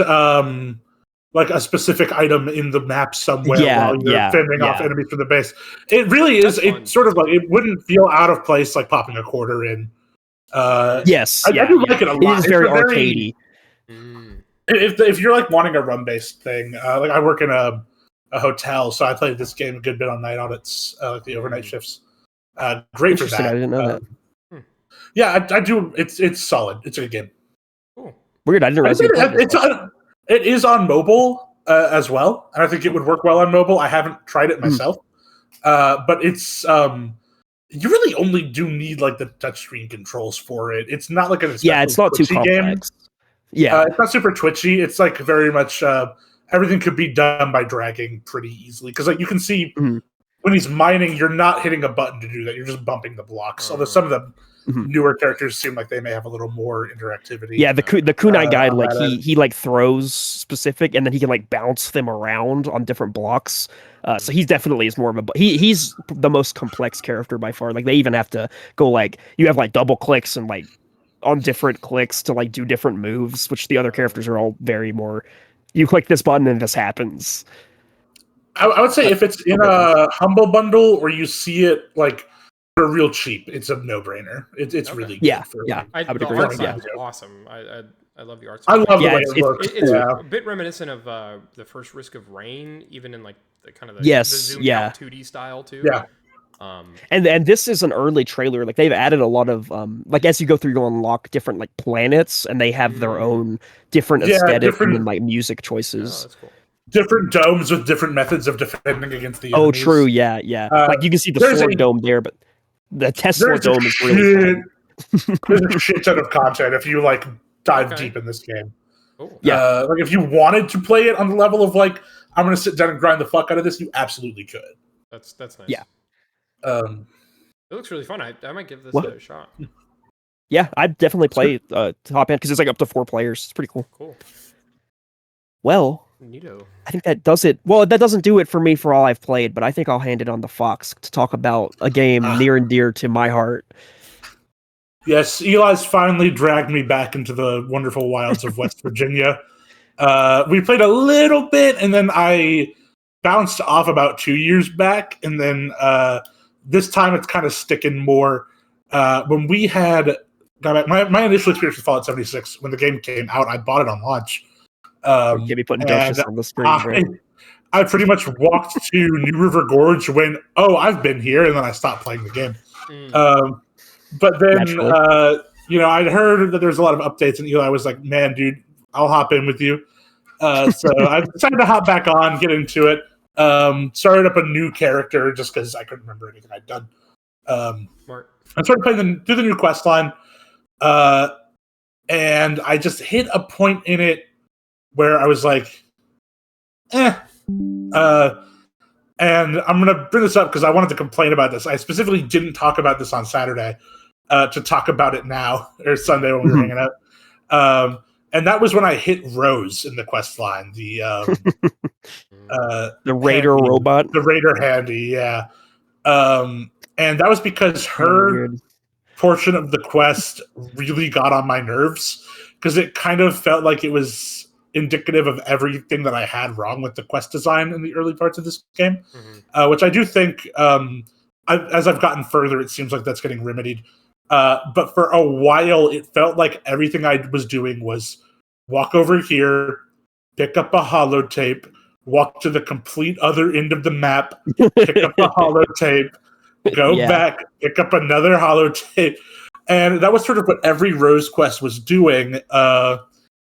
like a specific item in the map somewhere while you're fending off enemies from the base. It really is. It's sort of like it wouldn't feel out of place like popping a quarter in. I do like it a lot. It is very arcadey. If you're like wanting a run based thing, like I work in a hotel, so I played this game a good bit on night audits, like the overnight shifts. Great for that. I didn't know that. Yeah, I do. It's solid. It's a good game. Cool. Weird. I didn't realize it is on mobile as well, and I think it would work well on mobile. I haven't tried it myself, but it's you really only do need like the touchscreen controls for it. It's not like it's not too complex. Game. It's not super twitchy. It's like very much everything could be done by dragging pretty easily because like you can see when he's mining, you're not hitting a button to do that. You're just bumping the blocks. Although some of the newer characters seem like they may have a little more interactivity. Yeah, the kunai guy, like he like throws specific, and then he can like bounce them around on different blocks. So he's definitely is more of a he's the most complex character by far. Like they even have to go like you have like double clicks and like on different clicks to like do different moves, which the other characters are all very more. You click this button and this happens. I would say if it's in a humble bundle or you see it like for real cheap, it's a no-brainer. It's really good. I would agree. The art style is awesome. I love the art style. I love the way it works. It's a bit reminiscent of the first Risk of Rain, even in like the kind of the zoomed out 2D style too. Yeah. And this is an early trailer. Like they've added a lot of like as you go through, you unlock different like planets, and they have their own different aesthetic and like music choices. Oh, that's cool. Different domes with different methods of defending against the enemies. Oh, true. Yeah. Like you can see the sword dome there, but the Tesla dome is really fun. There's a shit ton of content if you like dive deep in this game. Cool. Yeah. Like if you wanted to play it on the level of like I'm going to sit down and grind the fuck out of this, you absolutely could. That's nice. Yeah. It looks really fun. I might give this a shot. Yeah, I'd definitely play Top End because it's like up to 4 players. It's pretty cool. Cool. Well, Neato. I think that does it. Well, that doesn't do it for me for all I've played, but I think I'll hand it on to Fox to talk about a game near and dear to my heart. Yes, Eli's finally dragged me back into the wonderful wilds of West Virginia. We played a little bit, and then I bounced off about 2 years back, and then this time it's kind of sticking more. When we had got back, my initial experience with Fallout 76, when the game came out, I bought it on launch. Can't be putting Duchess on the screen. I pretty much walked to New River Gorge when, I've been here, and then I stopped playing the game. But then, I'd heard that there's a lot of updates, and Eli was like, man, dude, I'll hop in with you. So I decided to hop back on, get into it. Started up a new character just because I couldn't remember anything I'd done. I started playing through the new quest line, and I just hit a point in it where I was like, and I'm going to bring this up because I wanted to complain about this. I specifically didn't talk about this on Saturday to talk about it now, or Sunday when we were hanging out. And that was when I hit Rose in the quest line, the Raider robot. The Raider handy, yeah. And that was because her portion of the quest really got on my nerves because it kind of felt like it was indicative of everything that I had wrong with the quest design in the early parts of this game, which I do think, as I've gotten further, it seems like that's getting remedied. But for a while, it felt like everything I was doing was walk over here, pick up a holotape, walk to the complete other end of the map, pick up a holotape, go back, pick up another holotape. And that was sort of what every Rose quest was doing.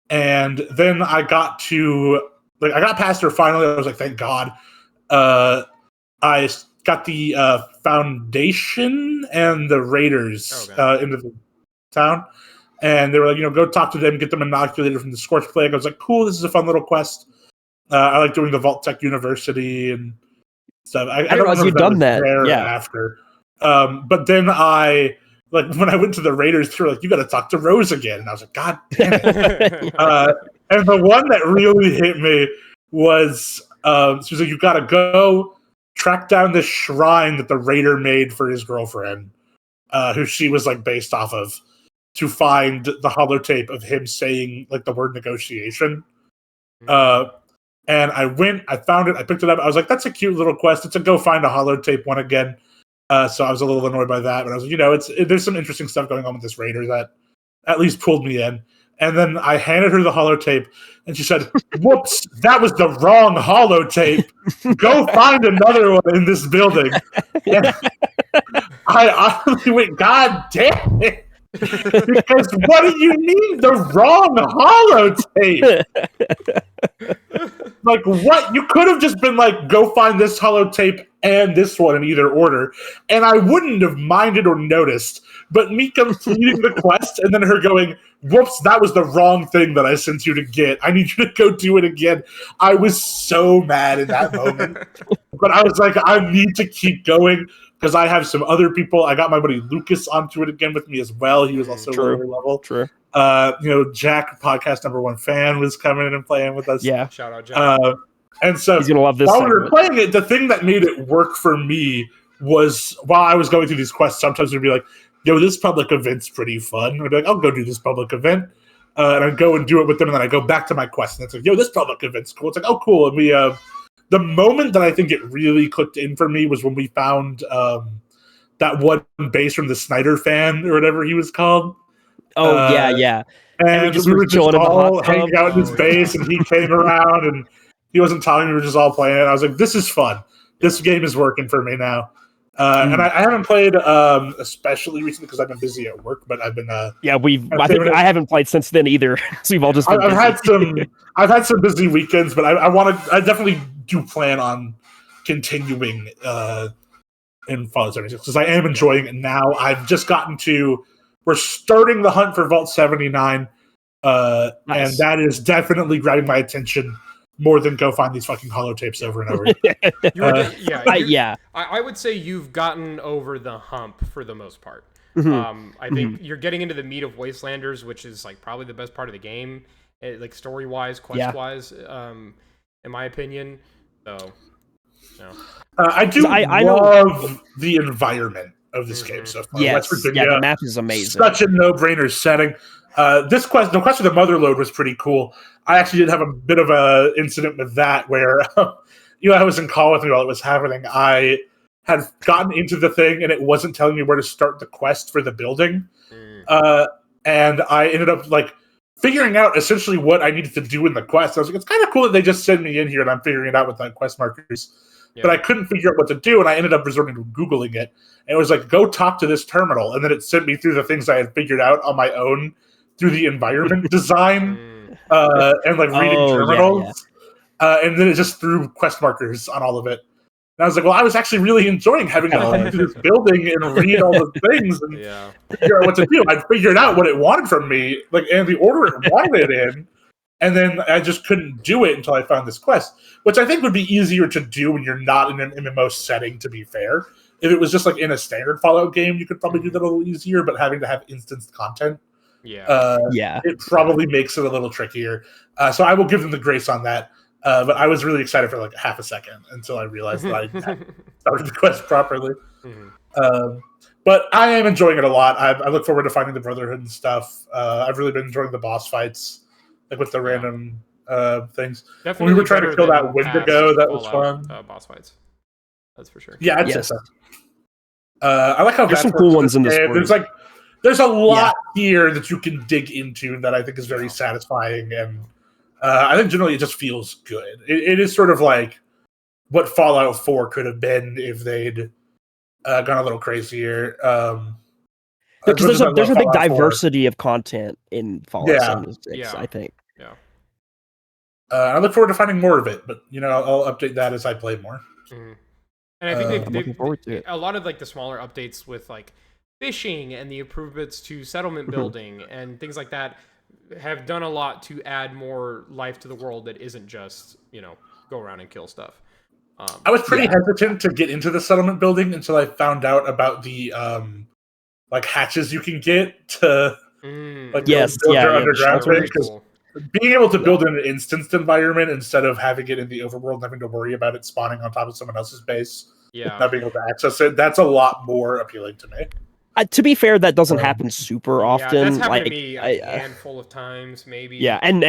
And then I got past her finally. I was like, thank God. I got the Foundation and the Raiders into the town. And they were like, go talk to them, get them inoculated from the Scorch Plague. I was like, cool, this is a fun little quest. I like doing the Vault Tech University and stuff. I don't realize you've done that. After. But then when I went to the Raiders, they were like, you got to talk to Rose again. And I was like, God damn it. And the one that really hit me was, she was like, you got to go track down this shrine that the Raider made for his girlfriend, who she was like based off of, to find the holotape of him saying like the word negotiation. And I went, I found it, I picked it up. I was like, that's a cute little quest. It's a go find a holotape one again. So I was a little annoyed by that, but I was like, there's some interesting stuff going on with this Raider that at least pulled me in. And then I handed her the holotape, and she said, whoops, that was the wrong holotape. Go find another one in this building. And I honestly went, God damn it. Because what do you mean the wrong holotape? Like, what? You could have just been like, go find this holotape and this one in either order, and I wouldn't have minded or noticed. But me completing the quest and then her going, whoops, that was the wrong thing that I sent you to get. I need you to go do it again. I was so mad in that moment. But I was like, I need to keep going because I have some other people. I got my buddy Lucas onto it again with me as well. He was also lower level. True. Jack, podcast #1 fan, was coming in and playing with us. Yeah. Shout out, Jack. And so he's gonna love this while segment. we were playing it, the thing that made it work for me was while I was going through these quests, sometimes we'd be like, yo, this public event's pretty fun. I'd be like, I'll go do this public event. And I'd go and do it with them, and then I go back to my quest, and it's like, yo, this public event's cool. It's like, oh, cool. And we, the moment that I think it really clicked in for me was when we found that one base from the Snyder fan, or whatever he was called. Oh, yeah. And we were just all hanging out in his base, and he came around, and he wasn't talking. We were just all playing it. I was like, this is fun. This game is working for me now. And I haven't played especially recently because I've been busy at work, but I've been I haven't played since then either. So we've all just been I've had some busy weekends, but I definitely do plan on continuing in Fallout 76 because I am enjoying it now. I've just we're starting the hunt for Vault 79, nice. and that is definitely grabbing my attention more than go find these fucking holotapes over and over. I would say you've gotten over the hump for the most part. I think you're getting into the meat of Wastelanders, which is like probably the best part of the game, like story-wise, quest-wise, in my opinion. So, I love the environment of this game so far. Yes, West Virginia, the map is amazing. Such a no-brainer setting. The quest of the Motherlode was pretty cool. I actually did have a bit of a incident with that where, I was in call with me while it was happening. I had gotten into the thing and it wasn't telling me where to start the quest for the building. And I ended up figuring out essentially what I needed to do in the quest. I was like, it's kind of cool that they just send me in here and I'm figuring it out with quest markers. Yeah. But I couldn't figure out what to do, and I ended up resorting to Googling it. And it was like, go talk to this terminal. And then it sent me through the things I had figured out on my own through the environment design and reading terminals. And then it just threw quest markers on all of it. And I was like, well, I was actually really enjoying having to go through this building and read all the things and figure out what to do. I figured out what it wanted from me, and the order it wanted it in. And then I just couldn't do it until I found this quest, which I think would be easier to do when you're not in an MMO setting, to be fair. If it was just in a standard Fallout game, you could probably do that a little easier, but having to have instanced content, it probably makes it a little trickier. So I will give them the grace on that. But I was really excited for half a second until I realized that I hadn't started the quest properly. But I am enjoying it a lot. I look forward to finding the Brotherhood and stuff. I've really been enjoying the boss fights. With the random things. Definitely when we were trying to kill that Wendigo, that was fun. Boss fights. That's for sure. Yeah, I'd say so. I like how there's some cool ones in this game. There's a lot here that you can dig into that I think is very satisfying, and I think generally it just feels good. It is sort of like what Fallout 4 could have been if they'd gone a little crazier. Because there's a big diversity of content in Fallout 76, I think. Yeah. I look forward to finding more of it, but I'll update that as I play more. Mm-hmm. And I think I'm looking forward to it. A lot of the smaller updates with fishing and the improvements to settlement building and things like that have done a lot to add more life to the world that isn't just go around and kill stuff. I was pretty hesitant to get into the settlement building until I found out about the hatches you can get to build your underground thing. Because being able to build in an instanced environment instead of having it in the overworld and having to worry about it spawning on top of someone else's base, not being able to access it, that's a lot more appealing to me. To be fair, that doesn't happen super often. That's happened to me a handful of times, maybe. Yeah, and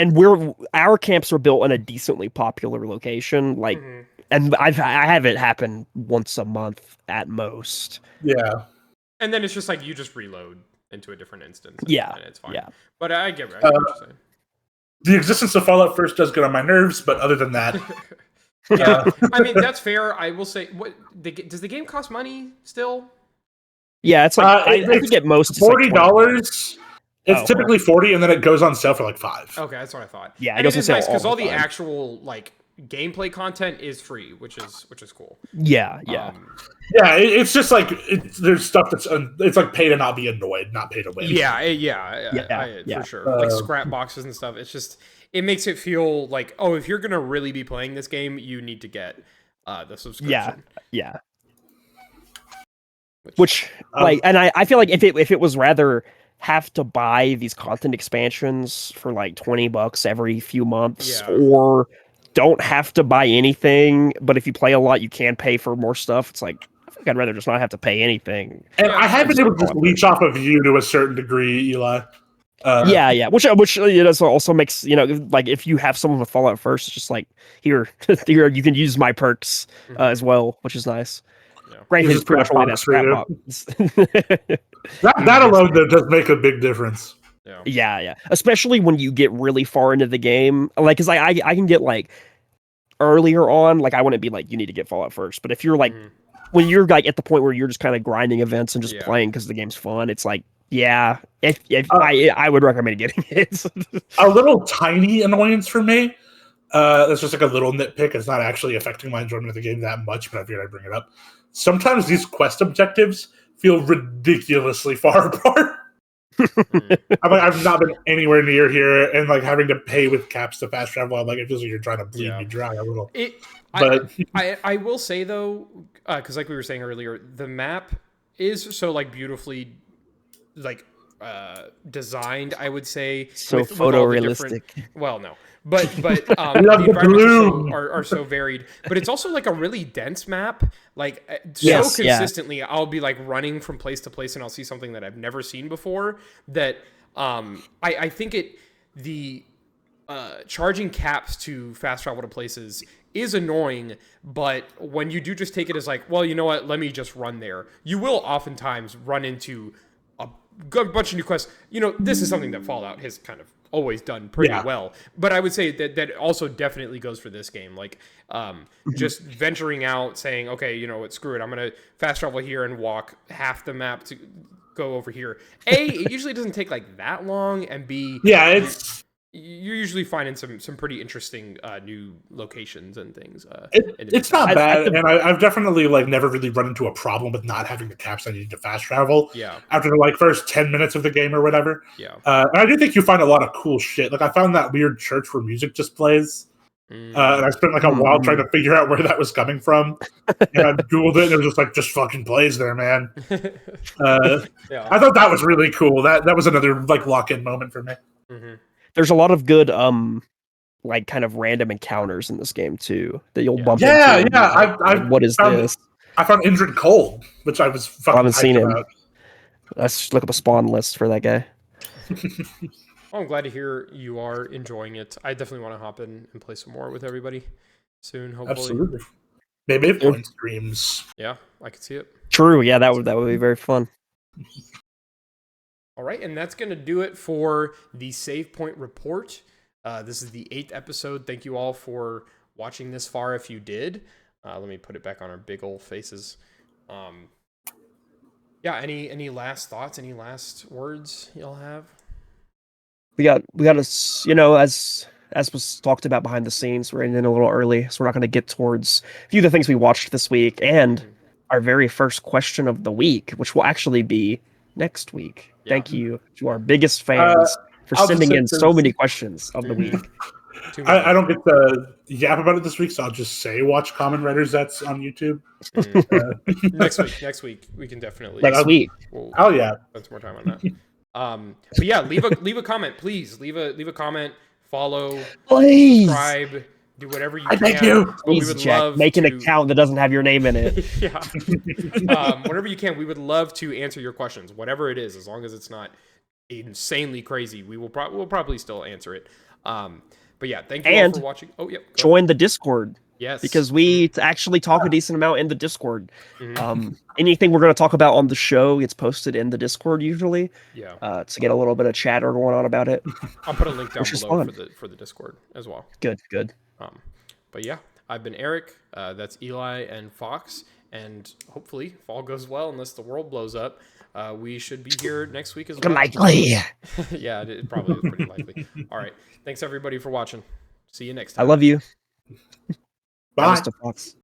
our camps are built in a decently popular location, and I have it happen once a month at most. Yeah. And then it's just you just reload into a different instance. And it's fine. Yeah. But I get what you're saying. The existence of Fallout First does get on my nerves, but other than that... I mean, that's fair. I will say, does the game cost money still? Yeah, it's I think at most $40. It's typically $40, and then it goes on sale for $5. Okay, that's what I thought. Yeah, it goes on sale because all the actual gameplay content is free, which is cool. Yeah. Yeah, it's just like there's stuff that's it's like pay to not be annoyed, not pay to win. Yeah, for sure. Like scrap boxes and stuff. It's just it makes it feel like, oh, if you're gonna really be playing this game, you need to get the subscription. Yeah. Which like, and I feel like if it was rather have to buy these content expansions for like $20 every few months, or don't have to buy anything, but if you play a lot, you can pay for more stuff. It's like, I think I'd rather just not have to pay anything. And I have been able to just leech off of you to a certain degree, Eli. Which also makes, like if you have someone with Fallout first, it's just like here you can use my perks as well, which is nice. Granted, it's pretty much only that scrap box. that alone though does make a big difference. Yeah. Especially when you get really far into the game, like, cause I can get like earlier on, like I wouldn't be like you need to get Fallout first, but if you're like when you're like at the point where you're just kind of grinding events and just playing because the game's fun, it's like I would recommend getting it. A little tiny annoyance for me. That's just like a little nitpick. It's not actually affecting my enjoyment of the game that much, but I figured I'd bring it up. Sometimes these quest objectives feel ridiculously far apart. I've not been anywhere near here, and like having to pay with caps to fast travel, I'm like, it feels like you're trying to bleed me dry a little. I will say though, because like we were saying earlier, the map is so like beautifully like designed, I would say, so photorealistic. Well, no. But the environments are so varied. But it's also like a really dense map. Like consistently, I'll be like running from place to place, and I'll see something that I've never seen before. That I think the charging caps to fast travel to places is annoying. But when you do just take it as like, well, you know what? Let me just run there. You will oftentimes run into a bunch of new quests. This is something that Fallout has kind of always done pretty well, but I would say that also definitely goes for this game. Like just venturing out, saying, okay, screw it, I'm gonna fast travel here and walk half the map to go over here. It usually doesn't take like that long, and B, you're usually finding some pretty interesting new locations and things. It's not bad, and I've definitely like never really run into a problem with not having the caps I needed to fast travel. Yeah. After the like first 10 minutes of the game or whatever. Yeah. And I do think you find a lot of cool shit. Like I found that weird church where music just plays. And I spent like a while trying to figure out where that was coming from. And I Googled it, and it was just fucking plays there, man. I thought that was really cool. That was another like lock-in moment for me. Mm-hmm. There's a lot of good like kind of random encounters in this game too that you'll bump into. Yeah. What is this? I found Indrid Cold, which I was fucking. I haven't seen him. Let's look up a spawn list for that guy. Well, I'm glad to hear you are enjoying it. I definitely want to hop in and play some more with everybody soon. Hopefully, absolutely. Maybe point streams. Yeah, I could see it. True. Yeah, that would be very fun. All right, and that's going to do it for the Savepoint report. This is the 8th episode. Thank you all for watching this far if you did. Let me put it back on our big old faces. Any last thoughts? Any last words y'all have? We got as was talked about behind the scenes, we're ending a little early, so we're not going to get towards a few of the things we watched this week and our very first question of the week, which will actually be next week. Yeah. Thank you to our biggest fans for sending in so many questions of the week. I don't get to yap about it this week, so I'll just say watch Common Writers that's on YouTube. Next week we can definitely week. Oh yeah, spend some more time on that. But yeah, leave a comment, please. Leave a comment. Follow, subscribe, do whatever you can. Thank you. We would love make an account that doesn't have your name in it. Yeah. Whatever you can. We would love to answer your questions, whatever it is, as long as it's not insanely crazy. We'll probably still answer it. But yeah, thank you all for watching. Oh yeah, join the Discord. Yes, because we actually talk a decent amount in the Discord. Anything we're going to talk about on the show gets posted in the Discord usually. Yeah. To get a little bit of chatter going on about it. I'll put a link down below for the Discord as well. Good. But yeah, I've been Eric. That's Eli and Fox, and hopefully fall goes well unless the world blows up. We should be here next week as well. Likely. Yeah, it probably is pretty likely. All right. Thanks everybody for watching. See you next time. I love you. Bye. Mr. Fox.